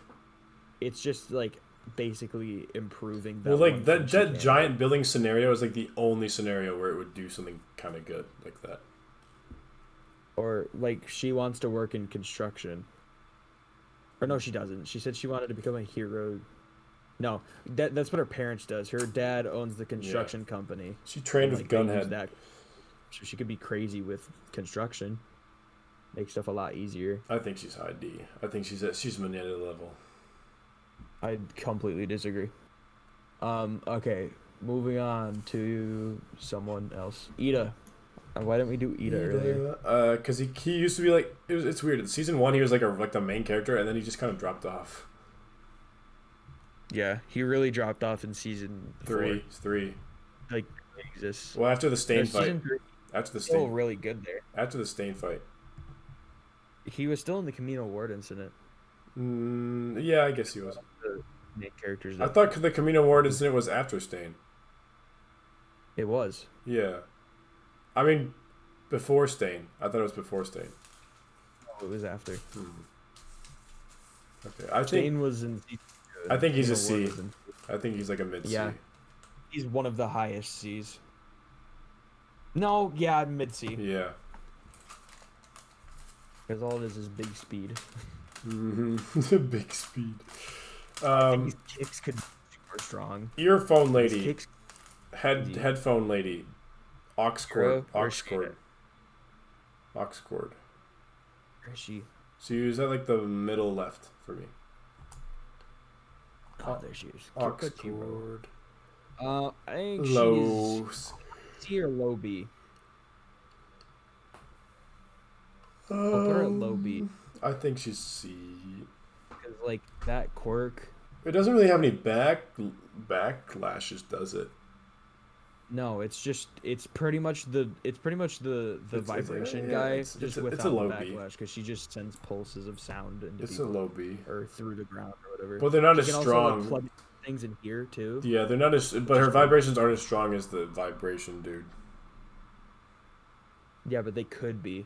It's just like basically improving that. Well, one like thing that she that can. giant building scenario is like the only scenario where it would do something kind of good like that. Or like she wants to work in construction. Or no, she doesn't. She said she wanted to become a hero. No, that's what her parents does. Her dad owns the construction company. She trained and, with they use Gunhead. that, so she could be crazy with construction, make stuff a lot easier. I think she's high D. I think she's Manana level. I completely disagree. Okay, moving on to someone else. Ida. Why didn't we do Ida earlier? Because he used to be like it's weird. In season 1, he was like the main character, and then he just kind of dropped off. Yeah, he really dropped off in season 3. Like, it exists. Well, after the Stain fight. Season 3, After the still Stain. really good there. After the Stain fight. He was still in the Camino Ward incident. Yeah, I guess he was. The main characters. I thought the Camino Ward incident was after Stain. It was. Yeah. I mean, before Stain. I thought it was before Stain. No, it was after. Okay, I Stain think was in. I think he's a Camino C. Ward was in- I think he's like a mid C. Yeah. He's one of the highest C's. No, yeah, mid C. Yeah. Because all it is big speed. Big speed. And his kicks could be super strong. Earphone His lady. kicks, Headphone lady. Aux cord. Where Aux is she cord. Aux cord. where is she? So you use that like the middle left for me. Oh, there she is. Aux Kikuchiro. cord. I think Low. she's C or low B. I'll put her at low B. I think she's C. Because, like, that quirk... It doesn't really have any backlashes, does it? No, it's pretty much the vibration guy, it's without a low the B. backlash, because she just sends pulses of sound into It's people, a low B. or through the ground or whatever. But they're not as She can strong. also, like, plug things in here too. Yeah, they're not as. But her vibrations aren't as strong as the vibration dude. Yeah, but they could be.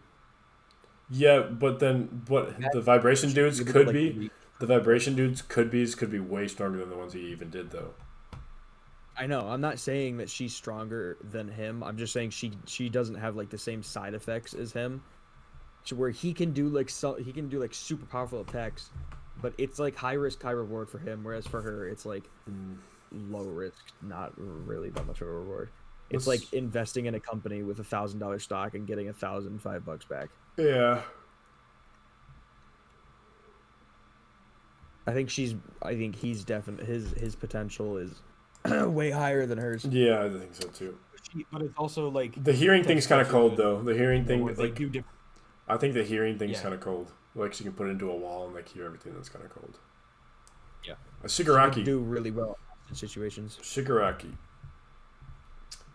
Yeah, but then what the vibration dudes Maybe could like be. The vibration dudes could be way stronger than the ones he even did though. I know. I'm not saying that she's stronger than him. I'm just saying she doesn't have like the same side effects as him. So where he can do like super powerful attacks, but it's like high risk, high reward for him. Whereas for her, it's like low risk, not really that much of a reward. It's like investing in a company with $1,000 stock and getting $1,005 back. Yeah. I think he's definitely his potential is way higher than hers. Yeah, I think so too. But it's also like The hearing thing's kind of cold though. The hearing thing, they like, do different. I think the hearing thing's Yeah. kind of cold. Like she can put it into a wall and like hear everything. That's kind of cold. Yeah. A She Shigaraki. do really well in situations. Shigaraki.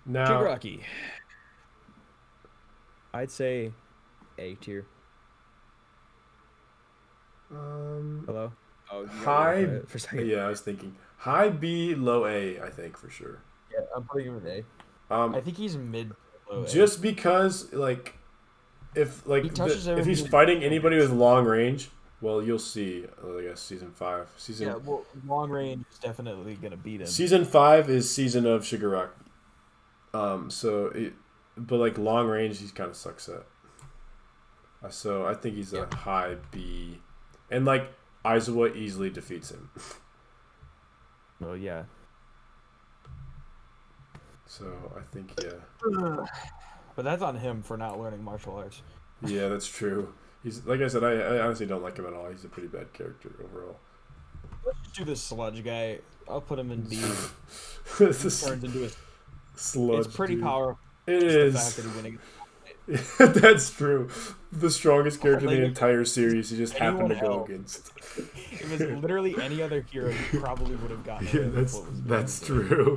Now, Shigaraki. I'd say A tier. Hello. Oh, you got high. me quiet for a second. Yeah, I was thinking high B, low A. I think for sure. Yeah, I'm putting him in A. I think he's mid. Low A. Just because like if like He touches if he's everybody. fighting anybody with long range, well, you'll see. I guess season 5. Yeah, well, long range is definitely gonna beat him. Season 5 is season of Shigaraki. But like long range, he kind of sucks at. So I think he's a high B, and like Aizawa easily defeats him. Well, yeah. So I think yeah, But that's on him for not learning martial arts. yeah, that's true. He's like I said, I honestly don't like him at all. He's a pretty bad character overall. Let's just do this sludge guy. I'll put him in B. This He is turns into a. sludge. It's pretty dude. powerful. It The is. fact that he winning. That's true. The strongest character in the Like, entire series. He just happened to anyone go else. against. If it was literally any other hero, he probably would have gotten. Yeah, away with what was that's being done. true.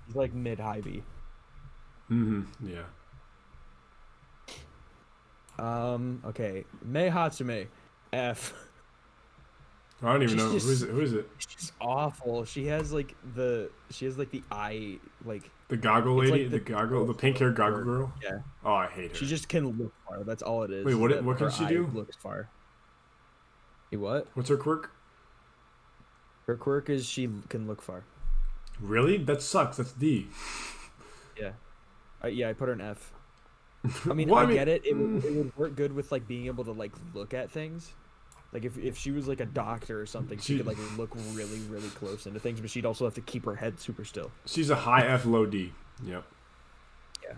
He's like mid high B. Yeah. Okay. Mei Hatsume, F. I don't even She's know just- who is it. She's awful. She has like the eye like The goggle It's lady, like the goggle, the pink haired goggle girl. yeah. Oh, I hate her. She just can look far. That's all it is. Wait, is what- that what can her she eye do? Looks far. Hey, what? What's her quirk? Her quirk is she can look far. Really? That sucks. That's D. Yeah. Yeah, I put her in F. I mean, Well, I get it. It would work good with like being able to like look at things. Like if she was like a doctor or something, she could like look really really close into things, but she'd also have to keep her head super still. She's a high F, low D. Yep. Yeah.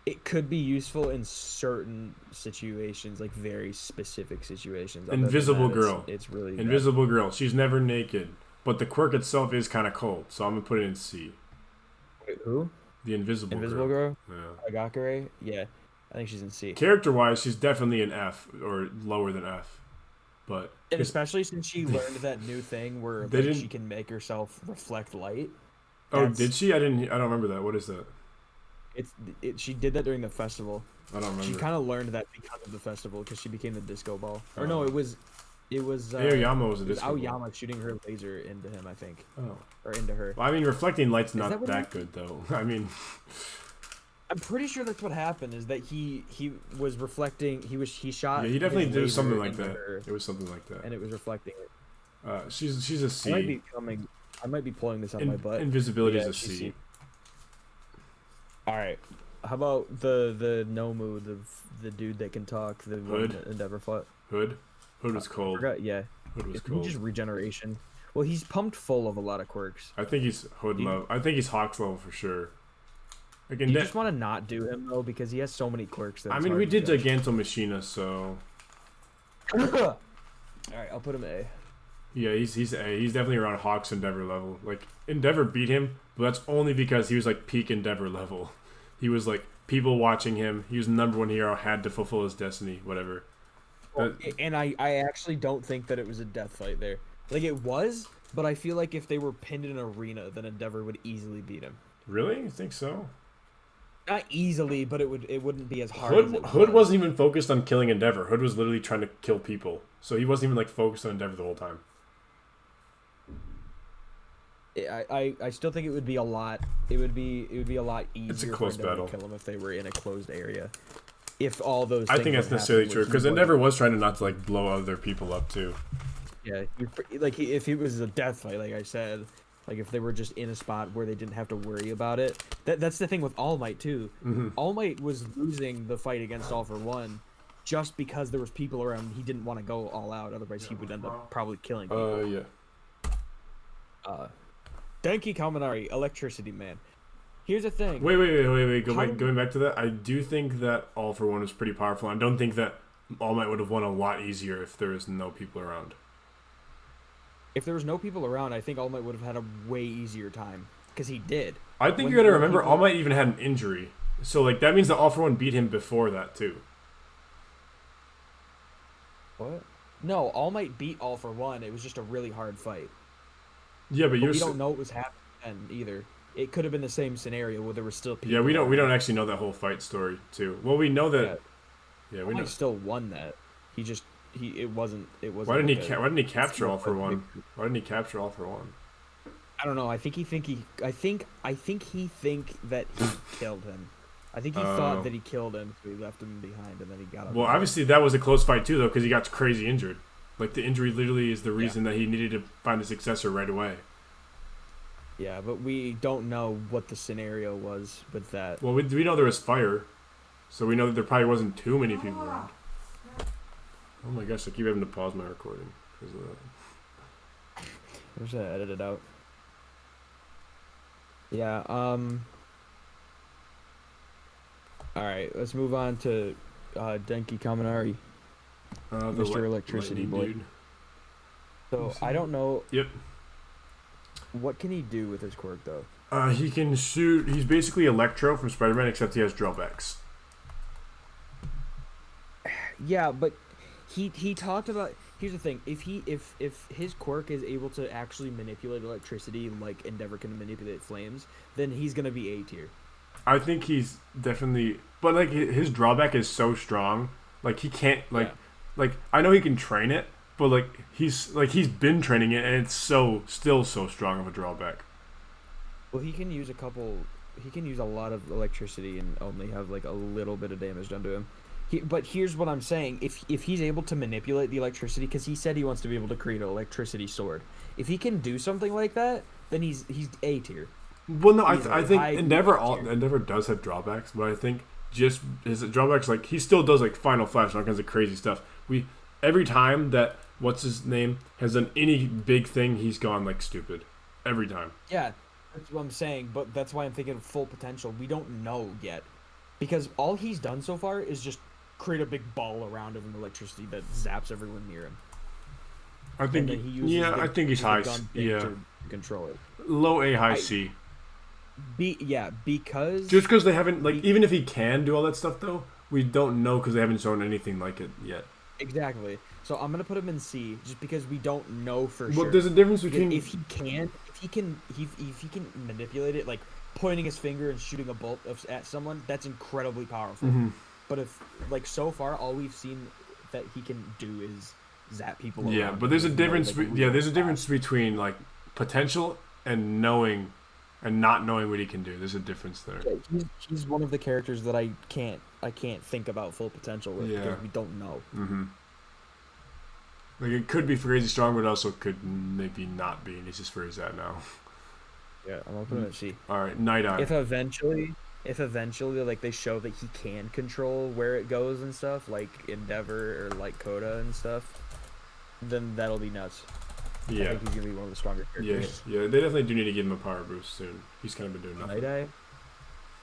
It could be useful in certain situations, like very specific situations. Invisible Girl. It's really Invisible Girl. She's never naked, but the quirk itself is kind of cold, so I'm gonna put it in C. Wait, who? The Invisible Girl. Yeah. Agakure? Yeah, I think she's in C. Character-wise, she's definitely an F or lower than F. But and especially since she learned that new thing where like, she can make herself reflect light. Oh, did she? I don't remember that. What is that? She did that during the festival. I don't remember. She kind of learned that because of the festival because she became the disco ball. Or no, it was. Aoyama was a disco ball. Aoyama shooting her laser into him, I think. Oh. Or into her. Well, I mean, reflecting light's not that good though. I mean. I'm pretty sure that's what happened. Is that he was reflecting? He shot. Yeah, he definitely did something like that. It was something like that. And it was reflecting it. She's a C. I might be pulling this on my butt. Invisibility is a C. All right. How about the Nomu, the dude that can talk, the Hood? Endeavor fought? Hood was cold. Yeah. Hood was Isn't cold. he just regeneration? Well, he's pumped full of a lot of quirks. I think he's Hood level. I think he's Hawks level for sure. You just want to not do him though because he has so many quirks. I mean, we did Giganto Machina, so. All right, I'll put him A. Yeah, he's A. He's definitely around Hawks Endeavor level. Like Endeavor beat him, but that's only because he was like peak Endeavor level. He was like people watching him. He was the #1 hero, had to fulfill his destiny, whatever. And I actually don't think that it was a death fight there. Like it was, but I feel like if they were pinned in an arena, then Endeavor would easily beat him. Really? You think so? Not easily, but it wouldn't be as hard. Hood wasn't even focused on killing Endeavor. Hood was literally trying to kill people, so he wasn't even like focused on Endeavor the whole time. I still think it would be a lot. It would be a lot easier. It's a close battle. To kill him if they were in a closed area. If all those. I think that's necessarily true because Endeavor was trying to not to like blow other people up too. Yeah, if it was a death fight, like I said. Like if they were just in a spot where they didn't have to worry about it. That's the thing with All Might too. Mm-hmm. All Might was losing the fight against All for One, just because there was people around. He didn't want to go all out. Otherwise, he would end up probably killing people. Yeah. Denki Kaminari, Electricity Man. Here's the thing. Wait. Going back to that, I do think that All for One is pretty powerful. I don't think that All Might would have won a lot easier if there was no people around. If there was no people around, I think All Might would have had a way easier time. Because he did. I think you gotta remember, All Might even had an injury. So, like, that means that All for One beat him before that, too. What? No, All Might beat All for One. It was just a really hard fight. Yeah, but we don't know what was happening then, either. It could have been the same scenario where there were still people. Yeah, we don't actually know that whole fight story, too. Well, we know that... Yeah, we know. He still won that. It wasn't. Why didn't he capture All for One? Why didn't he capture All for One? I don't know. I think he think that he killed him. I think he thought that he killed him, so he left him behind, and then he got up. Well, obviously that was a close fight too, though, because he got crazy injured. Like the injury literally is the reason that he needed to find a successor right away. Yeah, but we don't know what the scenario was with that. Well, we know there was fire, so we know that there probably wasn't too many people around. Oh my gosh, I keep having to pause my recording because of that. I'm just gonna edit it out. Yeah, alright, let's move on to Denki Kaminari. Mr. Electricity Boy. Dude. So, I don't know... Yep. What can he do with his quirk, though? He can shoot... He's basically Electro from Spider-Man, except he has drawbacks. Yeah, but... He talked about. Here's the thing: if his quirk is able to actually manipulate electricity like Endeavor can manipulate flames, then he's gonna be A tier. I think he's definitely, but like his drawback is so strong. Like he can't like I know he can train it, but like he's been training it, and it's still so strong of a drawback. Well, he can use a lot of electricity and only have like a little bit of damage done to him. But here's what I'm saying: if he's able to manipulate the electricity, because he said he wants to be able to create an electricity sword, if he can do something like that, then he's A tier. Well, no, I think Endeavor does have drawbacks, but I think just his drawbacks, like he still does like Final Flash and all kinds of crazy stuff. every time that what's his name has done any big thing, he's gone like stupid. Every time. Yeah, that's what I'm saying. But that's why I'm thinking of full potential. We don't know yet, because all he's done so far is just create a big ball around him of electricity that zaps everyone near him. I think. I think he's high. To control it. Low A, high C. Because just because they haven't even if he can do all that stuff though, we don't know because they haven't shown anything like it yet. Exactly. So I'm gonna put him in C just because we don't know for sure. Well, there's a difference between if he can manipulate it, like pointing his finger and shooting a bolt at someone, that's incredibly powerful. Mm-hmm. But if so far all we've seen that he can do is zap people. Yeah, but there's a difference. There's a difference between like potential and knowing and not knowing what he can do. There's a difference there. Yeah, he's one of the characters that I can't think about full potential with because we don't know. Mm-hmm. Like it could be crazy strong, but also could maybe not be, and he's just where he's at now. Yeah, I'm gonna put him at C. All right, Night Eye. If eventually like they show that he can control where it goes and stuff, like Endeavor or like Coda and stuff, then that'll be nuts. Yeah, I think he's gonna be one of the stronger characters. Yeah. They definitely do need to give him a power boost soon. He's kind of been doing nothing. Night Eye.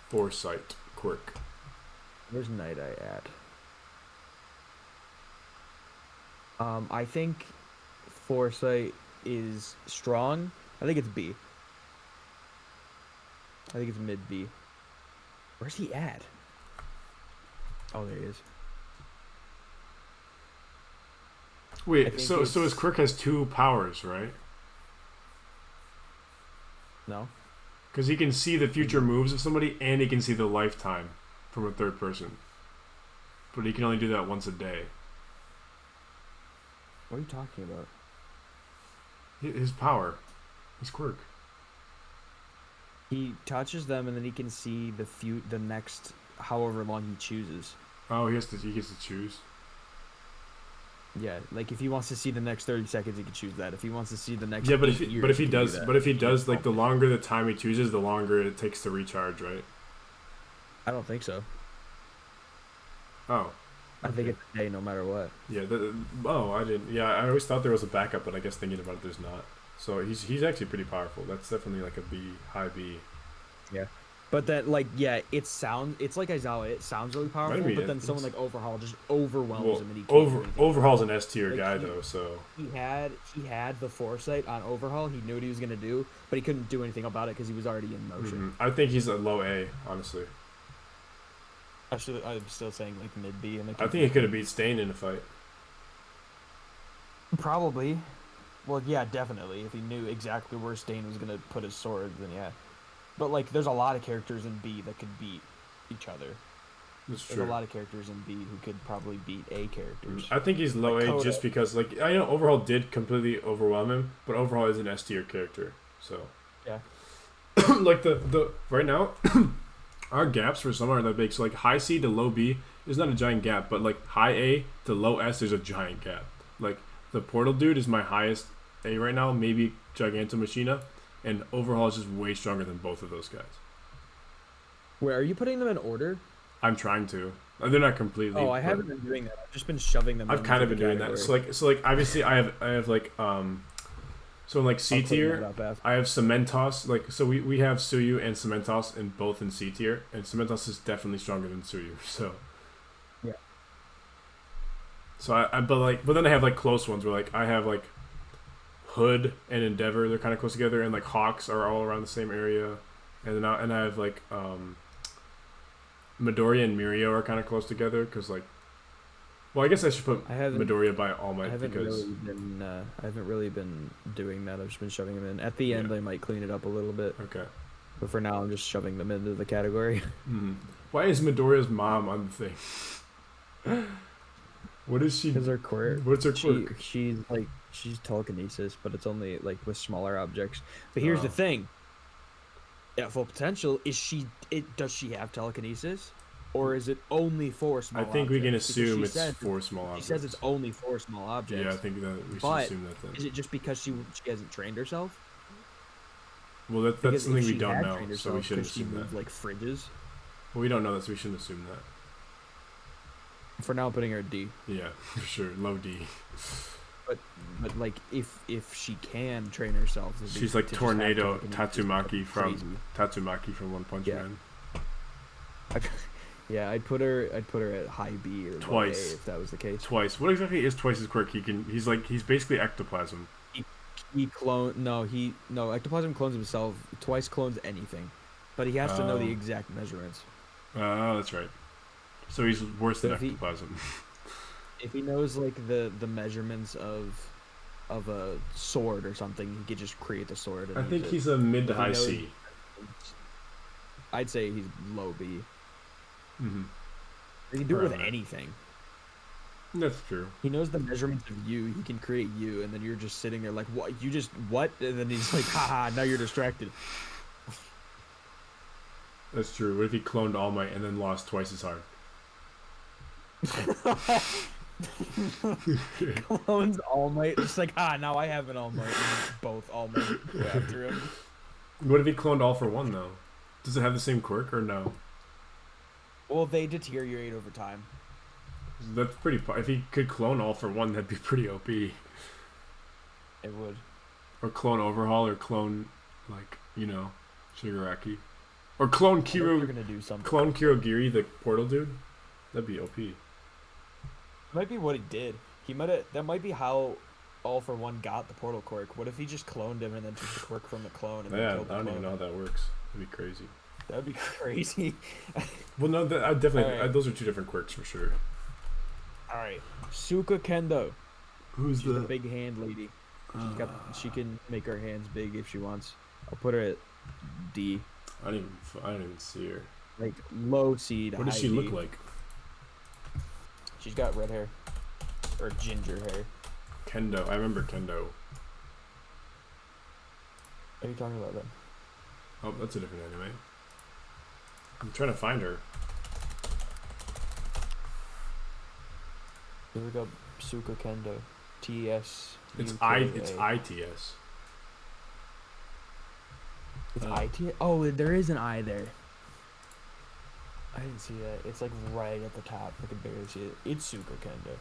Foresight quirk. Where's Night Eye at? I think Foresight is strong. I think it's B. I think it's mid B. Where's he at? Oh, there he is. Wait, so his quirk has 2 powers, right? No. Because he can see the future moves of somebody, and he can see the lifetime from a third person. But he can only do that once a day. What are you talking about? His power. His quirk. He touches them, and then he can see the next however long he chooses. Oh, he gets to choose. Yeah, like if he wants to see the next 30 seconds, he can choose that. If he wants to see the next but if he does, like the longer the time he chooses, the longer it takes to recharge, right? I don't think so. Oh. I think it's a day no matter what. Yeah. I didn't. Yeah, I always thought there was a backup, but I guess thinking about it, there's not. So he's actually pretty powerful. That's definitely like a B, high B. Yeah. But that, like, yeah, it's like Aizawa. It sounds really powerful, but then someone like Overhaul just overwhelms him, and he can't do anything. Overhaul's an S tier guy though, so he had the foresight on Overhaul. He knew what he was gonna do, but he couldn't do anything about it because he was already in motion. I think he's a low A, honestly. I'm still saying like mid B. I think he could have beat Stain in a fight. Probably. Well, yeah, definitely. If he knew exactly where Stain was gonna put his sword, then yeah. But like, there's a lot of characters in B that could beat each other. That's true. There's a lot of characters in B who could probably beat A characters. I think he's low A just because, like, I know Overhaul did completely overwhelm him, but Overhaul is an S tier character, so yeah. Like the right now, our gaps for some aren't that big. So like high C to low B is not a giant gap, but like high A to low S there's a giant gap. Like the Portal dude is my highest A right now, maybe Gigantomachina. And Overhaul is just way stronger than both of those guys. Wait, are you putting them in order? I'm trying to. They're not completely. Oh, I haven't been doing that. I've just been shoving them. I've kind of been doing that. So like obviously I have like so in like C tier I have Cementos. Like so we have Suyu and Cementos in both in C tier, and Cementos is definitely stronger than Suyu. So yeah. So but then I have like close ones where like I have like Hood and Endeavor, they're kind of close together, and like Hawks are all around the same area, and then I have like Midoriya and Mirio are kind of close together because like, well, I guess I should put Midoriya by All Might because I haven't really been doing that. I've just been shoving them in. At the end, I might clean it up a little bit. Okay. But for now, I'm just shoving them into the category. Mm-hmm. Why is Midoriya's mom on the thing? What is she? Because her quirk. What's her quirk? She's telekinesis, but it's only like with smaller objects. But here's the thing. At full potential, does she have telekinesis? Or is it only for small objects? I think we can assume it's for small objects. She says it's only for small objects. Yeah, I think that we should assume that then. Is it just because she hasn't trained herself? Well, that's something we don't know, so we shouldn't assume that. Like fridges? Well, we don't know that, so we shouldn't assume that. For now, I'm putting her at D. Yeah, for sure. Low D. But like if she can train herself, She's like Tornado Tatsumaki Tatsumaki from One Punch Man. Yeah, I'd put her at high B or Twice low A if that was the case. Twice. What exactly is Twice's quirk? He's basically ectoplasm. Ectoplasm clones himself. Twice clones anything, but he has to know the exact measurements. Oh, that's right. So he's worse than ectoplasm. If he knows like the measurements of a sword or something, he could just create the sword. I think he's a mid to high C. I'd say he's low B. Mm-hmm. He can do it with anything. That's true. He knows the measurements of you. He can create you, and then you're just sitting there like, what? You just what? And then he's like, haha, now you're distracted. That's true. What if he cloned All Might and then lost twice as hard? Clones All Might. It's like, now I have an All Might. And both All Might go after him. What if he cloned All for One though? Does it have the same quirk or no? Well, they deteriorate over time. That's pretty. If he could clone All for One, that'd be pretty OP. It would. Or clone Overhaul, or clone Shigaraki, or clone Kiro. You're gonna do something. Clone Kirogiri, the portal dude. That'd be OP. Might be what he did. He might have. That might be how All for One got the portal quirk. What if he just cloned him and then took the quirk from the clone? And Yeah, then killed the I don't clone? even know how that works. That'd be crazy. That'd be crazy. Well, no, I definitely. Right. Those are two different quirks for sure. All right, Suka Kendo. Who's She's the big hand lady. She can make her hands big if she wants. I'll put her at D. I didn't even see her. Like low C to What high does she D. look like? She's got red hair. Or ginger hair. Kendo. I remember Kendo. What are you talking about then? Oh, that's a different anime. I'm trying to find her. Look up Suka Kendo. TS. It's ITS. It's IT. Oh, there is an I there. I didn't see that. It's like right at the top. I can barely see it. It's Suka Kendo.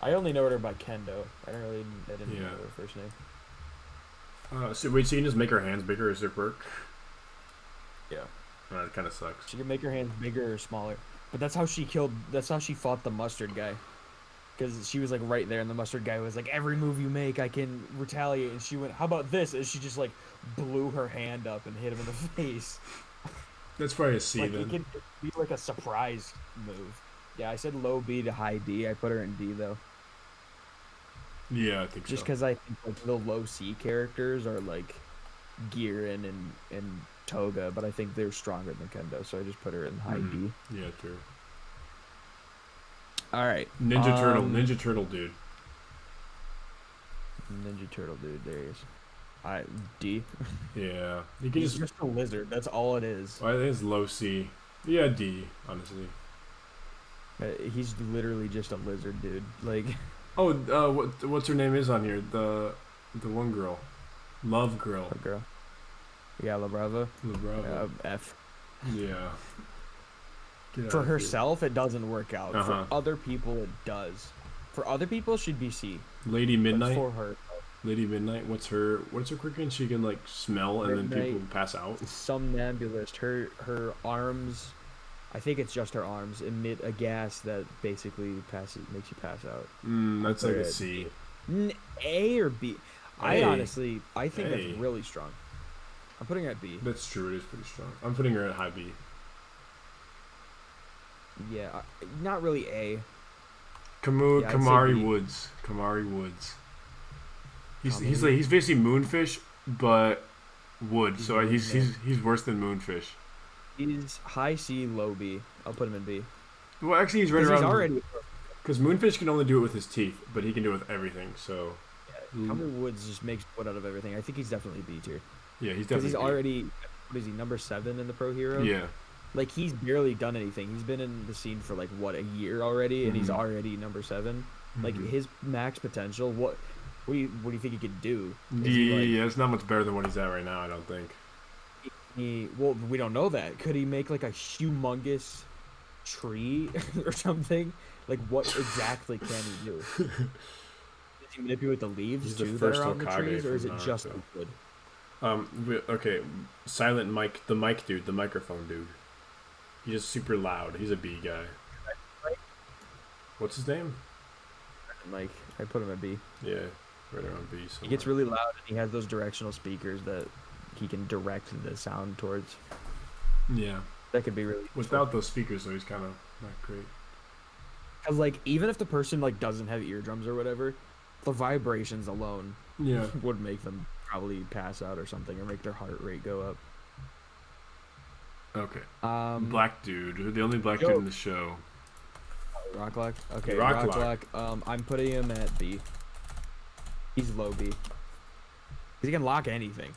I only know her by Kendo. I didn't know her first name. So you can just make her hands bigger as her quirk? Yeah. That kind of sucks. She can make her hands bigger or smaller. But that's how she fought the mustard guy. Because she was like right there, and the mustard guy was like, every move you make, I can retaliate. And she went, how about this? And she just like blew her hand up and hit him in the face. That's probably a C like, then. it could be like a surprise move. Yeah, I said low B to high D. I put her in D though. Yeah, I think Just so. because I think like the low C characters are like Girin and Toga, but I think they're stronger than Kendo, so I just put her in high D. Yeah, true. All right, Ninja Turtle dude. Ninja Turtle dude. There he is. D. Yeah, you can He's just a lizard. That's all it is. I think it's low C. Yeah, D. Honestly. He's literally just a lizard dude. Like. Oh, what's her name is on here? The one girl, Love Girl. What girl? Yeah, La Brava. La Brava. F. Yeah. For herself, it doesn't work out. Uh-huh. For other people, it does. For other people, she'd be C. Lady Midnight. But for her, Lady Midnight. What's her quirk? And she can like smell, and then people pass out. Somnambulist. Her arms. I think it's just her arms emit a gas that basically makes you pass out. That's like a C. A or B? I think A. that's really strong. I'm putting her at B. That's true. It is pretty strong. I'm putting her at high B. Yeah, not really A. Kamari Woods. He's basically Moonfish, but wood. So he's worse than Moonfish. He's high C, low B. I'll put him in B. Well, actually, he's right around. He's already. Because Moonfish can only do it with his teeth, but he can do it with everything. So. Kamari Woods just makes wood out of everything. I think he's definitely B tier. Yeah, he's definitely. He's already. What is he? Number 7 in the Pro Hero. Yeah. Like he's barely done anything. He's been in the scene for like what, a year already, and he's already number 7. Like his max potential. What do you think he could do? Yeah, it's not much better than what he's at right now. I don't think. Well, we don't know that. Could he make like a humongous tree or something. Like, what exactly can he do? Does he manipulate the leaves He's the too that first are on the Hokage trees, or is from it just Naruto. liquid? Okay, Silent Mike, the mic dude, the microphone dude. He's just super loud. He's a B guy. What's his name? Like, I put him at B. Yeah, right around B. He gets really loud, and he has those directional speakers that he can direct the sound towards. Yeah. That could be really Without those speakers, though, he's kind of not great. Cause like even if the person like doesn't have eardrums or whatever, the vibrations alone Yeah. would make them probably pass out or something, or make their heart rate go up. Okay. Black dude, the only black dude in the show. Rocklock. Okay, Rocklock. I'm putting him at B. He's low B. 'Cause he can lock anything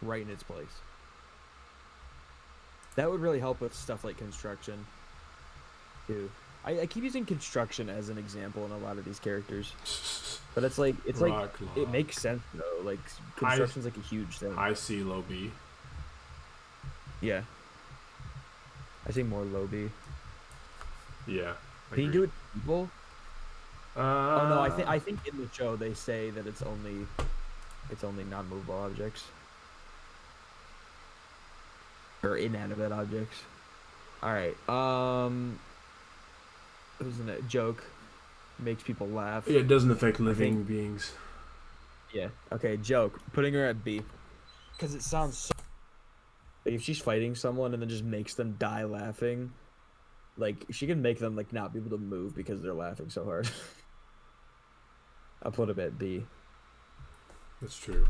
right in its place. That would really help with stuff like construction, too. I keep using construction as an example in a lot of these characters, but it's like it makes sense though. Like construction's like a huge thing. I see low B. Yeah, I see more low B. Yeah. Can you do it to people? Oh no, I think in the show they say that it's only non-movable objects or inanimate objects. All right. Who's in it? Joke makes people laugh. Yeah, it doesn't affect living beings. Yeah. Okay, Joke. Putting her at B, because it sounds so. Like if she's fighting someone and then just makes them die laughing, like she can make them like not be able to move because they're laughing so hard. I'll put him at B. That's true.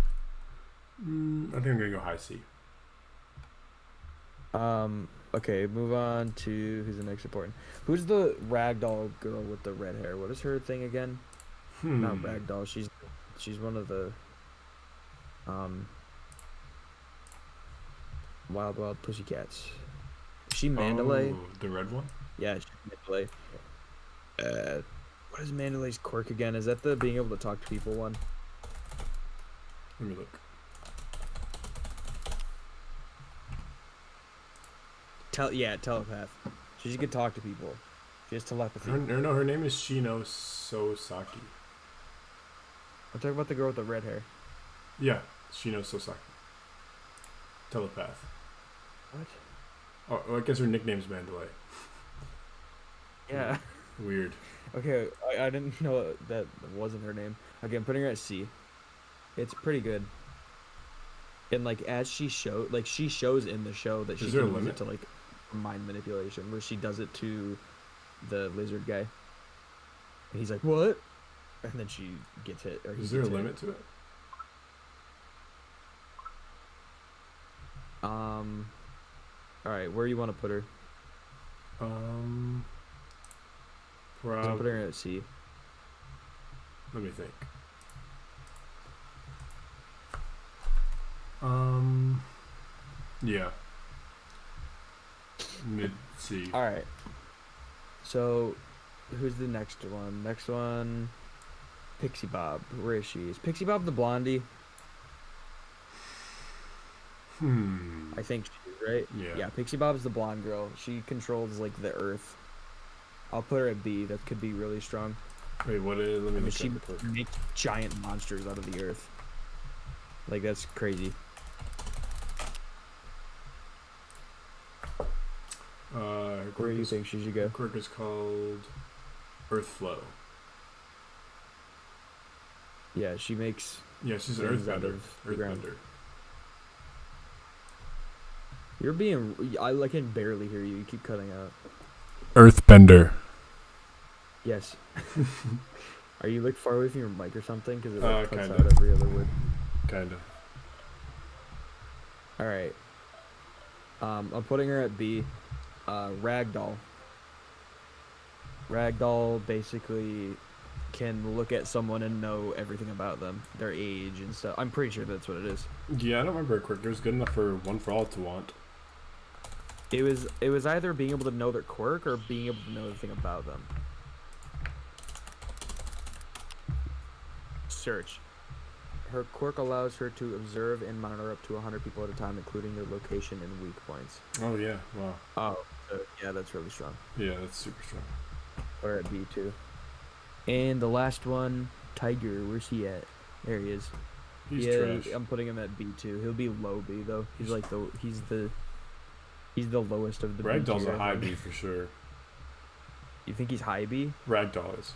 I think I'm gonna go high C. Okay, move on to who's the next important. Who's the ragdoll girl with the red hair? What is her thing again? Not ragdoll. She's one of the Wild Pussycats. Is she Mandalay? Oh, the red one? Yeah, she's Mandalay. What is Mandalay's quirk again? Is that the being able to talk to people one? Let me look. Telepath. She can talk to people. She has telepathy. Her name is Shino Sosaki. I'm talking about the girl with the red hair. Yeah, Shino Sosaki. Telepath. What? Oh, well, I guess her nickname's Mandalay. Yeah. Weird. Okay, I didn't know that wasn't her name. Okay, I'm putting her at C. It's pretty good. And like as she shows in the show that she can use it to like mind manipulation, where she does it to the lizard guy. And he's like, "What?" And then she gets hit. Or is there a limit to it? All right, where do you want to put her? Probably. I'm putting her at C. Let me think. Yeah. Mid C. All right. So, who's the next one? Next one, Pixie Bob. Where is she? Is Pixie Bob the blondie? I think she is, right? Yeah. Yeah, Pixie Bob's the blonde girl. She controls like the earth. I'll put her at B. That could be really strong. Wait, what is? Let me look. She makes giant monsters out of the earth. Like that's crazy. Where do you think she should go? Quirk is called Earth Flow. Yeah, she makes. Yeah, she's an things Earthbender. out of the ground. Earthbender. You're being. I can barely hear you. You keep cutting out. Earthbender. Yes. Are you like far away from your mic or something? Because it like, cuts kinda. out every other word. Kinda. All right. I'm putting her at B. Ragdoll. Ragdoll basically can look at someone and know everything about them, their age and stuff. I'm pretty sure that's what it is. Yeah, I don't remember a quirk. It was good enough for One for All to want. It was either being able to know their quirk or being able to know everything about them. Search. Her quirk allows her to observe and monitor up to 100 people at a time, including their location and weak points. Oh yeah, wow. Oh, So, yeah, that's really strong. Yeah, that's super strong. Put her at B too. And the last one, Tiger. Where's he at? There he is. He's Yeah, trash. I'm putting him at B2. He'll be low B though. He's like he's the lowest of the B Ragdoll's tier, a I high think. B for sure. You think he's high B? Ragdoll is.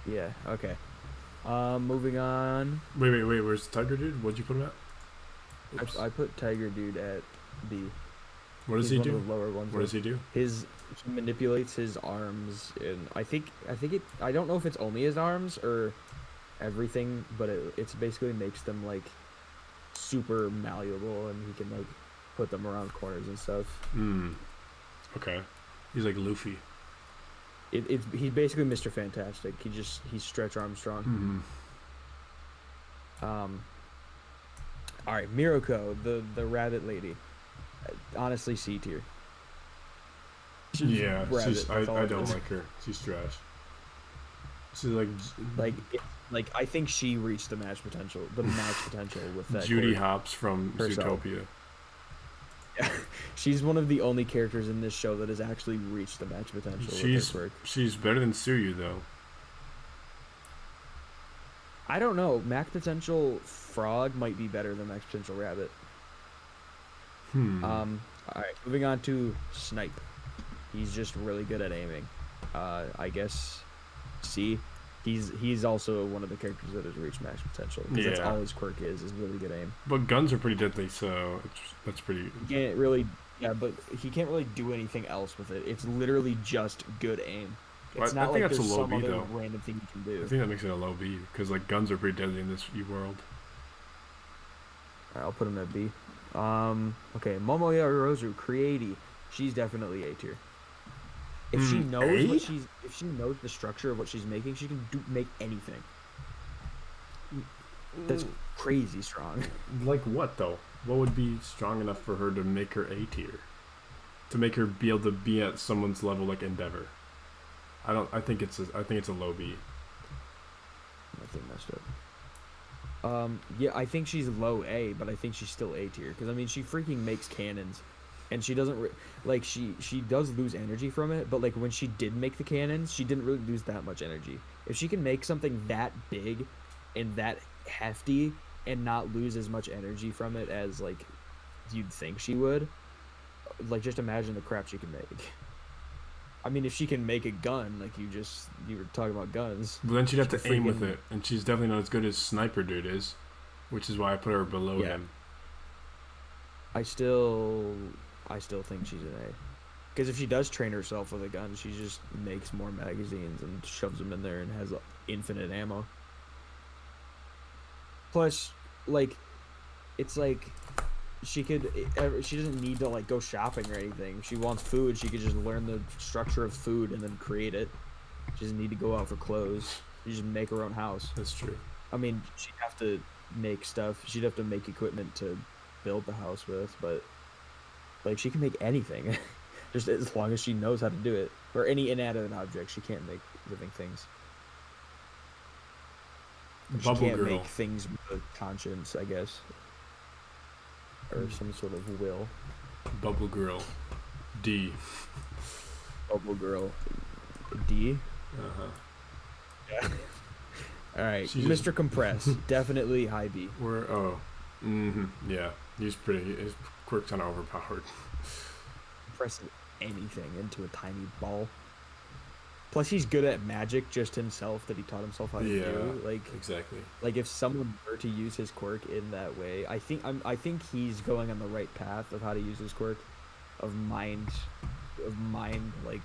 Yeah, okay. Moving on. Wait. Where's Tiger Dude? What'd you put him at? Oops. I put Tiger Dude at B. What does He's he one do? of the lower ones. What does he do? He manipulates his arms, and I don't know if it's only his arms or everything, but it's basically makes them like super malleable, and he can like put them around corners and stuff. Okay. He's like Luffy. He's basically Mr. Fantastic. He's Stretch Armstrong. All right, Miroko, the rabbit lady. Honestly, C tier. Yeah, rabbit, I it don't is. like her. She's trash. She's like I think she reached the match potential with that. Judy quirk. Hopps from herself. Zootopia. Yeah, she's one of the only characters in this show that has actually reached the match potential. with her quirk. She's better than Suyu though. I don't know. Max Potential Frog might be better than Max Potential Rabbit. All right, moving on to Snipe. He's just really good at aiming. I guess C. He's also one of the characters that has reached max potential. Because that's all his quirk is really good aim. But guns are pretty deadly, so that's pretty. He can't really, but he can't really do anything else with it. It's literally just good aim. It's not like there's some other random thing you can do. I think that makes it a low B because like guns are pretty deadly in this world. Alright, I'll put him at B. Okay, Momoya Orozu, Creati. She's definitely A tier. If she knows if she knows the structure of what she's making, she can make anything. That's crazy strong. Like what though? What would be strong enough for her to make her A tier? To make her be able to be at someone's level like Endeavor? I think it's a low B. Nothing messed up. Yeah, I think she's low A, but I think she's still A tier because I mean she freaking makes cannons, and she doesn't she does lose energy from it, but like when she did make the cannons, she didn't really lose that much energy. If she can make something that big and that hefty and not lose as much energy from it as like you'd think she would, like just imagine the crap she can make. I mean, if she can make a gun, like you were talking about guns. But then she'd have to aim with it, and she's definitely not as good as Sniper Dude is, which is why I put her below him. I still think she's an A, because if she does train herself with a gun, she just makes more magazines and shoves them in there and has infinite ammo. Plus, like, it's like she doesn't need to like go shopping or anything. If she wants food, she could just learn the structure of food and then create it. She doesn't need to go out for clothes. She just make her own house. That's true. I mean, she'd have to make stuff. She'd have to make equipment to build the house with, but like she can make anything, just as long as she knows how to do it. Or any inanimate object, she can't make living things. She can't make things with a conscience, I guess. Or some sort of will. Bubble Girl. D. Bubble Girl. D? Uh-huh. Yeah. Alright, Mr. Compress. Definitely high B. Yeah. His quirk's kind of overpowered. Compressing anything into a tiny ball. Plus, he's good at magic just himself that he taught himself how to do. Like exactly. Like if someone were to use his quirk in that way, I think he's going on the right path of how to use his quirk, of mind, like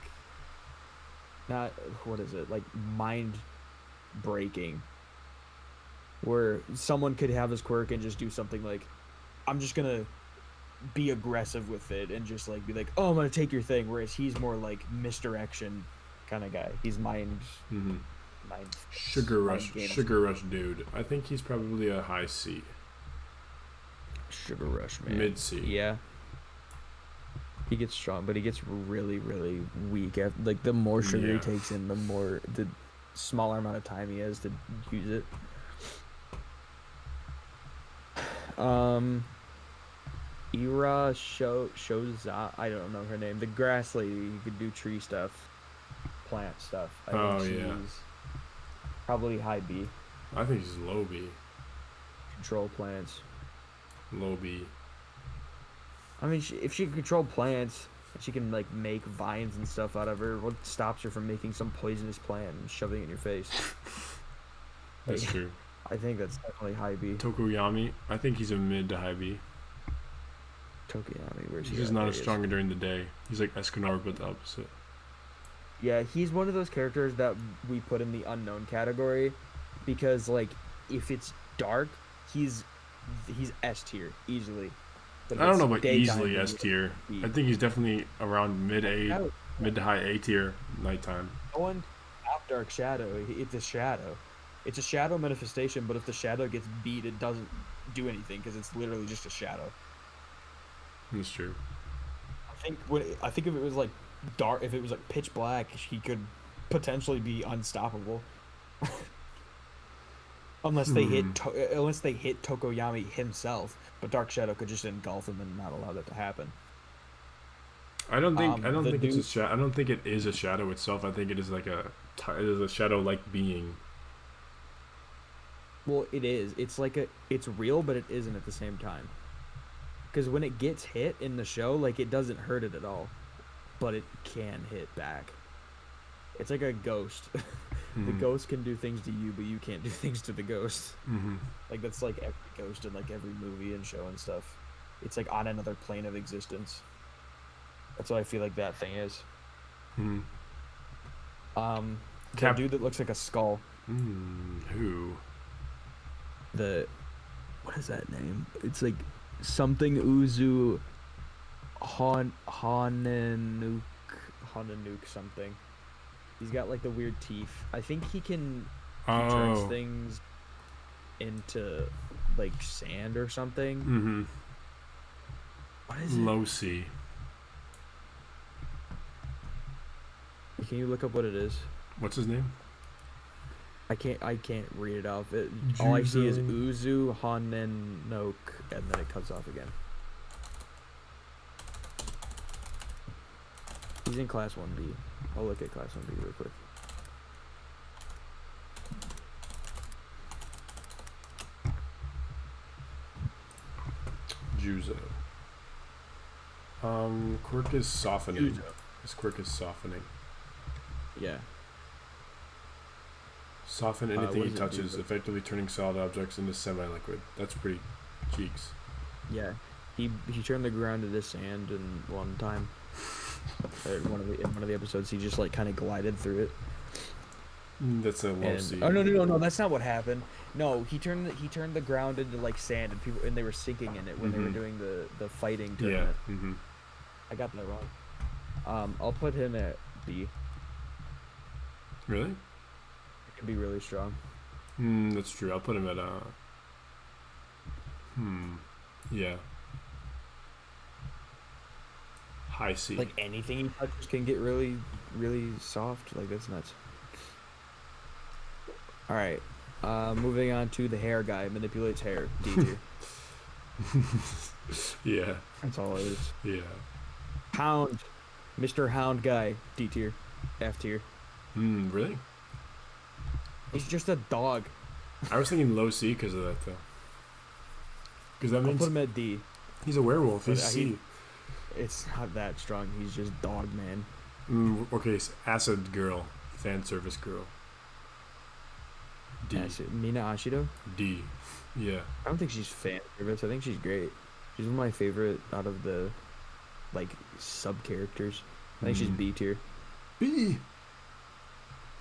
not what is it like mind breaking, where someone could have his quirk and just do something like, I'm just gonna be aggressive with it and just like be like, oh, I'm gonna take your thing, whereas he's more like misdirection kind of guy. He's mind Sugar Rush Dude. I think he's probably a high C. Sugar Rush man. Mid C. Yeah. He gets strong, but he gets really, really weak. Like the more sugar he takes in, the smaller amount of time he has to use it. Shoza. I don't know her name. The grass lady who could do tree stuff, plant stuff. I think Yeah. she's probably high B. I think she's low B. Control plants. Low B. I mean, if she can control plants, she can like make vines and stuff out of her. What stops her from making some poisonous plant and shoving it in your face? That's true. I think that's definitely high B. Tokoyami, I think he's a mid to high B. Tokoyami, where's he? He's just at? not There as he is. strong during the day. He's like Escanor, but the opposite. Yeah, he's one of those characters that we put in the unknown category because, like, if it's dark, he's S tier easily. But if I don't it's know about daytime, easily then S he's tier. B. I think he's definitely around mid No, to high A tier nighttime. no one top dark shadow. It's a shadow. It's a shadow manifestation, but if the shadow gets beat, it doesn't do anything because it's literally just a shadow. That's true. I think if it was like dark, if it was like pitch black, he could potentially be unstoppable. Unless they hit Tokoyami himself, but Dark Shadow could just engulf him and not allow that to happen. I don't think the it's a dude- shadow. I don't think it is a shadow itself. I think it is like it is a shadow-like being. Well, it is. It's real, but it isn't at the same time. Because when it gets hit in the show, like it doesn't hurt it at all, but it can hit back. It's like a ghost. The ghost can do things to you, but you can't do things to the ghost. Mm-hmm. Like that's like every ghost in like every movie and show and stuff. It's like on another plane of existence. That's what I feel like that thing is. Mm-hmm. The dude that looks like a skull. Who? What is that name? It's like something Uzu Hananuk something. He's got like the weird teeth. I think he turns things into like sand or something. Mm-hmm. What is it? Low C. Can you look up what it is? What's his name? I can't read it off. All I see is Uzu Hananok, and then it cuts off again. He's in Class 1B. I'll look at Class 1B real quick. Juzo. Quirk is softening. His quirk is softening. Yeah. Soften anything what he does it do, touches, though? effectively turning solid objects into semi-liquid. That's pretty cheeks. Yeah. He turned the ground into sand in one time. In one of the episodes, he just like kind of glided through it. That's a low C. Oh no, that's not what happened. No, he turned the ground into like sand, and they were sinking in it when they were doing the fighting Yeah. tournament. Mm-hmm. I got that wrong. I'll put him at B. Really? He can be really strong. That's true. I'll put him at yeah. High C. Like anything he touches can get really, really soft. Like that's nuts. All right. Moving on to the hair guy. Manipulates hair. D tier. Yeah. That's all it is. Yeah. Hound. Mr. Hound guy. D tier. F tier. Really? He's just a dog. I was thinking low C because of that though. Because that I'll means put him at D. he's a werewolf. He's But, C. It's not that strong. He's just dog man. Okay, so acid girl, fan service girl. D. That's it. Mina Ashido? D. Yeah. I don't think she's fan service. I think she's great. She's one of my favorite out of the like sub characters. I think she's B tier. B.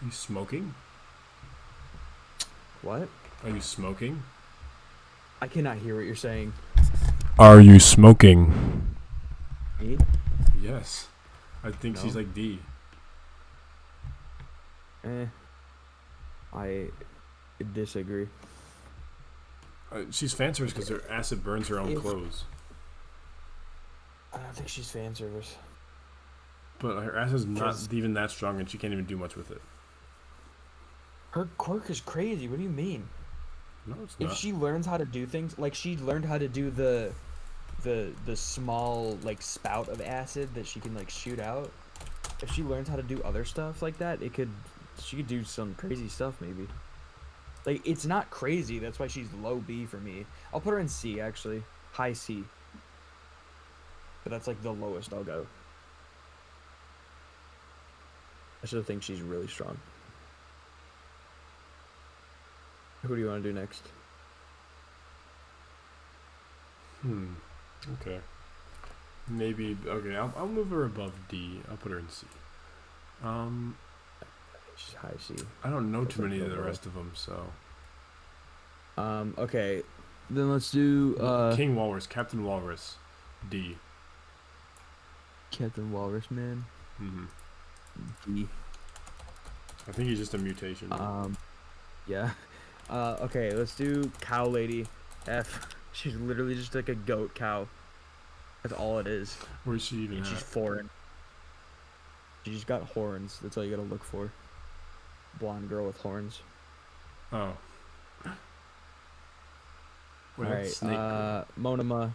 Are you smoking? What? Are you smoking? I cannot hear what you're saying. Are you smoking? Me? Yes. I think she's No. like D. I disagree. She's fan service because her acid burns her own If- clothes. I don't think she's fan service. But her acid's not 'Cause- even that strong and she can't even do much with it. Her quirk is crazy. What do you mean? No, it's If not. she learns how to do things, like she learned how to do the small like spout of acid that she can like shoot out. If she learns how to do other stuff like that, she could do some crazy stuff maybe. Like it's not crazy, that's why she's low B for me. I'll put her in C actually. High C. But that's like the lowest I'll go. I still think she's really strong. Who do you want to do next? Okay. Maybe. Okay, I'll move her above D. I'll put her in C. She's high C. I don't know That's too many like of the low. rest of them, so. Okay. Then let's do King Walrus, Captain Walrus, D. Captain Walrus Man. D. I think he's just a mutation. Yeah. Okay, let's do Cow Lady, F. She's literally just like a goat cow. That's all it is. Where's she even And at? she's foreign. She's got horns. That's all you gotta look for. Blonde girl with horns. Oh. Wait, Alright, Snake Girl. Monoma.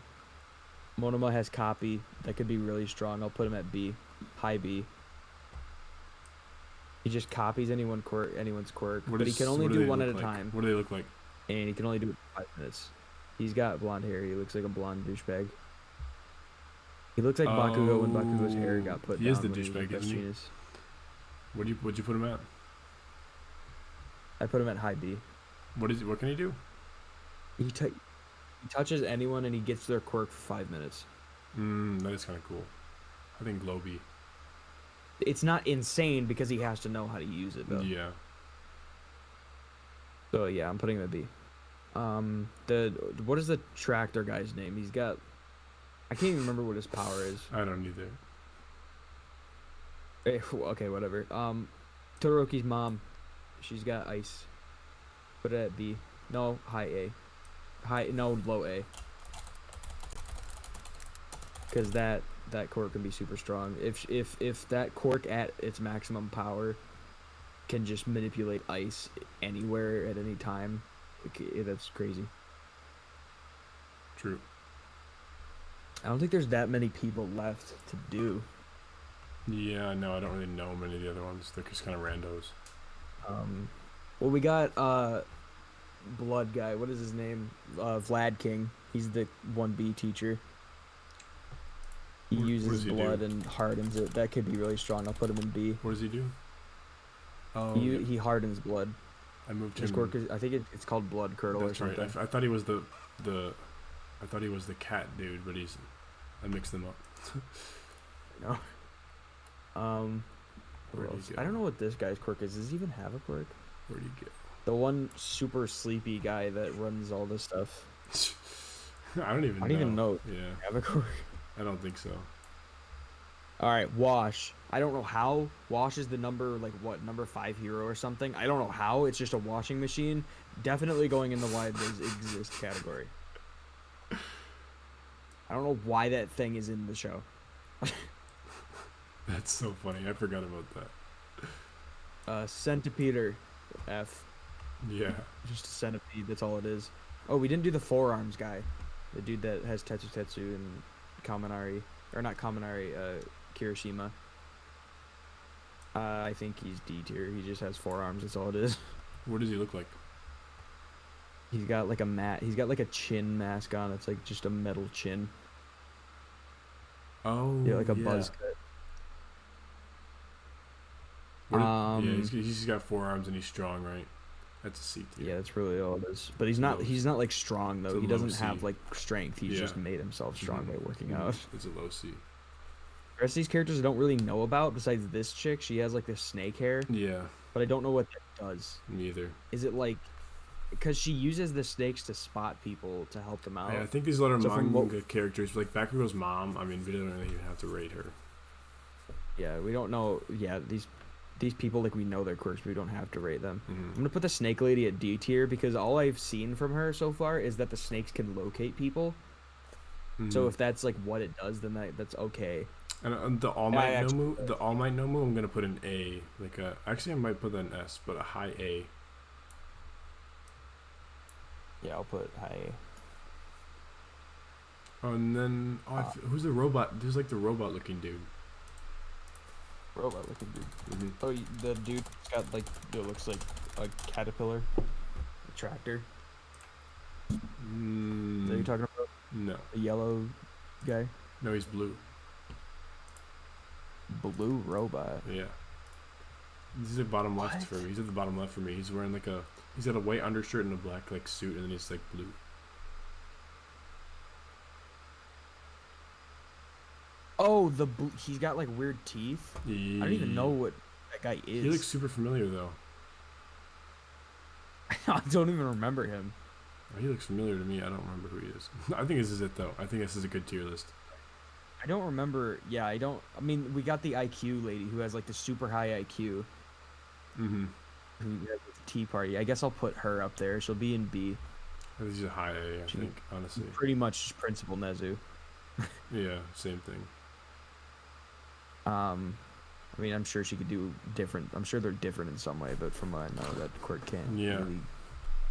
Monoma has copy. That could be really strong. I'll put him at B. High B. He just copies anyone's quirk, What but he is- can only what do they one at look a like? time, What do they look like? and he can only do it for 5 minutes. He's got blonde hair. He looks like a blonde douchebag. He looks like Bakugo when Bakugo's hair got put He down. is the when was douchebag, Best isn't he? Genius. What'd you put him at? I put him at high B. What can he do? He touches anyone and he gets their quirk for 5 minutes. That is kind of cool. I think Globy. It's not insane because he has to know how to use it though. Yeah. So yeah, I'm putting him at B. What is the tractor guy's name? He's got, I can't even remember what his power is. I don't either. Okay, whatever. Todoroki's mom, she's got ice. Put it at B. No, high A. Low A. Because that quirk can be super strong. If that quirk at its maximum power can just manipulate ice anywhere at any time, that's crazy. True. I don't think there's that many people left to do. Yeah, no, I don't really know many of the other ones. They're just kind of randos. Well, we got blood guy. What is his name? Vlad King. He's the 1B teacher. He What uses does he blood do? and hardens it. That could be really strong. I'll put him in B. What does he do? Oh, He hardens blood. I moved His him. quirk is, I think it's called blood curdle That's or right. something. I thought he was the I thought he was the cat dude, but I mixed them up. No. Who Where'd he else? go? I don't know what this guy's quirk is. Does he even have a quirk? Where'd he go? The one super sleepy guy that runs all this stuff. I don't even know. Yeah, Have a quirk. I don't think so. All right, Wash. I don't know how. Wash is the number 5 hero or something. I don't know how. It's just a washing machine. Definitely going in the why does exist category. I don't know why that thing is in the show. That's so funny. I forgot about that. Centipede F. Yeah. Just a centipede. That's all it is. Oh, we didn't do the forearms guy. The dude that has Tetsu and Kaminari. Or not Kaminari, Kirishima. I think he's D tier. He just has forearms. That's all it is. What does he look like? He's got like a He's got like a chin mask on. It's like just a metal chin. Oh, Yeah, like a buzz cut. Yeah, he's got forearms and he's strong, right? That's a C tier. Yeah, that's really all it is. But he's not. Low He's not like strong though. It's a He low doesn't C. have like strength. He's Yeah. just made himself strong by working Mhm. out. It's a low C. The rest of these characters I don't really know about. Besides this chick, she has like this snake hair, Yeah, but I don't know what that does. me either. Is it like because she uses the snakes to spot people to help them out? I think these other So from what- manga characters, like Bakugo's mom, I mean, we don't really even have to rate her. Yeah, we don't know. Yeah, these people like we know their quirks, but we don't have to rate them. I'm Mhm. gonna put the snake lady at D tier because all I've seen from her so far is that the snakes can locate people. So Mhm. if that's like what it does, then that's okay. And the All Yeah, I Might actually- Nomu, the All Might Nomu, I'm gonna put an A. Actually, I might put an S, but a high A. Yeah, I'll put high. Oh, and then who's the robot? There's like the robot looking dude. Robot looking dude. Mm-hmm. Oh, the dude got like it looks like a caterpillar, a tractor. Is that what you're talking about? No. A yellow guy. No, he's blue. Blue robot. Yeah. He's at bottom left What? for me. He's at the bottom left for me. He's wearing like he's got a white undershirt and a black like suit, and then he's like blue. Oh, he's got like weird teeth. Yeah. I don't even know what that guy is. He looks super familiar though. I don't even remember him. Oh, he looks familiar to me. I don't remember who he is. I think this is it though. I think this is a good tier list. I don't remember. Yeah, I don't. I mean, we got the IQ lady who has like the super high IQ. Mm-hmm. Who has the Tea Party. I guess I'll put her up there. She'll be in B. I think she's a high A, I think, honestly. Pretty much just Principal Nezu. Yeah, same thing. I mean, I'm sure she could do different. I'm sure they're different in some way, but from what I know, that Quirk can't really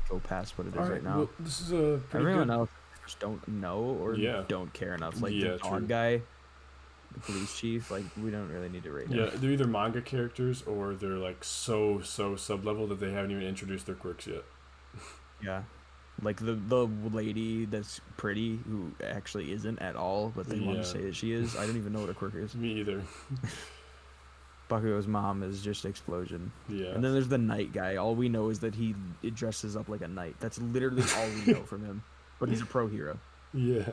go past what it is right now. Well, this is a pretty Everyone good... else just don't know or don't care enough. Like the dog guy, the police chief. Like we don't really need to rate him. Yeah, they're either manga characters or they're like so sub-level that they haven't even introduced their quirks yet. Yeah. Like the lady that's pretty who actually isn't at all, but they want to say that she is. I don't even know what a quirk is. Me either. Bakugo's mom is just explosion. Yeah. And then there's the knight guy. All we know is that he dresses up like a knight. That's literally all we know from him. But he's a pro hero. Yeah.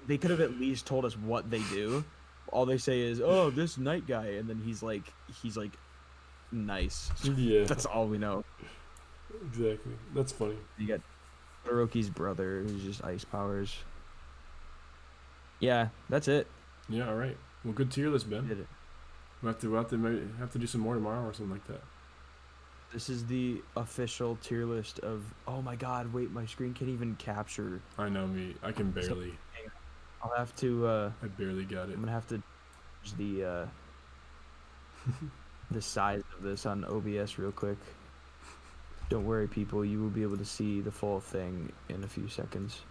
They could have at least told us what they do. All they say is, "Oh, this knight guy," and then he's like nice. Yeah. That's all we know. Exactly. That's funny. You got Todoroki's brother, who's just ice powers. Yeah, that's it. Yeah. All right. Well, good tier list, Ben. Did it. We'll have to do some more tomorrow or something like that. This is the official tier list of. Oh my God! Wait, my screen can't even capture. I know me. I can barely. I'll have to. I barely got it. I'm gonna have to change the the size of this on OBS real quick. Don't worry, people. You will be able to see the full thing in a few seconds.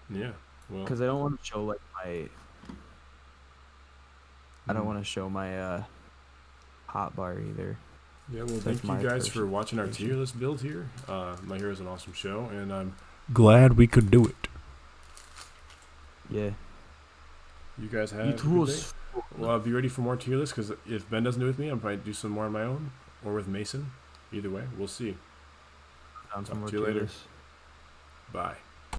Yeah. Well. Because I don't want to show like my. I don't want to show my hot bar either. Yeah, well, thank you guys for watching our tier list build here. My Hero is an awesome show, and I'm glad we could do it. Yeah. You guys have a good day. Well, I'll be ready for more tier lists, because if Ben doesn't do it with me, I'll probably do some more on my own, or with Mason. Either way, we'll see. Talk to you later. Bye.